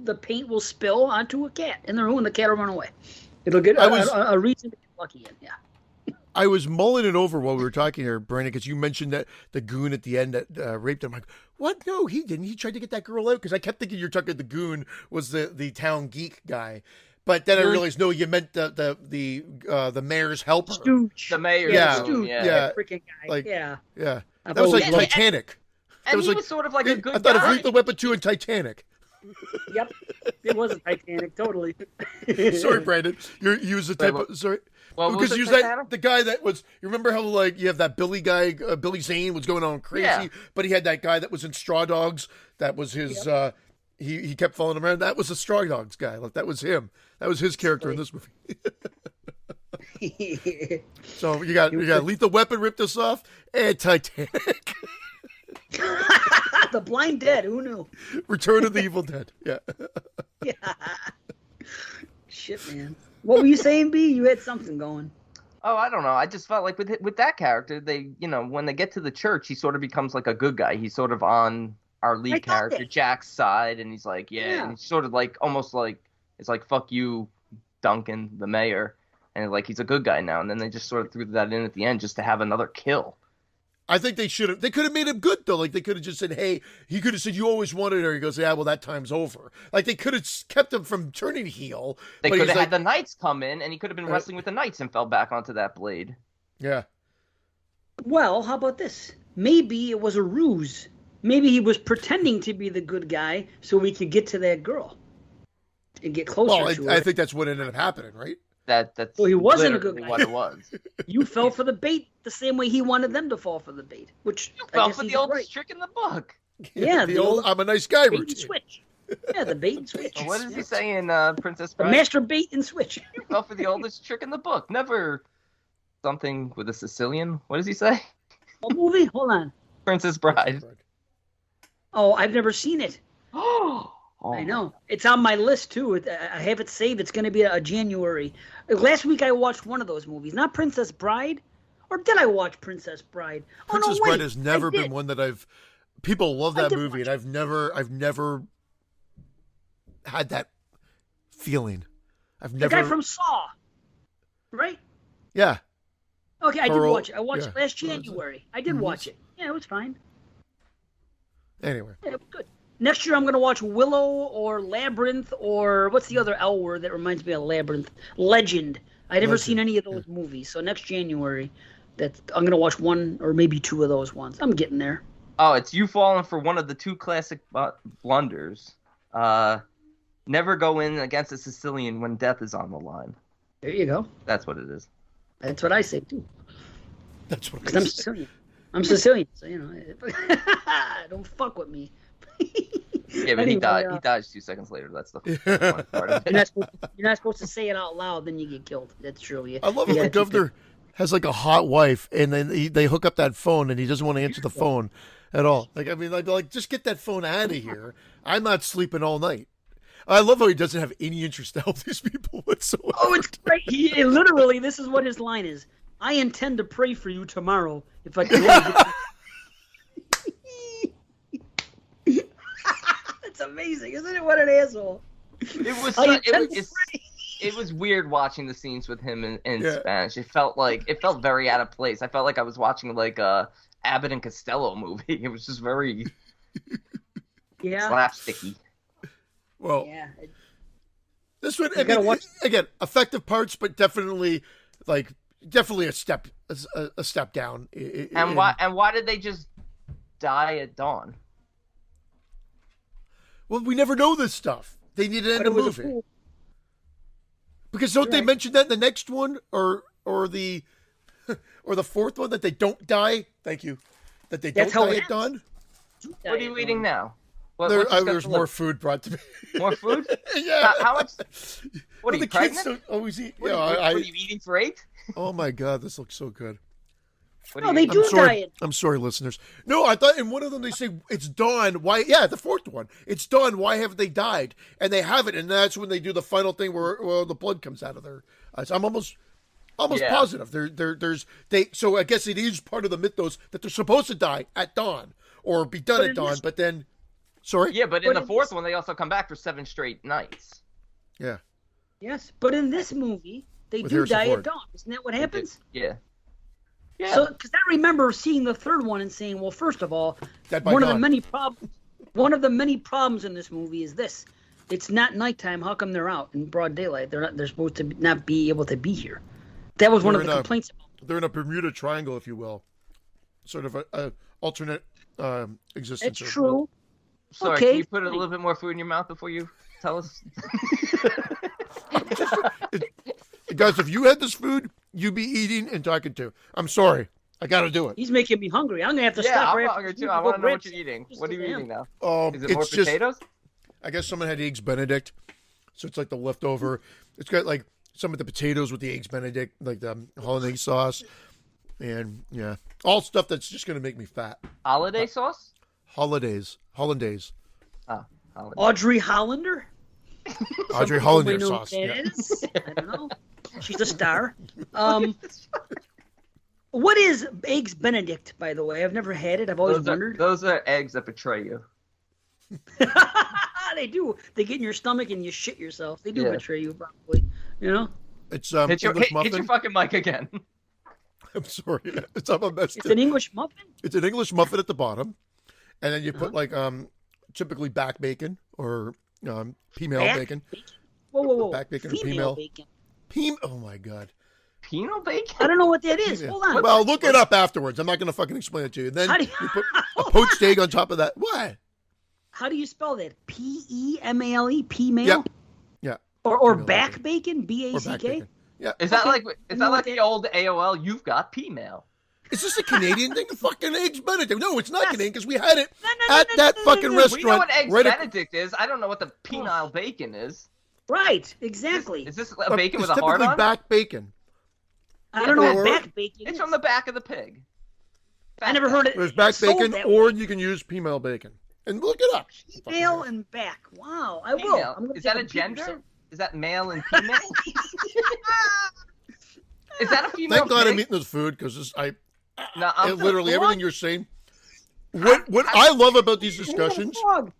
The paint will spill onto a cat in the room and the cat will run away. It'll get a reason to get lucky in, yeah. I was mulling it over while we were talking here, Brandon, because you mentioned that the goon at the end that raped him. I'm like, what? No, he didn't. He tried to get that girl out because I kept thinking you're talking the goon was the town geek guy, but then I realized no, you meant the mayor's helper. Stooge. The mayor. Yeah, yeah. Freaking guy. Like, yeah. That was like Titanic. And he was sort of like a good guy. I thought of Lethal Weapon 2 and Titanic. Yep, it was a Titanic, totally. Sorry, Brandon. You was the type of sorry. Well, because you that the guy that was. You remember how like you have that Billy guy, Billy Zane was going on crazy, but he had that guy that was in Straw Dogs. That was his. Yep. He kept following around. That was the Straw Dogs guy. Like that was him. That was his character in this movie. So you got Lethal Weapon ripped us off and Titanic. The Blind Dead. Who knew? Return of the Evil Dead. Yeah. Yeah. Shit, man. What were you saying, B? You had something going. Oh, I don't know. I just felt like with that character, they, when they get to the church, he sort of becomes like a good guy. He's sort of on our lead character, Jack's side, and he's like, and he's sort of like, almost like, it's like, fuck you, Duncan, the mayor. And like, he's a good guy now. And then they just sort of threw that in at the end just to have another kill. I think they could have made him good, though. Like, they could have just said, hey, he could have said, you always wanted her. He goes, yeah, well, that time's over. Like, they could have kept him from turning heel. They could have had the Knights come in, and he could have been wrestling with the Knights and fell back onto that blade. Yeah. Well, how about this? Maybe it was a ruse. Maybe he was pretending to be the good guy so we could get to that girl and get closer to her. I think that's what ended up happening, right? That's he wasn't a good guy. What it was. You fell for the bait the same way he wanted them to fall for the bait. Which you fell for the oldest trick in the book. Yeah, the old I'm a nice guy bait routine. And switch. Yeah, the bait and switch. What does he say in Princess Bride? The master bait and switch. You fell for the oldest trick in the book. Never something with a Sicilian. What does he say? What movie? Hold on. Princess Bride. Oh, I've never seen it. Oh, Oh. I know. It's on my list, too. I have it saved. It's going to be a January. Last week I watched one of those movies. Not Princess Bride. Or did I watch Princess Bride? Princess Bride has never been one that I've... People love that movie, and I've never had that feeling. The guy from Saw. Right? Yeah. Okay, I did watch it. I watched it last January. I did watch it. Yeah, it was fine. Anyway. Yeah, it was good. Next year I'm going to watch Willow or Labyrinth or what's the other L word that reminds me of Labyrinth? Legend. I've never seen any of those movies. So next January, I'm going to watch one or maybe two of those ones. I'm getting there. Oh, it's you falling for one of the two classic blunders. Never go in against a Sicilian when death is on the line. There you go. That's what it is. That's what I say, too. That's what Because I'm Sicilian. I'm Sicilian, so, don't fuck with me. Yeah, but he dies 2 seconds later. That's the fun part of it. You're not supposed to say it out loud, then you get killed. That's true. Yeah. I love it when the governor has like a hot wife, and then they hook up that phone, and he doesn't want to answer the phone at all. Like, I mean, like just get that phone out of here. I'm not sleeping all night. I love how he doesn't have any interest to help these people whatsoever. Oh, it's great. Literally, this is what his line is. I intend to pray for you tomorrow if I can. That's amazing, isn't it? What an asshole. It was weird watching the scenes with him in Spanish. It felt very out of place. I felt like I was watching like a Abbott and Costello movie. It was just very slapsticky. Well, this one again, effective parts, but definitely a step down. Why did they just die at dawn? Well, we never know this stuff. They need to end the movie. Because don't they mention that in the next one or the fourth one that they don't die? Thank you. That they don't die at dawn? What are you eating now? There's more food brought to me. More food? Yeah. How much? What are you, pregnant? Kids don't always eat. What are you eating for 8? Oh my God, this looks so good. They do diet. I'm sorry, listeners. No, I thought in one of them they say it's dawn. Why? Yeah, the fourth one. It's dawn. Why haven't they died? And they haven't, and that's when they do the final thing where the blood comes out of their eyes. I'm almost positive. So I guess it is part of the mythos that they're supposed to die at dawn or be done at dawn. But then, sorry. Yeah, but in the fourth one they also come back for 7 straight nights. Yeah. Yes, but in this movie they do die at dawn. Isn't that what happens? Yeah. Yeah. So, because I remember seeing the third one and saying, well, first of all, one of the many problems in this movie is this: it's not nighttime. How come they're out in broad daylight? They're supposed to not be able to be here. That was one of the complaints. They're in a Bermuda Triangle, if you will, sort of a alternate existence. That's true. Sorry, can you put a little bit more food in your mouth before you tell us? Guys, if you had this food, you'd be eating and talking too. I'm sorry. I got to do it. He's making me hungry. I'm going to have to stop. Yeah, I'm hungry too. I want to know what you're eating. What are you eating now? Is it more potatoes? I guess someone had Eggs Benedict. So it's like the leftover. It's got like some of the potatoes with the Eggs Benedict, like the hollandaise sauce. And yeah, all stuff that's just going to make me fat. Holiday sauce? Hollandaise. Oh, Hollandaise. Audrey Hollander? Audrey Hollander sauce. Yeah. I don't know. She's a star. What is Eggs Benedict, by the way? I've never had it. I've always wondered. Those are eggs that betray you. They do. They get in your stomach and you shit yourself. They do betray you, probably. You know? It's hit your fucking mic again. I'm sorry. It's an English muffin? It's an English muffin at the bottom. And then you put like typically back bacon or female bacon. Whoa. Back bacon female or bacon. Oh my God. Penal bacon? I don't know what that is. Hold on. Well, look it up afterwards. I'm not going to fucking explain it to you. And then you put a poached egg on top of that. What? How do you spell that? P-E-M-A-L-E? P-mail? Yeah. Or back bacon? B-A-C-K? Yeah. Is that like the old AOL? You've got P-mail. Is this a Canadian thing? Fucking Eggs Benedict. No, it's not Canadian because we had it at that fucking restaurant. We know what Eggs Benedict is. I don't know what the penile bacon is. Right, exactly. Is this a bacon with a heart on? It's typically back bacon. I don't know what back bacon is. It's from the back of the pig. I never heard it. There's back bacon, or you can use female bacon. and look it up. Male and back. Wow, I will. Female. I'm gonna Is that take a picture, gender? so- Is that male and female? Is that a female? Thank God pig? I'm eating this food because No, I'm literally what? everything you're saying. What I love about these discussions, Frog.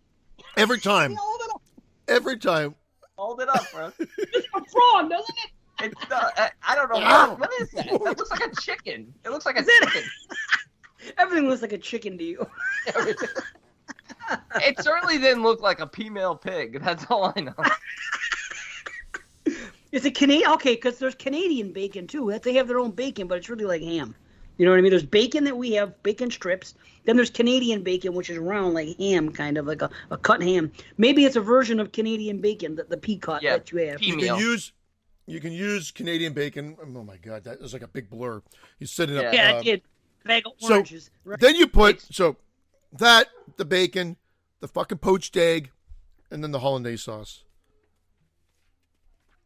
every time, Hold it up. every time, Hold it up, bro. It's a frog, doesn't it? It's I don't know what is that? That looks like a chicken. It looks like a Is it? chicken. Everything looks like a chicken to you. It certainly didn't look like a female pig. That's all I know. It's a Canadian. Okay, because there's Canadian bacon too. They have their own bacon, but it's really like ham. You know what I mean? There's bacon that we have, bacon strips. Then there's Canadian bacon, which is round like ham, kind of like a cut ham. Maybe it's a version of Canadian bacon, the pea cut that you have. Female. You can use Canadian bacon. Oh my God, that was like a big blur. You set it up. Yeah, I did. Bag of So oranges. Right? then you put the bacon, the fucking poached egg, and then the hollandaise sauce.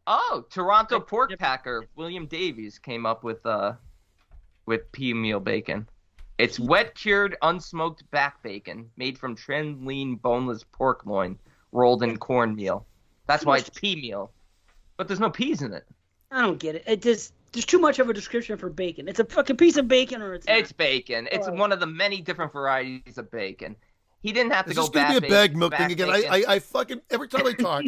Oh, Toronto pork packer William Davies came up with pea meal bacon. It's wet cured unsmoked back bacon made from trimmed lean boneless pork loin rolled in cornmeal. That's why it's pea meal. But there's no peas in it. I don't get it. There's too much of a description for bacon. It's a fucking piece of bacon, or it's not. It's bacon. It's one of the many different varieties of bacon. He didn't have to Is go this going to be a bag milk thing again? bacon. I fucking, every time I talk,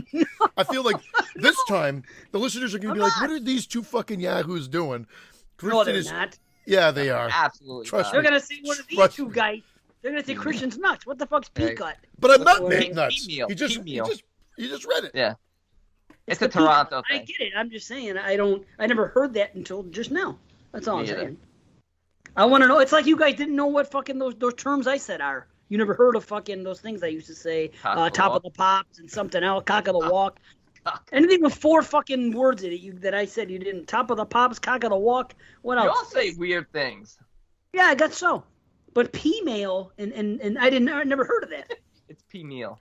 I feel like this time the listeners are going to be like, what are these two fucking yahoos doing? No, they're not. Yeah, they are. Absolutely. Trust They're me. gonna say one of these Trust two me. guys. They're gonna say Christian's nuts. What the fuck's pea cut? But I'm not Or- being nuts. Pea meal, You just, pea meal. you just read it. Yeah. It's the a pea cut. Toronto I thing. get it. I'm just saying. I never heard that until just now. That's all I'm Me either. saying. I want to know. It's like you guys didn't know what fucking those terms I said are. You never heard of fucking those things I used to say. Cock the Top walk. of the pops and something else. Cock of the walk. Anything with 4 fucking words in it that I said you didn't. Top of the pops, cock of the walk. What You else? all say weird things. Yeah, I guess so. But pea meal and I never heard of that. It's pea meal.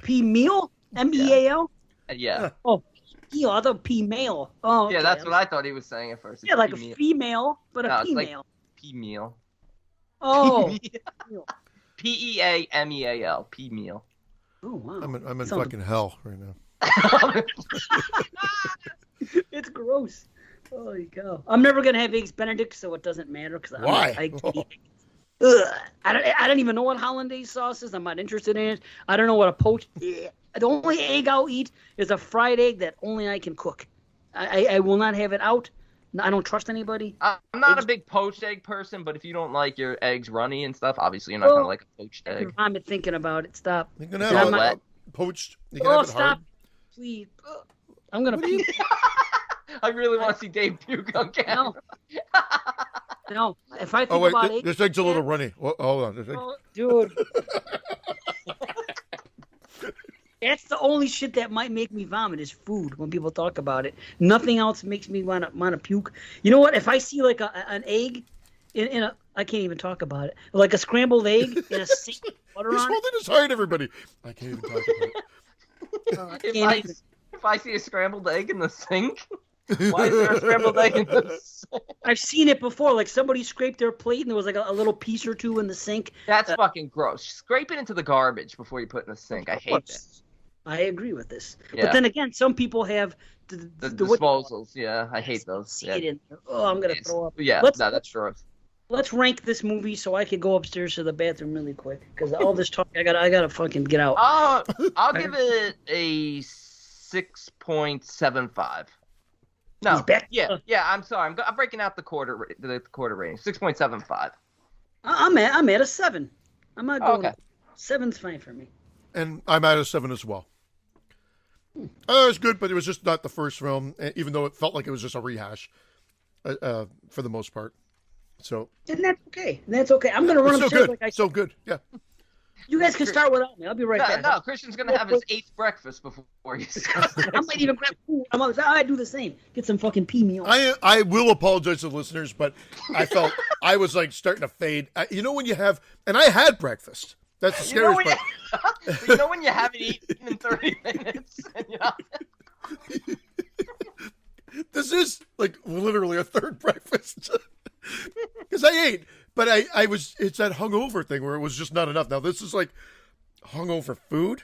Pea meal? MEAL? Yeah. Oh, peel. I thought pea male. Oh, okay. Yeah, that's what I thought he was saying at first. It's Yeah, like pea a meal. female, but No, a it's like- female. Pea meal. Oh. P-E-A-M-E-A-L. Pea meal. Oh, wow. I'm in Sounds- fucking hell right now. It's gross. Holy cow. I'm never going to have Eggs Benedict, so it doesn't matter. Cause Why? Ugh. I don't even know what hollandaise sauce is. I'm not interested in it. I don't know what a poached... The only egg I'll eat is a fried egg that only I can cook. I will not have it out. I don't trust anybody. I'm not a big poached egg person, but if you don't like your eggs runny and stuff, obviously you're not going to like a poached egg. I'm thinking about it. Stop. You can It's have all it wet. poached. You can Oh, have it stop. hard. Please. Ugh. I'm going to puke. I really want to see Dave puke on camera. No. If I think Oh wait, about eggs... this egg's a little runny. Hold on. This egg- Oh, dude. That's the only shit that might make me vomit is food when people talk about it. Nothing else makes me want to puke. You know what? If I see like an egg in a... I can't even talk about it. Like a scrambled egg in a sink with butter He's on it. holding his heart, everybody. I can't even talk about it. I If can't I, even. if I see a scrambled egg in the sink, why is there a scrambled egg in the sink? I've seen it before. Like somebody scraped their plate and there was like a little piece or two in the sink. That's fucking gross. Scrape it into the garbage before you put it in the sink. I hate that. I agree with this. Yeah. But then again, some people have The what- disposals, yeah, I hate those. See Yeah, it in there. Oh, I'm gonna throw up. yeah, Let's- no, that's gross. Let's rank this movie so I could go upstairs to the bathroom really quick because all this talk I gotta fucking get out. I'll give it a 6.75. No, He's back. yeah. I'm sorry. I'm breaking out the quarter rating. 6.75. I'm at a 7. I'm not going. Okay. 7's fine for me. And I'm at a 7 as well. It was good, but it was just not the first film, even though it felt like it was just a rehash for the most part. So And that's okay. That's okay. I'm gonna run so upstairs good, like I so good. Yeah. You guys can start without me. I'll be right back. No, Christian's gonna have his 8th breakfast before he starts. I might even grab food. I do the same. Get some fucking pea meal. I will apologize to the listeners, but I felt I was like starting to fade. You know when you have, and I had breakfast. That's the You know, scariest when part. you know when you haven't eaten in 30 minutes? And This is like literally a third breakfast because I ate, but I was. It's that hungover thing where it was just not enough. Now this is like hungover food.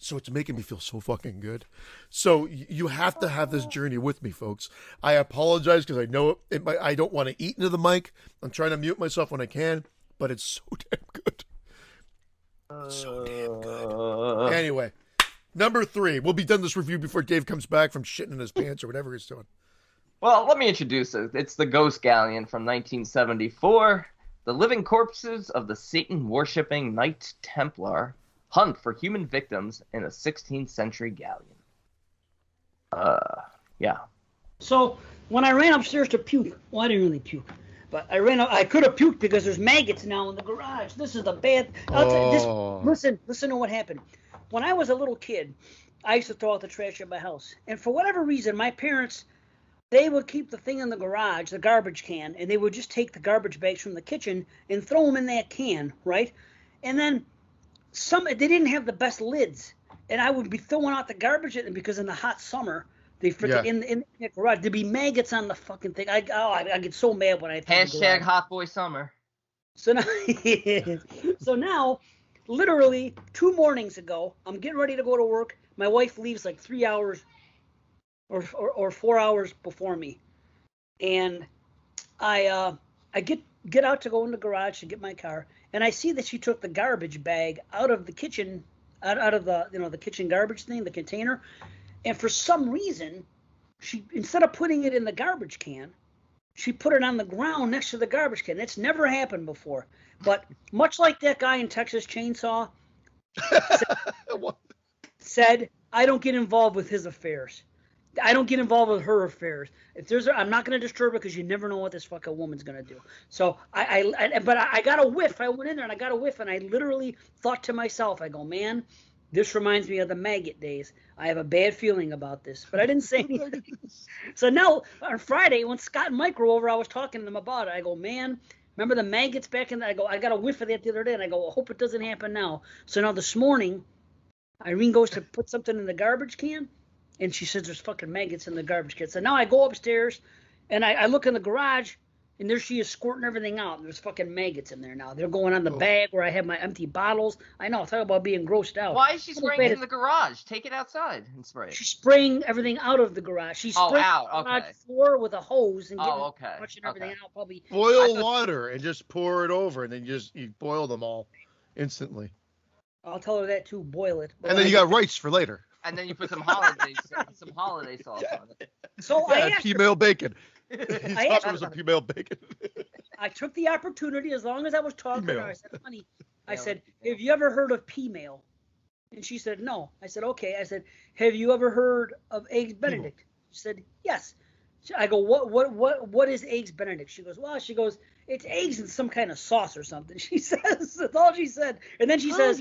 So it's making me feel so fucking good. So you have to have this journey with me, folks. I apologize because I know I don't want to eat into the mic. I'm trying to mute myself when I can, but it's so damn good. So damn good. Anyway, number 3. We'll be done this review before Dave comes back from shitting in his pants or whatever he's doing. Well, let me introduce it. It's the Ghost Galleon from 1974. The living corpses of the Satan-worshipping Knight Templar hunt for human victims in a 16th century galleon. Yeah. So when I ran upstairs to puke, well, I didn't really puke, but I could have puked because there's maggots now in the garage. This is the bad. Listen to what happened. When I was a little kid, I used to throw out the trash at my house, and for whatever reason, my parents, they would keep the thing in the garage, the garbage can, and they would just take the garbage bags from the kitchen and throw them in that can, right? And then they didn't have the best lids, and I would be throwing out the garbage at them because in the hot summer, they freaking in the garage, there'd be maggots on the fucking thing. I get so mad when I think # hot boy summer. So now, literally 2 mornings ago, I'm getting ready to go to work. My wife leaves like 3 hours or 4 hours before me, and I get out to go in the garage to get my car, and I see that she took the garbage bag out of the kitchen, out of the the kitchen garbage thing, the container, and for some reason, she, instead of putting it in the garbage can, she put it on the ground next to the garbage can. That's never happened before. But much like that guy in Texas Chainsaw said, I don't get involved with his affairs. I don't get involved with her affairs. I'm not going to disturb her because you never know what this fucking woman's going to do. So I got a whiff. I went in there and I got a whiff, and I literally thought to myself, I go, man, this reminds me of the maggot days. I have a bad feeling about this, but I didn't say anything. So now on Friday, when Scott and Mike were over, I was talking to them about it. I go, man, remember the maggots back in? I go, I got a whiff of that the other day, and I go, I hope it doesn't happen now. So now this morning, Irene goes to put something in the garbage can, and she says there's fucking maggots in the garbage can. So now I go upstairs, and I look in the garage, and there she is squirting everything out. There's fucking maggots in there now. They're going on the bag where I have my empty bottles. I know. Talk about being grossed out. Why is she spraying it in the garage? Take it outside and spray it. She's spraying everything out of the garage. She's spraying out. the garage floor with a hose and pushing everything out. Probably boil water and just pour it over, and then you boil them all instantly. I'll tell her that too. Boil it. And then you got rice for later. And then you put some holiday sauce on it. So I asked female bacon. I asked her was a female bacon. I took the opportunity, as long as I was talking to her, I said, honey, I said, have you ever heard of P-mail? And she said, no. I said, okay. I said, have you ever heard of Eggs Benedict? She said, yes. I go, what is Eggs Benedict? She goes, it's eggs in some kind of sauce or something. She says, that's all she said. And then she says,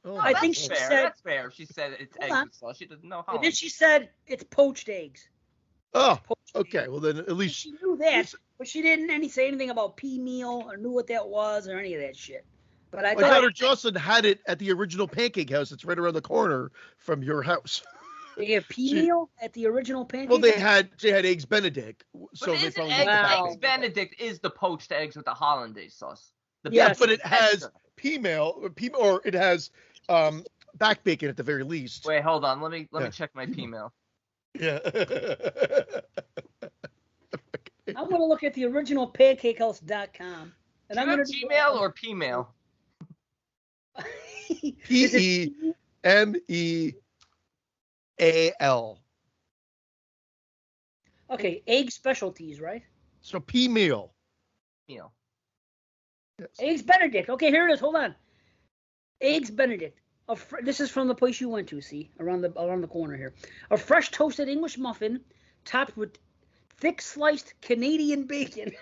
I think she said, that's fair. She said it's eggs and sauce. She doesn't know how. And then she said it's poached eggs. Oh, okay. Eggs. Well, then at least she knew that, but she didn't say anything about pea meal or knew what that was or any of that shit. But I thought daughter Jocelyn had it at the original pancake house. It's right around the corner from your house. They have pea meal at the original pancake. Well, they had Eggs Benedict. So but they Eggs Benedict is the poached eggs with the hollandaise sauce. But it has pea meal, or it has back bacon at the very least. Wait, hold on. Let me check my P-mail. Yeah. I'm going to look at the original pancakehouse.com. And I'm going to Gmail or P-mail? P-E-M-E-A-L. Okay, egg specialties, right? So P-meal. Meal. Yes. Eggs Benedict. Okay, here it is. Hold on. Eggs Benedict. This is from the place you went to, see? Around the corner here. A fresh toasted English muffin topped with thick sliced Canadian bacon.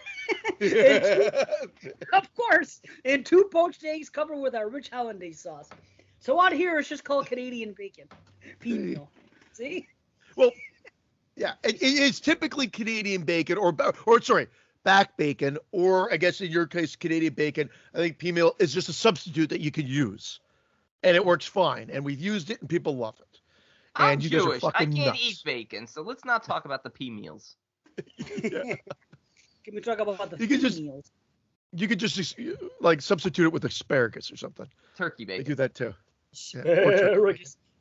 Of course. And 2 poached eggs covered with our rich hollandaise sauce. So out here, it's just called Canadian bacon. P-meal. See? Well, yeah. It's typically Canadian bacon or sorry, back bacon, or I guess in your case, Canadian bacon. I think P-meal is just a substitute that you can use. And it works fine. And we've used it and people love it. And I'm you Jewish. Guys are fucking I can't nuts. eat bacon, so let's not talk about the P-meals. Can we talk about the you can just, meals? You could just like substitute it with asparagus or something. Turkey They bacon. do that too.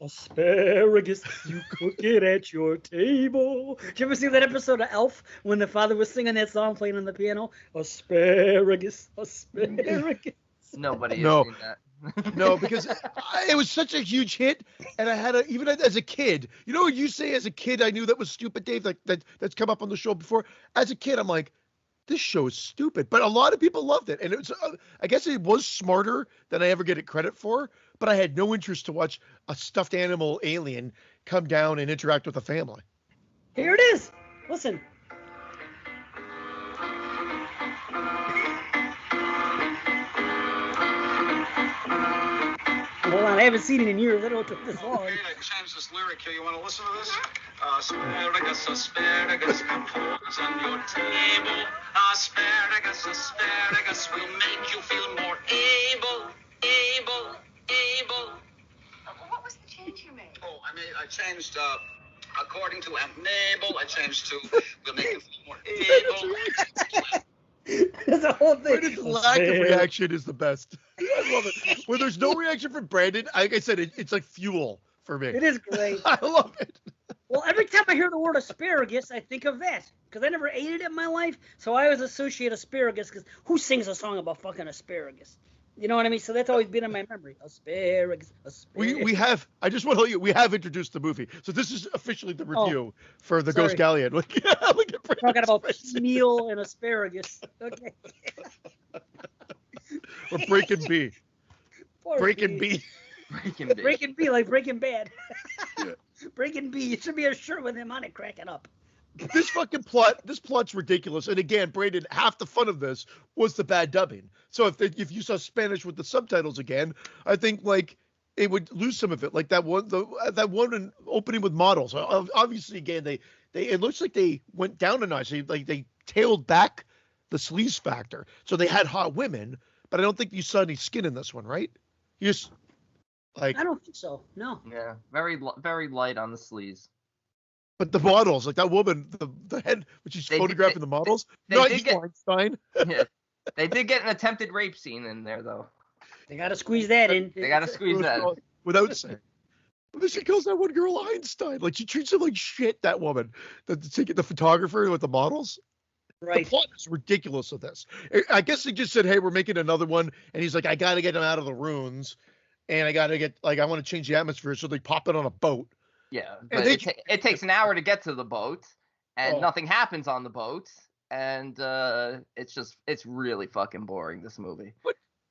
Asparagus, you cook it at your table. Did you ever see that episode of Elf when the father was singing that song playing on the piano? Asparagus. Nobody has No. seen that. No, because it was such a huge hit, and I had even as a kid. You know what you say as a kid? I knew that was stupid, Dave. Like that's come up on the show before. As a kid, I'm like, this show is stupid, but a lot of people loved it, and it was. I guess it was smarter than I ever get it credit for. But I had no interest to watch a stuffed animal alien come down and interact with a family. Here it is. Listen. Hold on, I haven't seen it in years. I don't know what took this long. Okay, I changed this lyric here. You want to listen to this? Asparagus, asparagus, comes on your table. Asparagus will make you feel more able. What was the change you made? Oh, I changed, according to Aunt Mabel, I changed to, will make you feel more able. That's the whole thing. Brandon's lack of reaction is the best. I love it. When there's no reaction from Brandon, like I said, it's like fuel for me. It is great. I love it. Well, every time I hear the word asparagus, I think of that. Because I never ate it in my life, so I always associate asparagus, because who sings a song about fucking asparagus? You know what I mean? So that's always been in my memory. Asparagus. We have, I just want to tell you, we have introduced the movie. So this is officially the review for the sorry. Ghost Galleon. Look at Talking about face. meal and asparagus. Okay. Or Breaking B. Poor Breaking B. B. Breaking B like Breaking Bad. Yeah. Breaking B. It should be a shirt with him on it cracking up. This plot's ridiculous. And again, Brandon, half the fun of this was the bad dubbing. So if you saw Spanish with the subtitles again, I think like it would lose some of it. Like that one opening with models. Obviously, again, they it looks like they went down a notch. They tailed back the sleaze factor. So they had hot women, but I don't think you saw any skin in this one, right? You just like I don't think so. No. Yeah, very light on the sleeves. But the models, like that woman, the head, when she's photographing the models, not you, Einstein. Yeah, they did get an attempted rape scene in there, though. They got to squeeze that in. They got to squeeze that in. Without saying. But then she calls that one girl Einstein. Like, she treats him like shit, that woman. The photographer with the models. Right. The plot is ridiculous of this. I guess they just said, hey, we're making another one. And he's like, I got to get him out of the ruins. And I got to get, like, I want to change the atmosphere. So they pop it on a boat. Yeah, but it takes an hour to get to the boat, and nothing happens on the boat, and it's really fucking boring, this movie.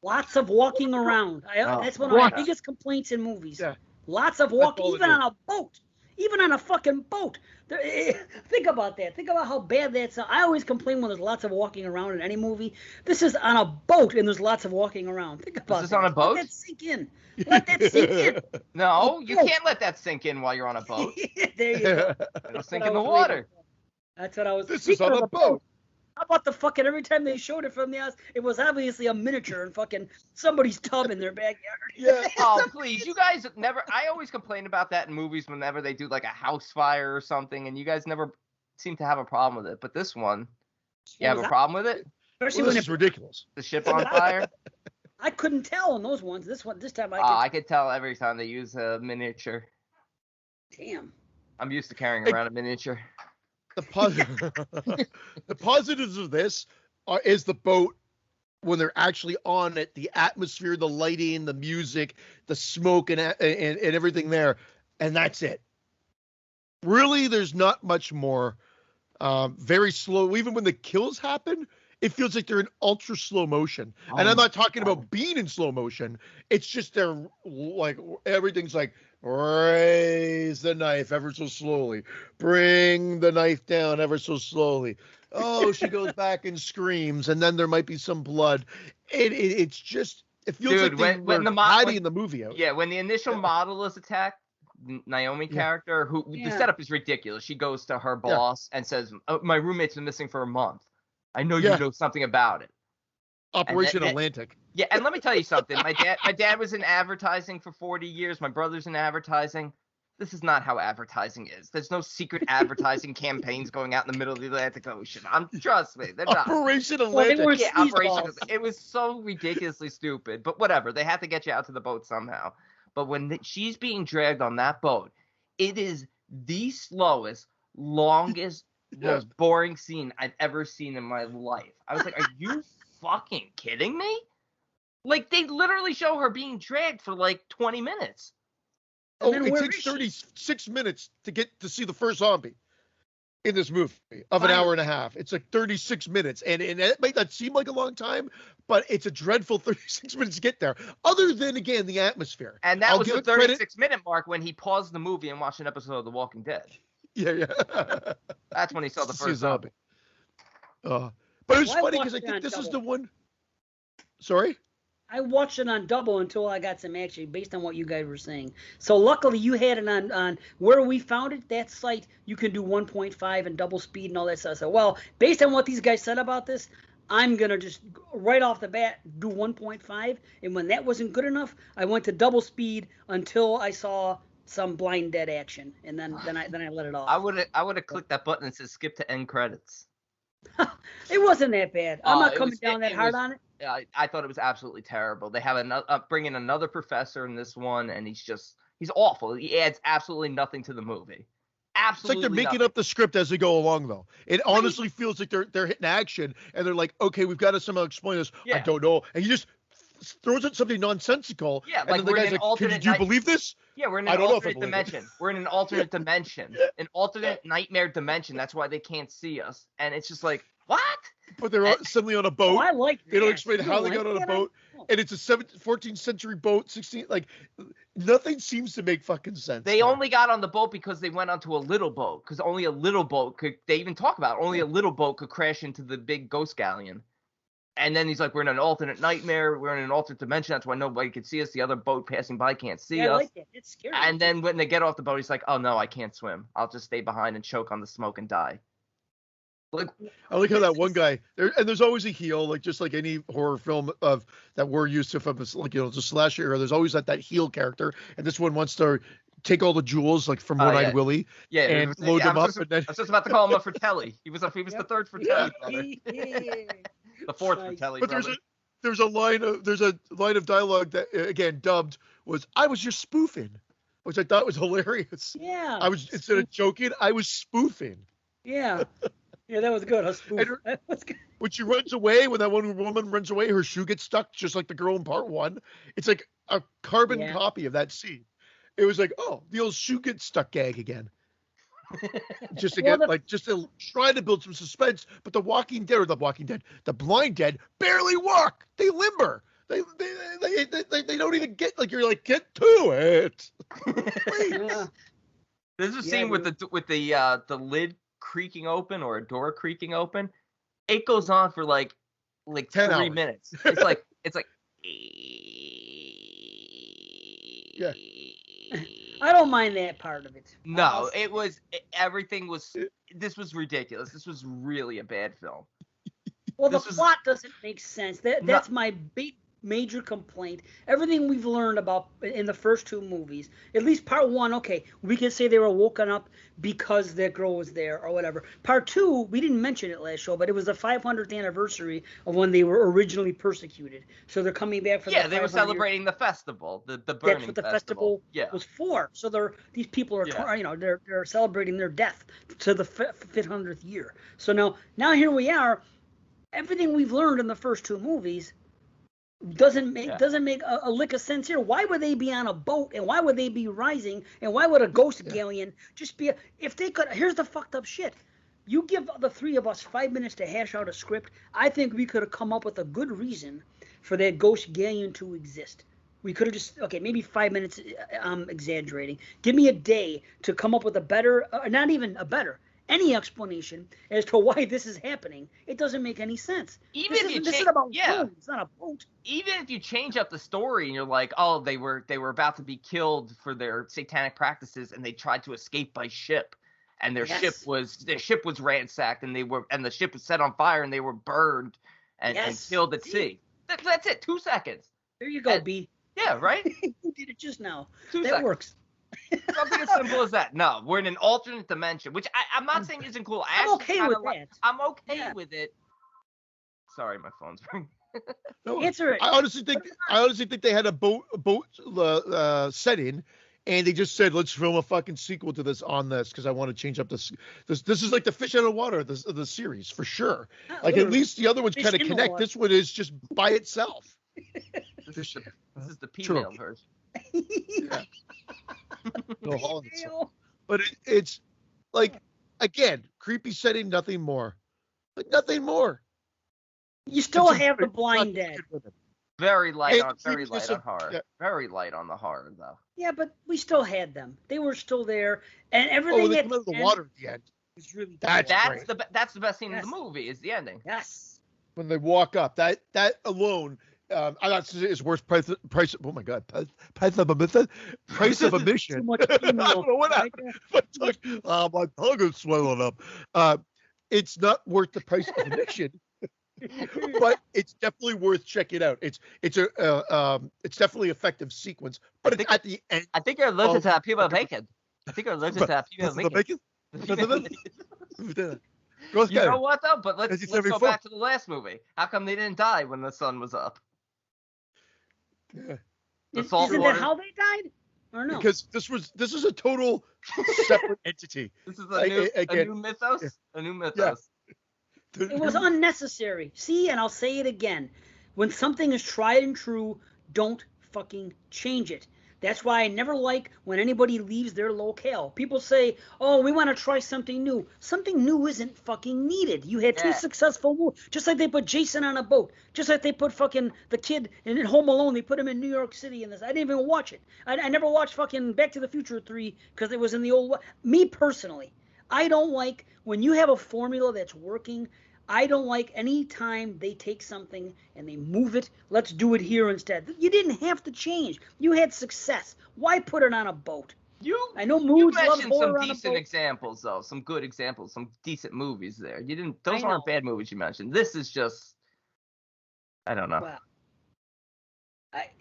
Lots of walking around. That's one of my biggest complaints in movies. Yeah. Lots of walking, even on a boat. Even on a fucking boat. Think about that. Think about how bad that's. I always complain when there's lots of walking around in any movie. This is on a boat, and there's lots of walking around. Think about that. Is this on a boat? Let that sink in. Let that sink in. No, you can't let that sink in while you're on a boat. There you go. It'll sink in the water. That's what I was. This is on a boat. How about the fucking every time they showed it from the house, it was obviously a miniature in fucking somebody's tub in their backyard. Yeah. Oh, please. You guys never. I always complain about that in movies whenever they do like a house fire or something, and you guys never seem to have a problem with it. But this one, you have a problem with it? Especially when it's ridiculous. The ship on fire? I couldn't tell in those ones. This time I could tell every time they use a miniature. Damn. I'm used to carrying around a miniature. The positives of this is the boat when they're actually on it, the atmosphere, the lighting, the music, the smoke, and everything there, and that's it. Really, there's not much more. Very slow. Even when the kills happen, it feels like they're in ultra slow motion. And I'm not talking about being in slow motion. It's just they're like everything's like raise the knife ever so slowly, bring the knife down ever so slowly. Oh, she goes back and screams, and then there might be some blood. It's just it feels like when hiding the movie out. Yeah, when the initial model is attacked, Naomi character, who the setup is ridiculous. She goes to her boss and says, my roommate's been missing for a month. I know you know something about it. Operation Atlantic. Yeah, and let me tell you something. My dad was in advertising for 40 years. My brother's in advertising. this is not how advertising is. There's no secret advertising campaigns going out in the middle of the Atlantic Ocean. Trust me, they're not. Operation Well, Atlantic. they were Yeah, Operation. Seagulls. It was so ridiculously stupid, but whatever. They had to get you out to the boat somehow. But when she's being dragged on that boat, it is the slowest, longest, most boring scene I've ever seen in my life. I was like, are you fucking kidding me? Like, they literally show her being dragged for like 20 minutes. Oh, it takes 36 minutes to get to see the first zombie in this movie of an hour and a half. It's like 36 minutes. And it might not seem like a long time, but it's a dreadful 36 minutes to get there. Other than, again, the atmosphere. And that was the 36-minute mark when he paused the movie and watched an episode of The Walking Dead. Yeah. That's when he saw the first zombie. But it was funny because I think this is the one. Sorry? I watched it on double until I got some action based on what you guys were saying. So luckily you had it on where we found it, that site, you can do 1.5 and double speed and all that stuff. So, well, based on what these guys said about this, I'm going to just right off the bat do 1.5. And when that wasn't good enough, I went to double speed until I saw some blind dead action. And then I let it off. I would have clicked that button and said skip to end credits. It wasn't that bad. I'm not coming down that hard on it. I thought it was absolutely terrible. They have bring in another professor in this one, and he's awful. He adds absolutely nothing to the movie. Absolutely, it's like they're making up the script as they go along, though. It honestly feels like they're hitting action, and they're like, okay, we've got to somehow explain this. Yeah. I don't know, and he just throws out something nonsensical. Yeah, and like then the guy's like, do you believe this? Yeah, we're in an alternate dimension. We're in an alternate dimension, an alternate nightmare dimension. That's why they can't see us, and it's just like, what? But they're suddenly on a boat. Oh, I like that. They don't explain how they got on a boat. And it's a 14th century boat, 16, like, nothing seems to make fucking sense. They only got on the boat because they went onto a little boat, because only a little boat could, they even talk about it, only a little boat could crash into the big Ghost Galleon. And then he's like, we're in an alternate nightmare, we're in an alternate dimension, that's why nobody can see us, the other boat passing by can't see us. I like that. It's scary. And then when they get off the boat, he's like, oh no, I can't swim. I'll just stay behind and choke on the smoke and die. Like, I like how that one guy there's always a heel, like just like any horror film of that we're used to from, like, you know, the slasher era. There's always that heel character, and this one wants to take all the jewels, like from One-Eyed Willie, and load them up. I was just about to call him up for Telly. He was the third for Telly, brother. The fourth for Telly, but brother. there's a line of dialogue that, again, dubbed was, "I was just spoofing," which I thought was hilarious. Yeah. I was, instead of joking, I was spoofing. Yeah. Yeah, that was good. That was good. When she runs away, when that one woman runs away, her shoe gets stuck, just like the girl in part one. It's like a carbon copy of that scene. It was like, oh, the old shoe gets stuck gag again. Just to just to try to build some suspense. But the Blind Dead barely walk. They limber. They don't even get, like, you're like, get to it. Yeah. There's a scene with the lid creaking open, or a door creaking open. It goes on for like 3 minutes. It's like yeah. I don't mind that part of it. No, this was ridiculous. This was really a bad film. Well, the plot doesn't make sense. That's my big major complaint. Everything we've learned about in the first two movies, at least part one, okay, we can say they were woken up because that girl was there or whatever. Part two, we didn't mention it last show, but it was the 500th anniversary of when they were originally persecuted. So they're coming back for the 500 they were celebrating the festival, the burning. That's what the festival was for. So these people are they're celebrating their death to the 500th year. So now here we are. Everything we've learned in the first two movies doesn't make a lick of sense here. Why would they be on a boat, and why would they be rising, and why would a Ghost Galleon just be if they could? Here's the fucked up shit. You give the three of us 5 minutes to hash out a script. I think we could have come up with a good reason for that Ghost Galleon to exist. We could have just, maybe 5 minutes. I'm exaggerating. Give me a day to come up with a better, not even a better, any explanation as to why this is happening. It doesn't make any sense. This is about Rome. It's not a boat. Even if you change up the story and you're like, oh, they were about to be killed for their satanic practices, and they tried to escape by ship, and their ship was ransacked, and the ship was set on fire, and they were burned and killed at sea. That's it. 2 seconds. There you go, B. Yeah, right. You did it just now. 2 that seconds. works. Something as simple as that. No, we're in an alternate dimension, which I'm not saying isn't cool. I'm okay with that. I'm okay with it. Sorry, my phone's ringing. No, Answer it. I honestly think they had a boat setting, and they just said, let's film a fucking sequel to this on this because I want to change up this. This is like the fish out of water, the series for sure. Like at least the other ones kind of connect. This one is just by itself. This is the female version. Yeah. No, Holland itself. But it's like, again, creepy setting, nothing more. Like nothing more. You still have the blind dead. Very light on horror. Yeah. Very light on the horror though. Yeah, but we still had them. They were still there, and everything. Oh, they come out of the water at the end. Was really That's the best scene of the movie. Is the ending. Yes. When they walk up, that alone. I thought it's worth price. Oh my god, price of admission. Too much I don't know what happened. My tongue is swelling up. It's not worth the price of admission, but it's definitely worth checking out. It's definitely effective sequence. But it's at the end. I think you're allergic to people bacon. I think you're allergic to people bacon. You know what though? But let's go back to the last movie. How come they didn't die when the sun was up? Yeah. Isn't that how they died? Or no? Because this is a total separate entity. This is a new mythos. Yeah. A new mythos. Yeah. It was unnecessary. See, and I'll say it again. When something is tried and true, don't fucking change it. That's why I never like when anybody leaves their locale. People say, oh, we want to try something new. Something new isn't fucking needed. You had two successful movies. Just like they put Jason on a boat. Just like they put fucking the kid in Home Alone. They put him in New York City in this. I didn't even watch it. I never watched fucking Back to the Future 3 because it was in the old... Me personally, I don't like when you have a formula that's working. I don't like any time they take something and they move it. Let's do it here instead. You didn't have to change. You had success. Why put it on a boat? I know Moods love horror on a boat. Some decent examples, though. Some good examples. Some decent movies there. You didn't. Those aren't bad movies you mentioned. This is just. I don't know. Well,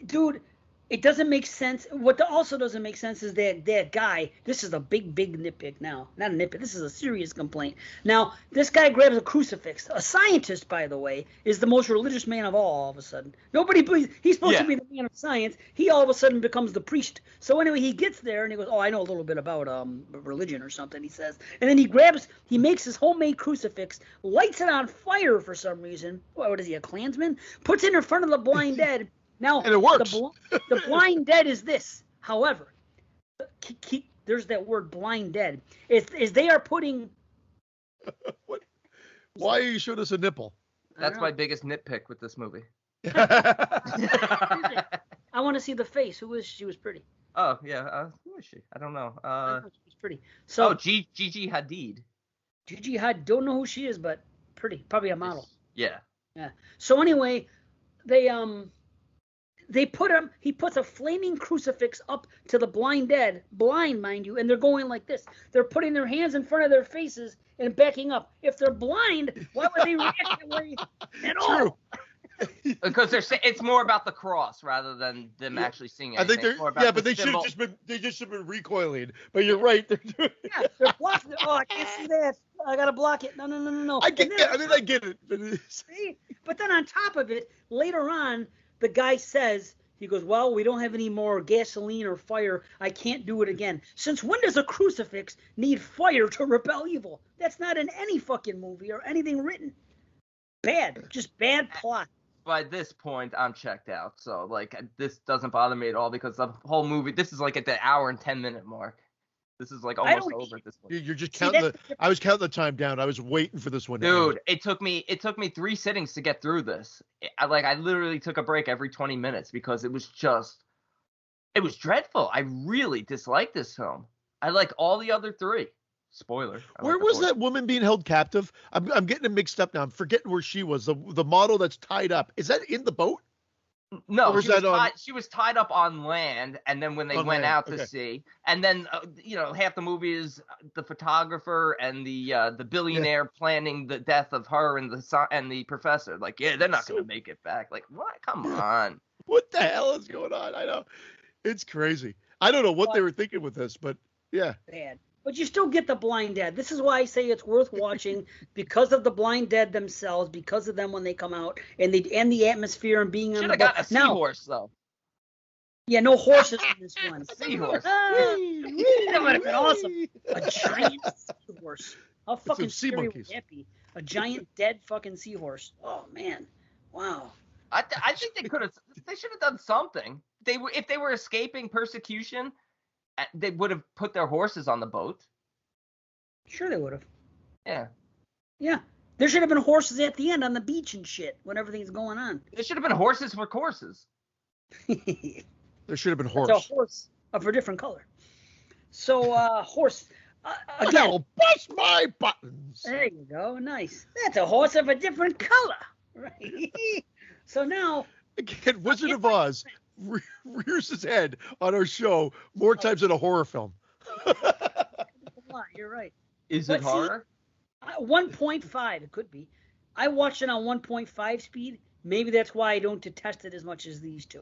dude, it doesn't make sense. What also doesn't make sense is that guy. This is a big nitpick now. Not a nitpick. This is a serious complaint. Now, this guy grabs a crucifix. A scientist, by the way, is the most religious man of all of a sudden. Nobody believes. He's supposed to be the man of science. He all of a sudden becomes the priest. So anyway, he gets there and he goes, oh, I know a little bit about religion or something, he says. And then he makes his homemade crucifix, lights it on fire for some reason. What is he, a Klansman? Puts it in front of the blind dead. Now, and it works. The blind dead is this. However, there's that word blind dead. Is they are putting... What? Why are you showing us a nipple? That's my biggest nitpick with this movie. I want to see the face. Who is she? She was pretty. Oh, yeah. Who is she? I don't know. She was pretty. So, Gigi Hadid. Gigi Hadid. Don't know who she is, but pretty. Probably a model. Yeah. Yeah. So anyway, he puts a flaming crucifix up to the blind dead, blind, mind you, and they're going like this. They're putting their hands in front of their faces and backing up. If they're blind, why would they react that way at all? Because it's more about the cross rather than them actually seeing it. I think but they should have been recoiling. But you're right. They're blocking it. Oh, I can't see that. I gotta block it. No. I get it. See? But then on top of it, later on, the guy says, he goes, well, we don't have any more gasoline or fire. I can't do it again. Since when does a crucifix need fire to repel evil? That's not in any fucking movie or anything written. Just bad plot. By this point, I'm checked out. So, this doesn't bother me at all because the whole movie, this is at the hour and 10-minute mark. This is almost over at this point. You're just counting I was counting the time down. I was waiting for this one. Dude, it took me 3 sittings to get through this. I literally took a break every 20 minutes because it was dreadful. I really disliked this film. I like all the other 3. Spoiler. Where was that woman being held captive? I'm getting it mixed up now. I'm forgetting where she was. The model that's tied up. Is that in the boat? No, she was tied up on land, and then when they went out to sea, and then half the movie is the photographer and the billionaire planning the death of her and the professor. They're not gonna make it back. What? Come on. What the hell is going on? I know, it's crazy. I don't know what they were thinking with this, but yeah. Bad. But you still get the Blind Dead. This is why I say it's worth watching because of the Blind Dead themselves, because of them when they come out, and the atmosphere and being on the boat. Should have got a seahorse though. Yeah, no horses in this one. Seahorse. That would have been awesome. A giant seahorse. How fucking sea scary monkeys. would that be? A giant dead fucking seahorse. Oh man, wow. I think they should have done something. If they were escaping persecution, they would have put their horses on the boat. Sure they would have. Yeah. Yeah. There should have been horses at the end on the beach and shit when everything's going on. There should have been horses for courses. There should have been horse. It's a horse of a different color. So, horse. Again. I'll bust my buttons. There you go. Nice. That's a horse of a different color. Right. So now. Again, Wizard of Oz rears his head on our show more times than a horror film. You're right. Is it horror? 1.5. It could be. I watched it on 1.5 speed. Maybe that's why I don't detest it as much as these two.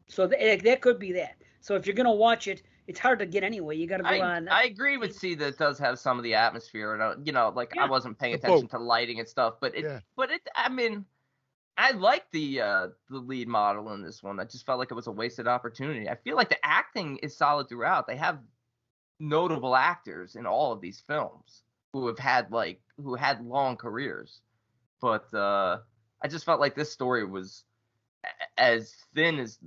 So that could be that. So if you're gonna watch it, it's hard to get anyway. You got to go on. I agree with C that it does have some of the atmosphere, and I wasn't paying The attention boat. to lighting and stuff, but I mean, I like the lead model in this one. I just felt like it was a wasted opportunity. I feel like the acting is solid throughout. They have notable actors in all of these films who have had long careers, but I just felt like this story was as thin as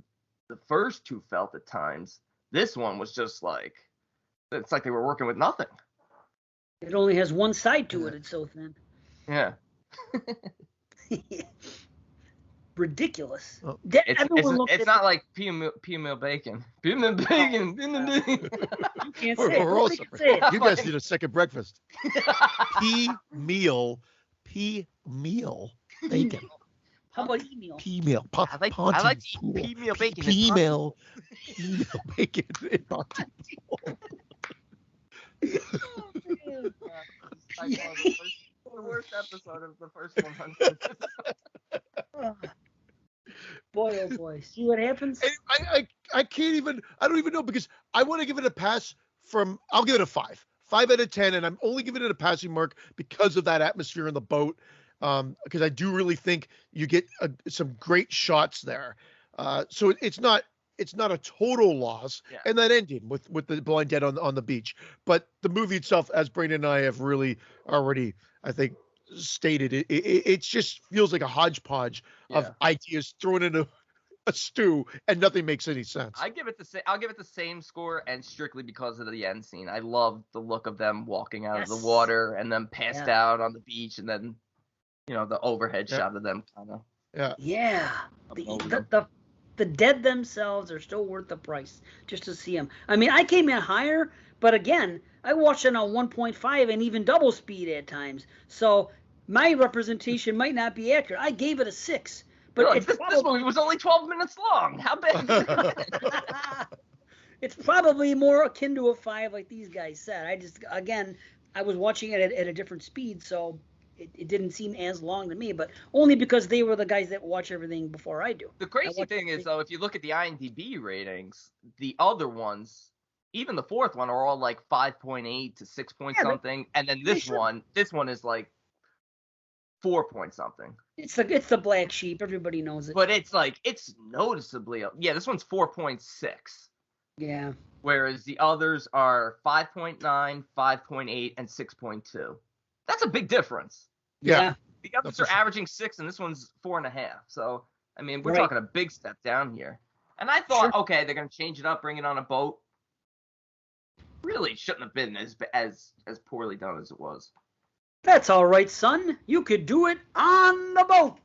the first two felt at times. This one was just like, it's like they were working with nothing. It only has one side to it. It's so thin. Yeah. Ridiculous. Oh. It's not like P-meal bacon. P-meal bacon. You can't say it. We're Nobody also- can say it. You guys need a second breakfast. P-meal bacon. How about email? P-meal. I like to eat P-meal bacon. P-meal bacon. in Pontypool. The worst episode of the first 100. Boy, oh boy. See what happens? I can't even, I don't even know, because I want to give it a pass I'll give it a 5. 5 out of 10, and I'm only giving it a passing mark because of that atmosphere in the boat. Because I do really think you get some great shots there. So it's not a total loss. Yeah. And that ending with the Blind Dead on the beach. But the movie itself, as Brandon and I have really already, I think, stated, it just feels like a hodgepodge of ideas thrown into a stew, and nothing makes any sense. I'll give it the same score, and strictly because of the end scene. I love the look of them walking out of the water and then passed out on the beach, and then the overhead shot of them kind of. Yeah. The dead themselves are still worth the price just to see them. I mean, I came in higher, but again, I watched it on 1.5 and even double speed at times. So my representation might not be accurate. I gave it a 6. But this movie was only 12 minutes long. How bad? It's probably more akin to a 5, like these guys said. I was watching it at a different speed, so it didn't seem as long to me, but only because they were the guys that watch everything before I do. The crazy thing is, though, if you look at the IMDb ratings, the other ones, even the fourth one, are all like 5.8 to 6 point something, and then this one is like 4 point something. It's the black sheep. Everybody knows it. But it's noticeably this one's 4.6. Yeah. Whereas the others are 5.9, 5.8, and 6.2. That's a big difference. Yeah. The others are averaging 6, and this one's 4.5. So, I mean, we're talking a big step down here. And I thought, okay, they're going to change it up, bring it on a boat. Really shouldn't have been as poorly done as it was. That's all right, son. You could do it on the boat.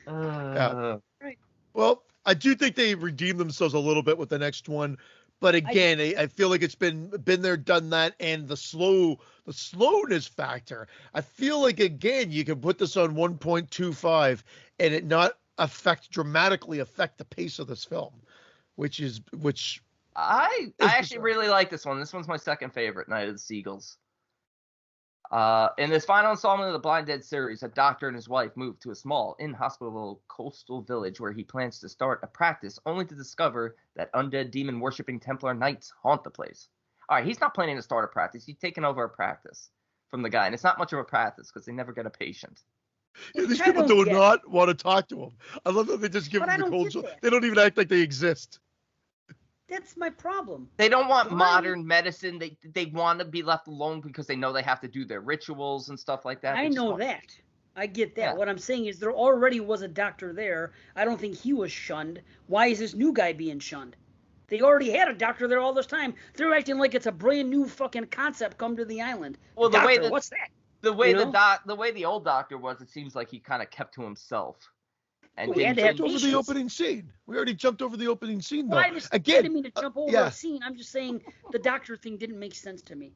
Right. Well, I do think they redeemed themselves a little bit with the next one. But again, I feel like it's been there, done that, and the slowness factor. I feel like, again, you can put this on 1.25 and it not dramatically affect the pace of this film, which I actually really like this one. This one's my second favorite, Night of the Seagulls. In this final installment of the Blind Dead series, a doctor and his wife move to a small, in-hospitable coastal village where he plans to start a practice, only to discover that undead demon-worshipping Templar knights haunt the place. All right, he's not planning to start a practice. He's taking over a practice from the guy, and it's not much of a practice because they never get a patient. Yeah, these people do not want to talk to him. I love that they just give him the cold shoulder. They don't even act like they exist. That's my problem. They don't want modern medicine. They want to be left alone because they know they have to do their rituals and stuff like that. I know that. I get that. Yeah. What I'm saying is there already was a doctor there. I don't think he was shunned. Why is this new guy being shunned? They already had a doctor there all this time. They're acting like it's a brand new fucking concept come to the island. Well, the way what's that? The way the way the old doctor was, it seems like he kind of kept to himself. And we jumped over the opening scene. We already jumped over the opening scene, though. Well, I didn't mean to jump over a scene. I'm just saying the doctor thing didn't make sense to me.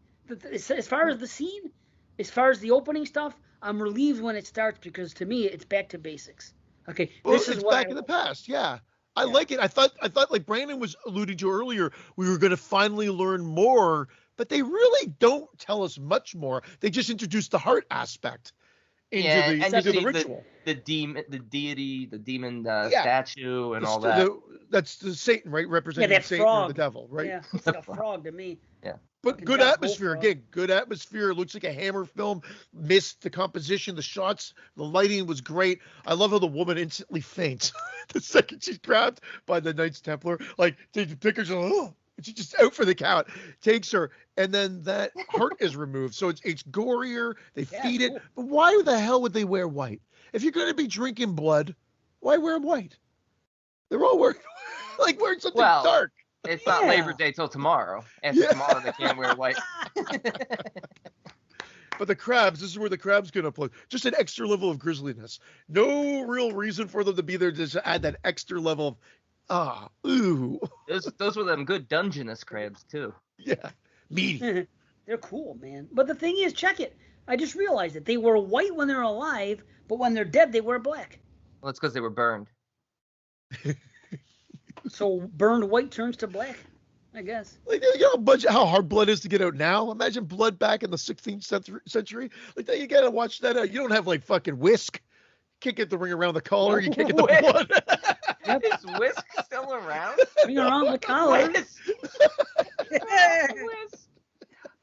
As far as the scene, as far as the opening stuff, I'm relieved when it starts because to me it's back to basics. Okay, well, this is back in the past. Yeah, I like it. I thought like Brandon was alluding to earlier, we were going to finally learn more, but they really don't tell us much more. They just introduce the heart aspect into the ritual. The deity, the demon statue, and all that. That's the Satan, right? Representing Satan or the devil, right? Yeah, it's like a frog to me. Yeah. But good atmosphere. Again, good atmosphere. It looks like a Hammer film. Missed the composition, the shots, the lighting was great. I love how the woman instantly faints the second she's grabbed by the Knights Templar. Like, they pick her, and she's just out for the count. Takes her, and then that heart is removed. So it's gorier. They feed it. But why the hell would they wear white? If you're going to be drinking blood, why wear white? They're all wearing something dark. It's not Labor Day till tomorrow. After tomorrow, they can't wear white. But the crabs, this is where the crabs going to play. Just an extra level of grisliness. No real reason for them to be there, just to add that extra level of, ooh. Those were them good Dungeness crabs, too. Yeah. Meaty. They're cool, man. But the thing is, check it. I just realized it. They wear white when they're alive, but when they're dead, they wear black. Well, it's because they were burned. So burned white turns to black, I guess. Like, you know how hard blood is to get out now? Imagine blood back in the 16th century. Like, that, you got to watch that out. You don't have, like, fucking whisk. You can't get the ring around the collar. You can't get the blood. Is whisk still around? Ring around the collar. Whisk.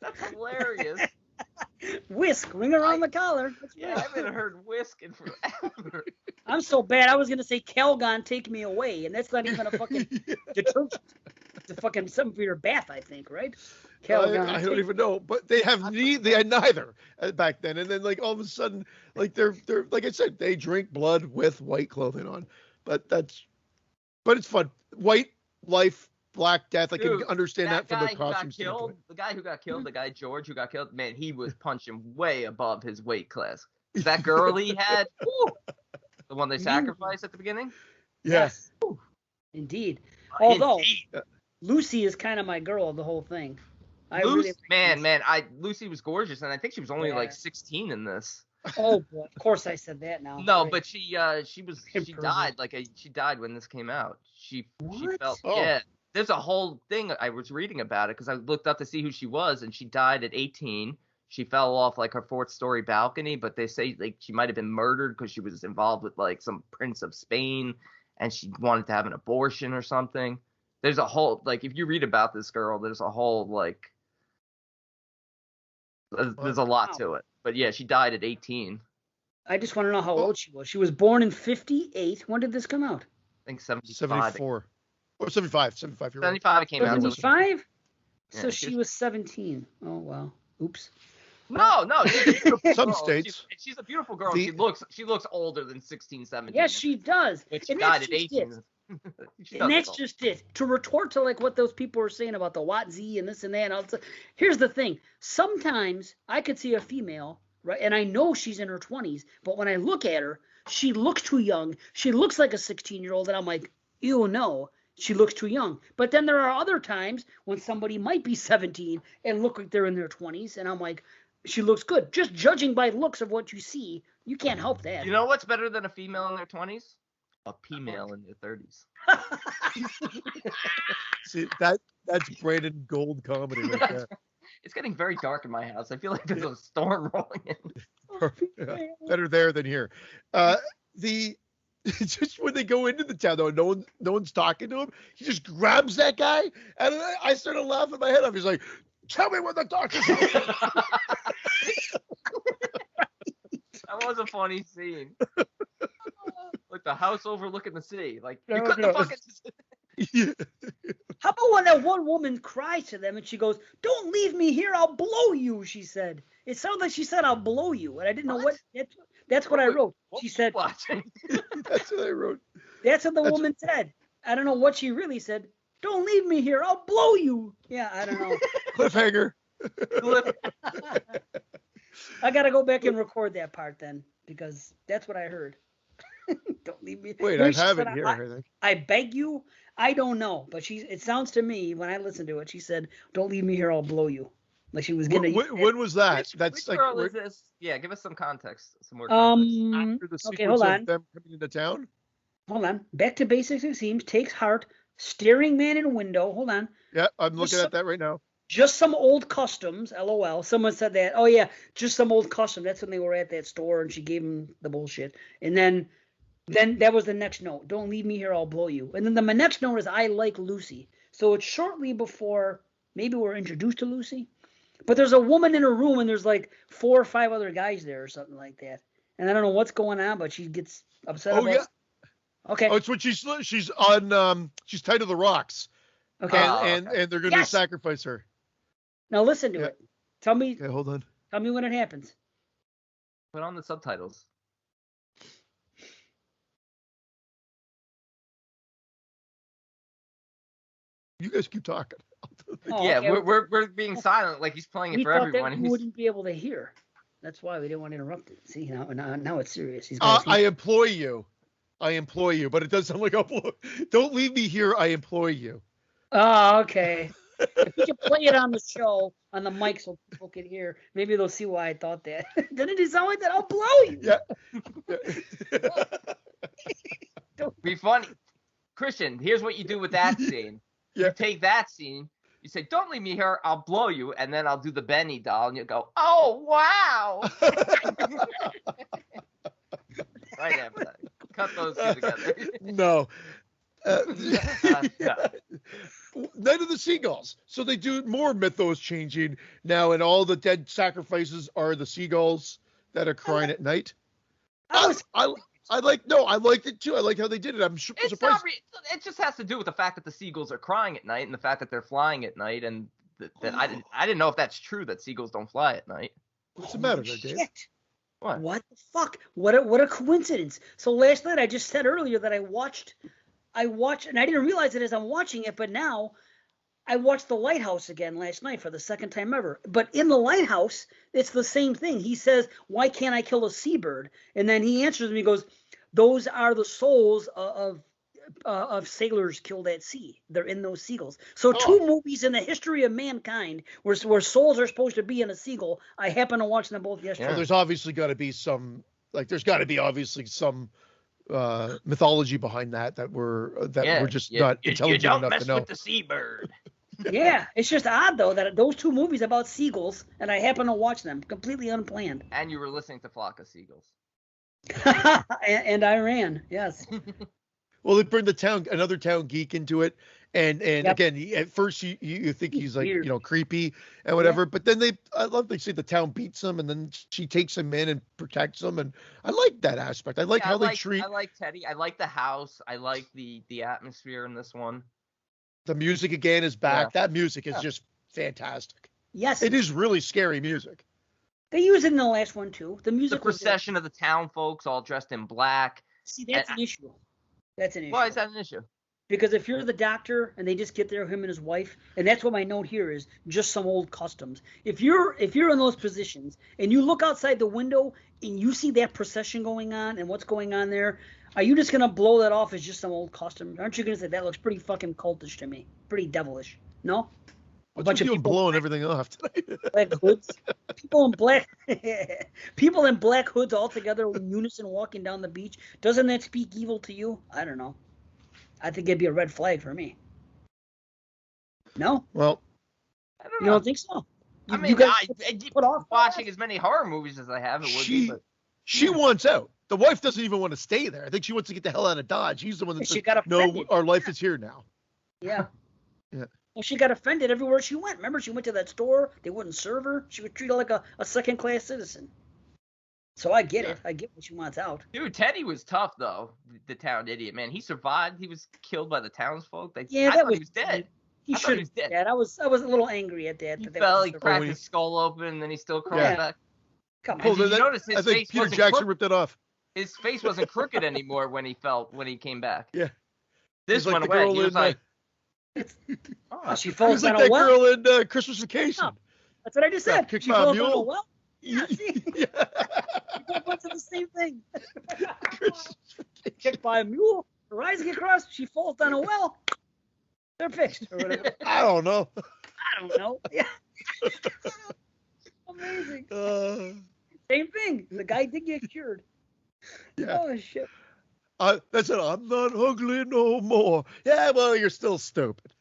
That's hilarious. Whisk, ring around the collar. I haven't heard whisk in forever. I'm so bad. I was gonna say Calgon, take me away, and that's not even a fucking detergent. It's a fucking something for your bath, I think, right? Calgon. I don't even know, but they had neither back then. And then, like, all of a sudden, like, they're like I said, they drink blood with white clothing on. But it's fun. White life. Black Death, I can understand that from the costume standpoint. The guy who got killed, the guy George who got killed, man, he was punching way above his weight class. That girl he had, the one they sacrificed at the beginning? Yes. Indeed. Although, Lucy is kind of my girl of the whole thing. Lucy was gorgeous, and I think she was only like 16 in this. Oh, boy. Of course I said that now. No, but she died she died when this came out. She felt There's a whole thing I was reading about it because I looked up to see who she was, and she died at 18. She fell off like her 4th-story balcony, but they say like she might have been murdered because she was involved with like some prince of Spain, and she wanted to have an abortion or something. There's a whole like if you read about this girl, there's a whole like there's a lot to it. But yeah, she died at 18. I just want to know how old she was. She was born in 58. When did this come out? I think 75. 74. Or 75. 75. 75 came out. 75? So she was 17. Oh, wow. Oops. No. Some states. She's a beautiful girl. She looks older than 16, 17. Yes, she does. But she died at 18. And that's just it. To retort to like what those people were saying about the Watt-Z and this and that. Here's the thing. Sometimes I could see a female, right, and I know she's in her 20s, but when I look at her, she looks too young. She looks like a 16-year-old, and I'm like, ew, no. She looks too young. But then there are other times when somebody might be 17 and look like they're in their 20s, and I'm like, she looks good. Just judging by looks of what you see, you can't help that. You know what's better than a female in their 20s? A female in their 30s. See, that's Brandon Gold comedy right there. It's getting very dark in my house. I feel like there's a storm rolling in. Yeah, better there than here. The just when they go into the town though, no one's talking to him. He just grabs that guy, and I started laughing my head off. He's like, "Tell me when the doctor's out." That was a funny scene. Like the house overlooking the sea. Like you No, couldn't no. fucking. Yeah. How about when that one woman cries to them and she goes, "Don't leave me here, I'll blow you," she said. It sounded like she said, "I'll blow you." And I didn't know what that's what I wrote. She said, Watching. That's what I wrote. that's what the woman said. I don't know what she really said. "Don't leave me here, I'll blow you." Yeah, I don't know. Cliffhanger. I got to go back and record that part then because that's what I heard. Don't leave me. Wait, Maybe I she have said, it here. I think. I beg you. I don't know, but it sounds to me when I listened to it, she said, "Don't leave me here, I'll blow you." Like she was gonna. When was that? Which girl is this? Yeah, give us some context, some more After the Okay, sequence hold on. of them coming into town. Hold on. Back to basics it seems. Takes heart. Staring man in window. Hold on. Yeah, I'm looking at that right now. Just some old customs. LOL. Someone said that. Oh yeah, just some old custom. That's when they were at that store and she gave him the bullshit. And then that was the next note. "Don't leave me here, I'll blow you." And then my next note is, "I like Lucy." So it's shortly before maybe we're introduced to Lucy. But there's a woman in her room and there's like 4 or 5 other guys there or something like that. And I don't know what's going on, but she gets upset Oh about yeah. Okay. Oh, it's when she's on she's tied to the rocks. Okay. And they're going to sacrifice her. Now listen to it. Tell me. Okay, hold on. Tell me when it happens. Put on the subtitles. You guys keep talking. Oh, Yeah, okay. we're being silent like he's playing it We for thought everyone. that we wouldn't be able to hear. That's why we didn't want to interrupt it. See, now it's serious. He's I employ you. But it does sound like don't leave me here. I employ you. Oh, okay. If we can play it on the show, on the mic so people can hear, maybe they'll see why I thought that. Didn't it sound like that? "I'll blow you." Yeah. Be funny. Christian, here's what you do with that scene. Yeah. You take that scene, you say, "Don't leave me here, I'll blow you," and then I'll do the Benny doll, and you go, "Oh, wow." Right after that. Cut those two together. No. Yeah. Night of the Seagulls. So they do more mythos changing now, and all the dead sacrifices are the seagulls that are crying at night. I liked it too. I like how they did it. I'm surprised. It just has to do with the fact that the seagulls are crying at night and the fact that they're flying at night, and that I didn't know if that's true that seagulls don't fly at night. What's the matter there, Dave? Shit. What? What the fuck? What a coincidence. So last night I just said earlier that I watched, and I didn't realize it as I'm watching it, but now I watched The Lighthouse again last night for the second time ever. But in The Lighthouse, it's the same thing. He says, "Why can't I kill a seabird?" And then he answers me, he goes, "Those are the souls of sailors killed at sea. They're in those seagulls." So 2 movies in the history of mankind where souls are supposed to be in a seagull. I happen to watch them both yesterday. Well, there's obviously got to be some, obviously some mythology behind that we're just not intelligent you don't enough mess to know. with the seabird. Yeah, it's just odd though that those 2 movies about seagulls, and I happen to watch them completely unplanned. And you were listening to Flock of Seagulls. and I ran. Yes. Well, they bring another town geek into it, and again, at first you think he's like weird, creepy and whatever, but then they say the town beats him, and then she takes him in and protects him, and I like that aspect. I like how they treat. I like Teddy. I like the house. I like the atmosphere in this one. The music again is back. Yeah. That music is just fantastic. Yes. It is really scary music. They use it in the last one too. The music. The procession of the town folks all dressed in black. See, that's an issue. That's an issue. Why is that an issue? Because if you're the doctor and they just get there, him and his wife, and that's what my note here is, just some old customs. If you're in those positions and you look outside the window and you see that procession going on and what's going on there, are you just gonna blow that off as just some old custom? Aren't you gonna say that looks pretty fucking cultish to me, pretty devilish? No. What's with you blowing everything off tonight? Black hoods, people in black hoods all together in unison walking down the beach. Doesn't that speak evil to you? I don't know. I think it'd be a red flag for me. No? Well, I don't know. You don't think so? I mean, you guys put off watching as many horror movies as I have. It would be, but she wants out. The wife doesn't even want to stay there. I think she wants to get the hell out of Dodge. He's the one that says, no, our life is here now. Yeah. Yeah. Well, she got offended everywhere she went. Remember, she went to that store. They wouldn't serve her. She was treated like a second-class citizen. So I get it. I get what she wants out. Dude, Teddy was tough, though. The town idiot, man. He survived. He was killed by the townsfolk. I thought he was dead. He should have been dead. I was a little angry at that. He fell, he cracked his skull open, and then he still crawled back. Come on. Did you notice his face Peter Jackson ripped it off. His face wasn't crooked anymore when he came back. Yeah. This went away. He was like... she falls down like a well. That girl in Christmas Vacation. That's what I just said. Kicked she by falls a mule. down a well. Yeah, see? You both went to the same thing. Kicked by a mule, rising across, she falls down a well. They're fixed or whatever. I don't know. Yeah. Amazing. Same thing. The guy did get cured. Yeah. Oh shit. That's it. I'm not ugly no more. Yeah, well, you're still stupid.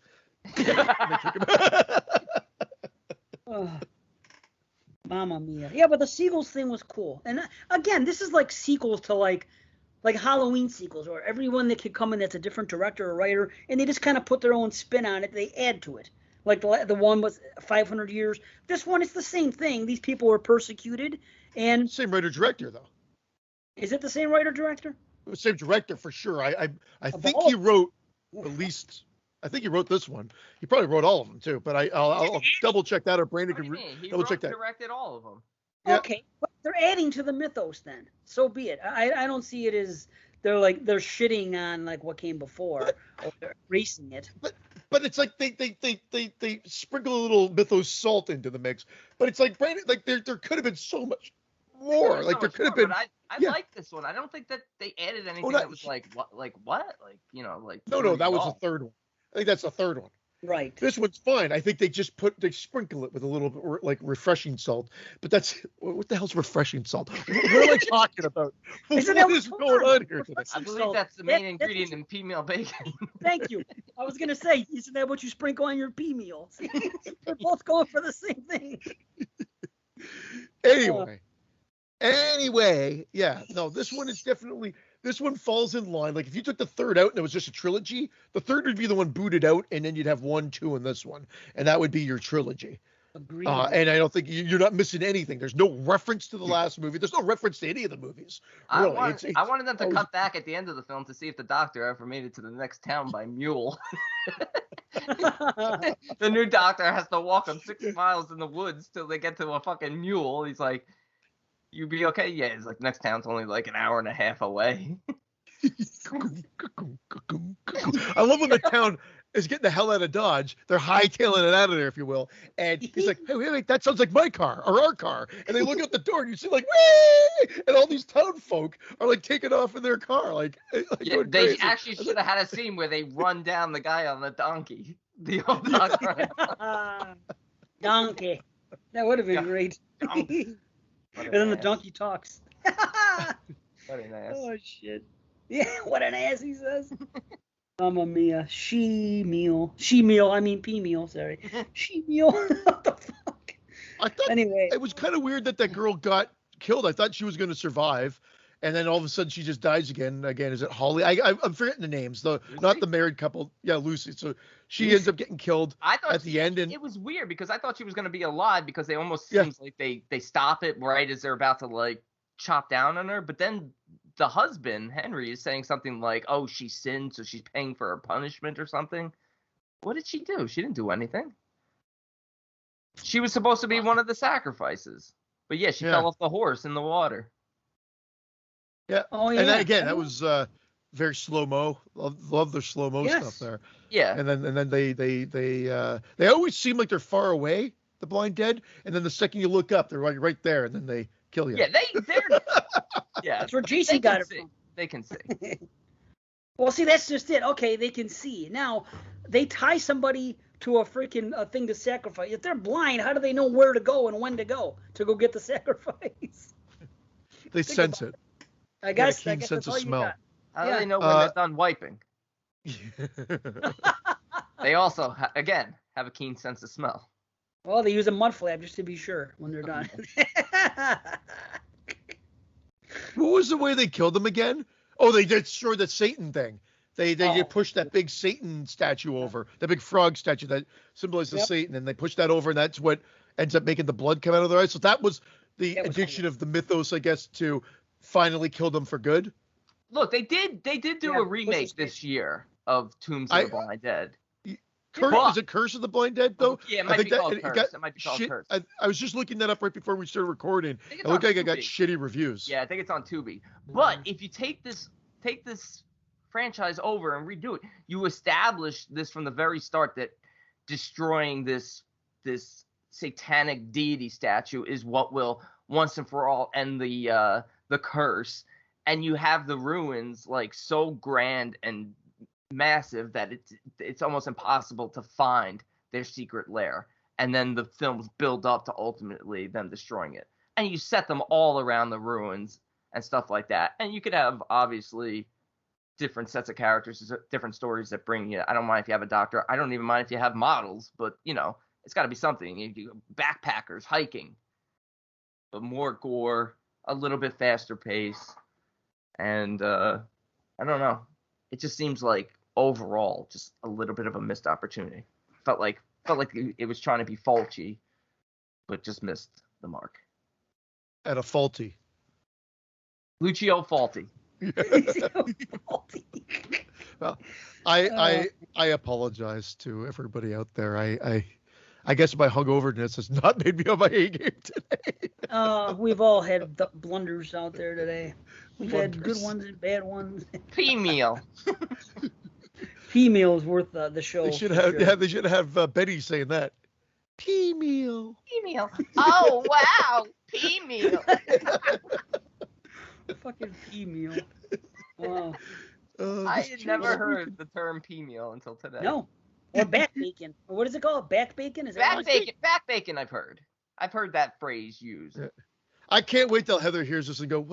Mamma mia. Yeah, but the Seagulls thing was cool. And again, this is like sequels to like Halloween sequels, or everyone that could come in that's a different director or writer, and they just kind of put their own spin on it. They add to it. Like the one was 500 years. This one is the same thing. These people were persecuted, and same writer-director though. Is it the same writer-director? Same director for sure. I think he wrote at least. I think he wrote this one. He probably wrote all of them too. But I'll double check that, or Brandon can double check that. He directed all of them. Yeah. Okay, but they're adding to the mythos then. So be it. I don't see it as they're shitting on like what came before, or they're erasing it. But it's like they sprinkle a little mythos salt into the mix. But it's like Brandon, like there could have been so much more. Like there could have been. I like this one. I don't think that they added anything that was like what, No, that was the third one. I think that's the third one. Right. This one's fine. I think they sprinkle it with a little bit like refreshing salt. But that's what the hell's refreshing salt? What am I talking about? What is going on here today? I believe that's the main ingredient in pea meal bacon. Thank you. I was gonna say, isn't that what you sprinkle on your pea meal? They're both going for the same thing. Anyway, yeah. No, this one is definitely. This one falls in line. Like if you took the third out and it was just a trilogy, the third would be the one booted out, and then you'd have 1, 2, and this one, and that would be your trilogy. Agreed. And I don't think you're not missing anything. There's no reference to the last movie. There's no reference to any of the movies. Really. I wanted them to cut back at the end of the film to see if the doctor ever made it to the next town by mule. The new doctor has to walk them 6 miles in the woods till they get to a fucking mule. He's like, "You be okay?" Yeah, it's like next town's only like an hour and a half away. I love when the town is getting the hell out of Dodge. They're hightailing it out of there, if you will. And he's like, "Hey, wait, that sounds like my car or our car." And they look out the door and you see like, "Whee!" And all these town folk are like taking off in their car. Like yeah, they actually should have had a scene where they run down the guy on the donkey. The old doctor. Donkey. That would have been great. And then the donkey talks. What an ass. Oh, shit. Yeah, what an ass, he says. Mamma mia. Pea meal, sorry. She meal. What the fuck? I thought anyway. It was kind of weird that girl got killed. I thought she was going to survive. And then all of a sudden she just dies again. Again, is it Holly? I'm forgetting the names, though. Not the married couple. Yeah, Lucy. So she ends up getting killed at the end. And it was weird because I thought she was going to be alive because they almost seems like they stop it right as they're about to like chop down on her. But then the husband, Henry, is saying something like, "Oh, she sinned, so she's paying for her punishment or something." What did she do? She didn't do anything. She was supposed to be one of the sacrifices. But yeah, she fell off the horse in the water. Yeah. Oh, yeah. And then, again, that was very slow-mo. Love their slow-mo stuff there. Yeah. And then they always seem like they're far away, the blind dead, and then the second you look up, they're right there, and then they kill you. Yeah, they're yeah. That's where Jason got it from. They can see. Well, see, that's just it. Okay, they can see. Now, they tie somebody to a freaking thing to sacrifice. If they're blind, how do they know where to go and when to go get the sacrifice? They sense it. I guess sense of smell. How do they know when they're done wiping? They also, again, have a keen sense of smell. Well, they use a mud flap just to be sure when they're done. What was the way they killed him again? Oh, they destroyed the Satan thing. They Oh. pushed that big Satan statue over, the big frog statue that symbolizes Satan, and they pushed that over, and that's what ends up making the blood come out of their eyes. So that was the addiction of the mythos, I guess, to finally kill them for good. Look, they did do a remake this year of Tombs of the Blind Dead. Is it Curse of the Blind Dead, though? Yeah, it might be called Curse. It might be called Curse. I was just looking that up right before we started recording. It looked like I got shitty reviews. Yeah, I think it's on Tubi. But if you take this franchise over and redo it, you establish this from the very start that destroying this satanic deity statue is what will once and for all end the curse. And you have the ruins like so grand and massive that it's almost impossible to find their secret lair, and then the films build up to ultimately them destroying it, and you set them all around the ruins and stuff like that, and you could have obviously different sets of characters, different stories that bring you. I don't mind if you have a doctor, I don't even mind if you have models, but it's got to be something. You backpackers hiking, but more gore, a little bit faster pace, and I don't know. It just seems like overall just a little bit of a missed opportunity. Felt like it was trying to be Fulci, but just missed the mark. At a faulty. Lucio Fulci. Well, I apologize to everybody out there. I guess my hungoverness has not made me on my A game today. We've all had blunders out there today. We've had good ones and bad ones. P-meal. P-meal is worth the show. They should have they should have Betty saying that. P-meal. P-meal. Oh wow, P-meal. Fucking P-meal. Wow. I had never heard the term P-meal until today. No. Or back bacon. Or what is it called? Back bacon? Is back bacon? Back bacon. I've heard that phrase used. Yeah. I can't wait till Heather hears this and go,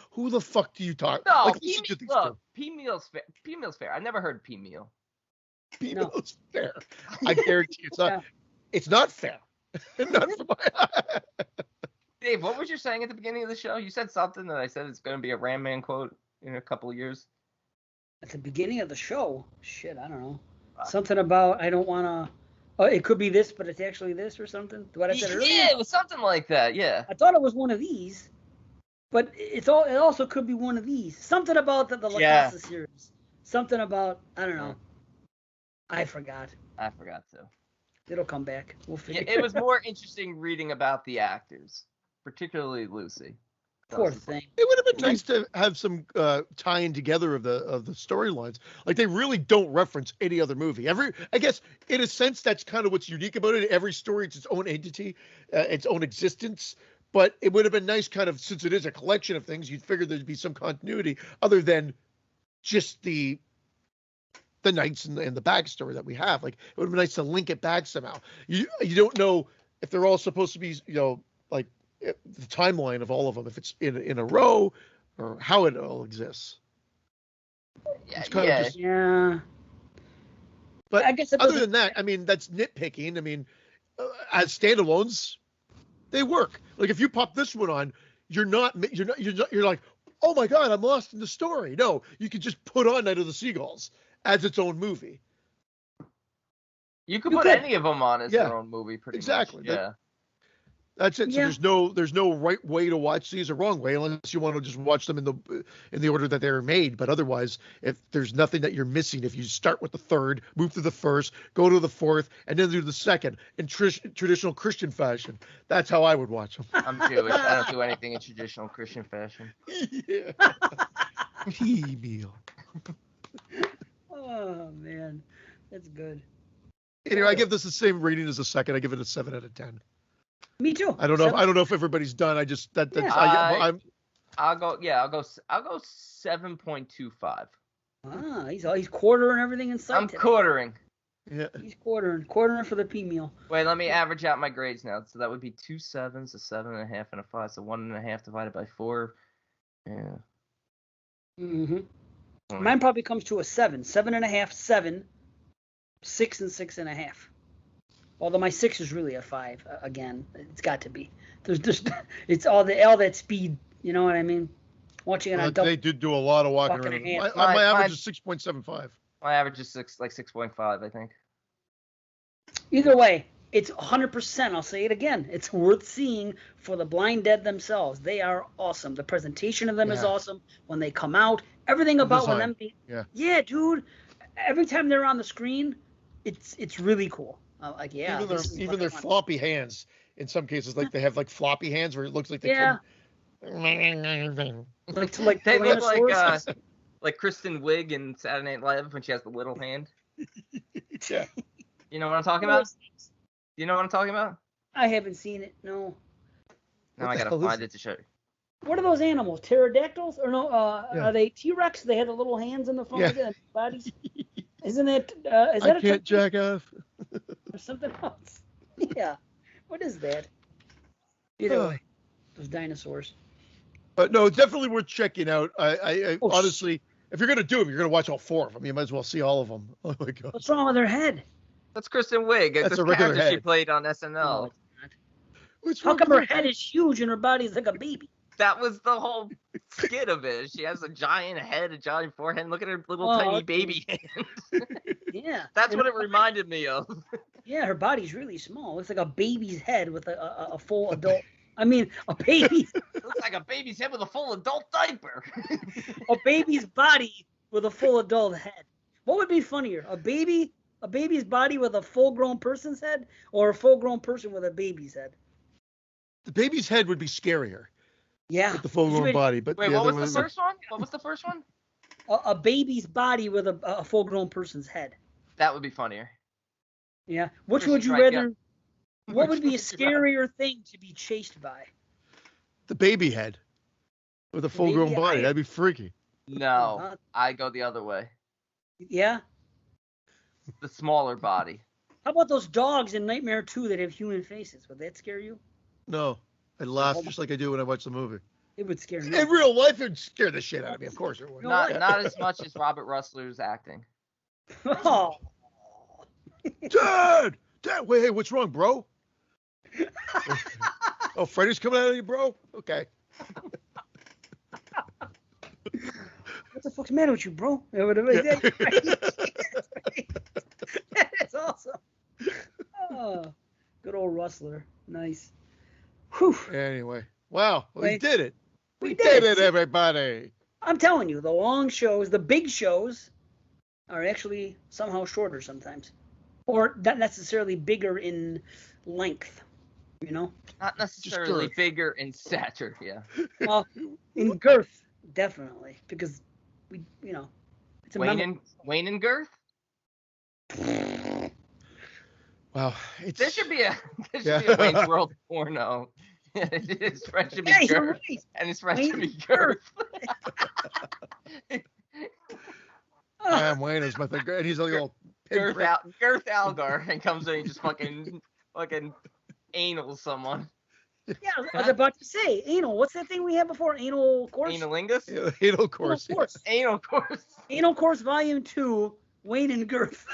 who the fuck do you talk? No, like, P-meal's fair. P-meal's fair. I've never heard P-meal. P-meal's fair. I guarantee it's not. Yeah. It's not fair. Not for my... Dave, what was you saying at the beginning of the show? You said something that I said it's going to be a Ram Man quote in a couple of years. At the beginning of the show? Shit, I don't know. Something about I don't want to. Oh, it could be this, but it's actually this or something. What I said earlier? Yeah, it was something like that. Yeah. I thought it was one of these, but it also could be one of these. Something about the La Casa series. Something about I don't know. I forgot too. It'll come back. We'll figure. Yeah, it was more interesting reading about the actors, particularly Lucy. Poor thing. It would have been nice to have some tying together of the storylines. Like they really don't reference any other movie. I guess in a sense that's kind of what's unique about it. Every story it's its own entity, its own existence. But it would have been nice, kind of, since it is a collection of things, you'd figure there'd be some continuity other than just the nights and the backstory that we have. Like it would have been nice to link it back somehow. You don't know if they're all supposed to be, like. The timeline of all of them, if it's in a row or how it all exists. Yeah, But I guess other than that, I mean, that's nitpicking. I mean, as standalones, they work. Like if you pop this one on, you're like, oh my God, I'm lost in the story. No, you can just put on Night of the Seagulls as its own movie. You could put any of them on as their own movie, pretty much. Yeah. That's it. So there's no right way to watch these or wrong way, unless you want to just watch them in the order that they were made. But otherwise, if there's nothing that you're missing, if you start with the third, move to the first, go to the fourth, and then do the second in traditional Christian fashion, that's how I would watch them. I'm Jewish. I don't do anything in traditional Christian fashion. Yeah. Meal. Oh man, that's good. Anyway, I give this the same rating as the second. I give it a 7 out of 10. Me too. I don't know if everybody's done. I just I'll go 7.25. Ah, he's quartering everything in sight. I'm quartering. Yeah. He's quartering for the P-meal. Wait, let me average out my grades now. So that would be 2 7s, a 7.5, and a 5. So 1.5 divided by 4. Yeah. Mm-hmm. Mine probably comes to a 7, 7.5, 7, 6 and 6.5. Although my 6 is really a 5. Again, it's got to be. There's just it's all that speed. You know what I mean? Watching it on double. They did do a lot of walking Walking around. ahead. My average is 6.75. My average is 6.5, I think. Either way, it's 100%. I'll say it again. It's worth seeing for the blind dead themselves. They are awesome. The presentation of them is awesome. When they come out, everything about when them being, yeah, dude. Every time they're on the screen, it's really cool. Like even their floppy hands. In some cases, like they have like floppy hands where it looks like they like they look like Kristen Wiig in Saturday Night Live when she has the little hand. Yeah. You know what I'm talking about? You know what I'm talking about? I haven't seen it. No. Now I gotta find it to show you. What are those animals? Pterodactyls? Or no? Are they T-Rex? They had the little hands in the front of their bodies. Isn't it? Is that I can't jack off. Or something else? Yeah. What is that? Either way, those dinosaurs. But no, definitely worth checking out. I honestly, if you're gonna do them, you're gonna watch all 4 of them. You might as well see all of them. Oh my god. What's wrong with their head? That's Kristen Wiig. It's a regular head she played on SNL. How come her head is huge and her body's like a baby? That was the whole skit of it. She has a giant head, a giant forehead. Look at her little tiny baby hand. Yeah. That's what it reminded me of. Yeah, her body's really small. It's like a baby's head with a full adult. I mean, a baby. It looks like a baby's head with a full adult diaper. A baby's body with a full adult head. What would be funnier? A baby's body with a full-grown person's head, or a full-grown person with a baby's head? The baby's head would be scarier. Yeah. With the full-grown body. But wait, what was the first one? What was the first one? A baby's body with a full-grown person's head. That would be funnier. Yeah. Which would you rather? What would be a scarier thing to be chased by? The baby head with a full-grown body. That'd be freaky. No, I go the other way. Yeah. The smaller body. How about those dogs in Nightmare 2 that have human faces? Would that scare you? No. I laugh just like I do when I watch the movie. It would scare me. In real life, it would scare the shit out of me. Of course it would. Not as much as Robert Russler's acting. Oh. Dad! Wait, hey, what's wrong, bro? Oh, Freddy's coming out of you, bro? Okay. What the fuck's the matter with you, bro? That's awesome. Oh, good old Rustler. Nice. Whew. Anyway. Wow. We did it. We did it, everybody. I'm telling you, the long shows, the big shows, are actually somehow shorter sometimes. Or not necessarily bigger in length, you know? Not necessarily bigger in stature, yeah. Well, in girth, definitely. Because, it's a Wayne and girth? Wow. There should be a Wayne's World porno. His friend should be girth, and his friend should be girth. Wayne is my thing, and he's a little Girth Algar, and comes in and just fucking anal someone. Yeah, I was about to say anal. What's that thing we had before? Anal course. Analingus. Anal course. Anal course. Anal course volume 2. Wayne and girth.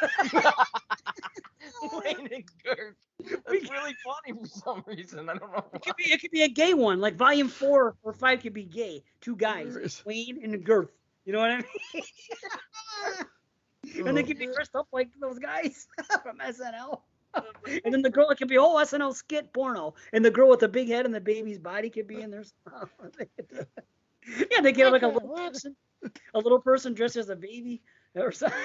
Wayne and girth. That's really funny for some reason. I don't know why. It could be a gay one. Like volume 4 or 5 could be gay. 2 guys. Wayne and girth. You know what I mean? And they could be dressed up like those guys from SNL. And then the girl, it could be a whole SNL skit porno. And the girl with the big head and the baby's body could be in there. Yeah, they get like a little person dressed as a baby or something.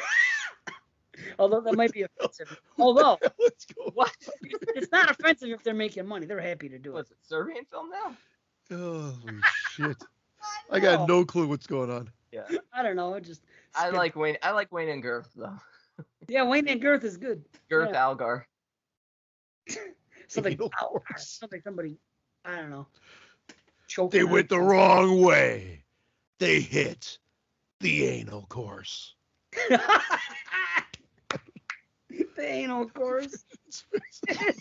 Although that might be offensive. Although, it's not offensive if they're making money. They're happy to do it. Was it Serbian film now? Holy shit. I got no clue what's going on. Yeah. I don't know. I like Wayne and Girth though. Yeah, Wayne and Girth is good. Girth Algar. Something somebody, I don't know. They went the wrong way. They hit the anal course. The anal course. I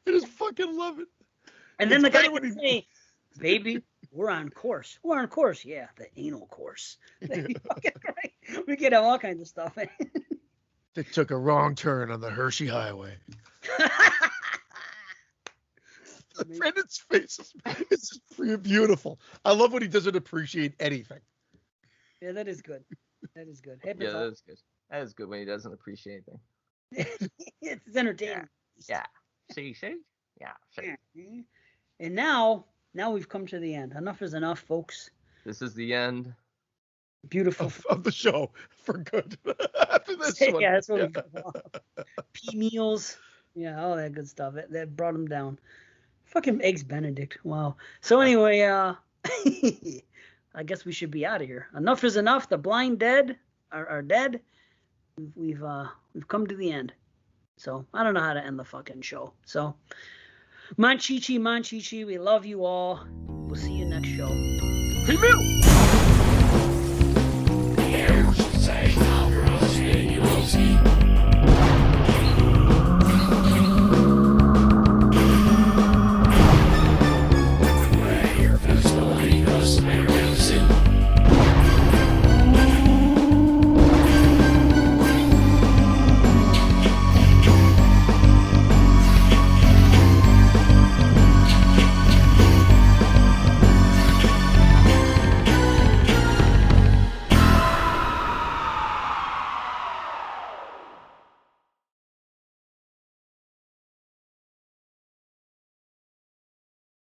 just fucking love it. And then the guy would say, baby, we're on course. We're on course. Yeah, the anal course. We get all kinds of stuff. They took a wrong turn on the Hershey Highway. Brendan's face is beautiful. I love when he doesn't appreciate anything. Yeah, that is good. That is good. Yeah, that is good. That is good when he doesn't appreciate anything. It's entertaining. Yeah. See? Yeah. See. And now we've come to the end. Enough is enough, folks. This is the end. Beautiful. Of the show for good. After this one. Yeah, that's what we P meals. Yeah, all that good stuff. That brought him down. Fucking eggs Benedict. Wow. So anyway, I guess we should be out of here. Enough is enough. The blind dead are dead. We've come to the end. So I don't know how to end the fucking show. So Manchichi, we love you all. We'll see you next show. Hey, Mill!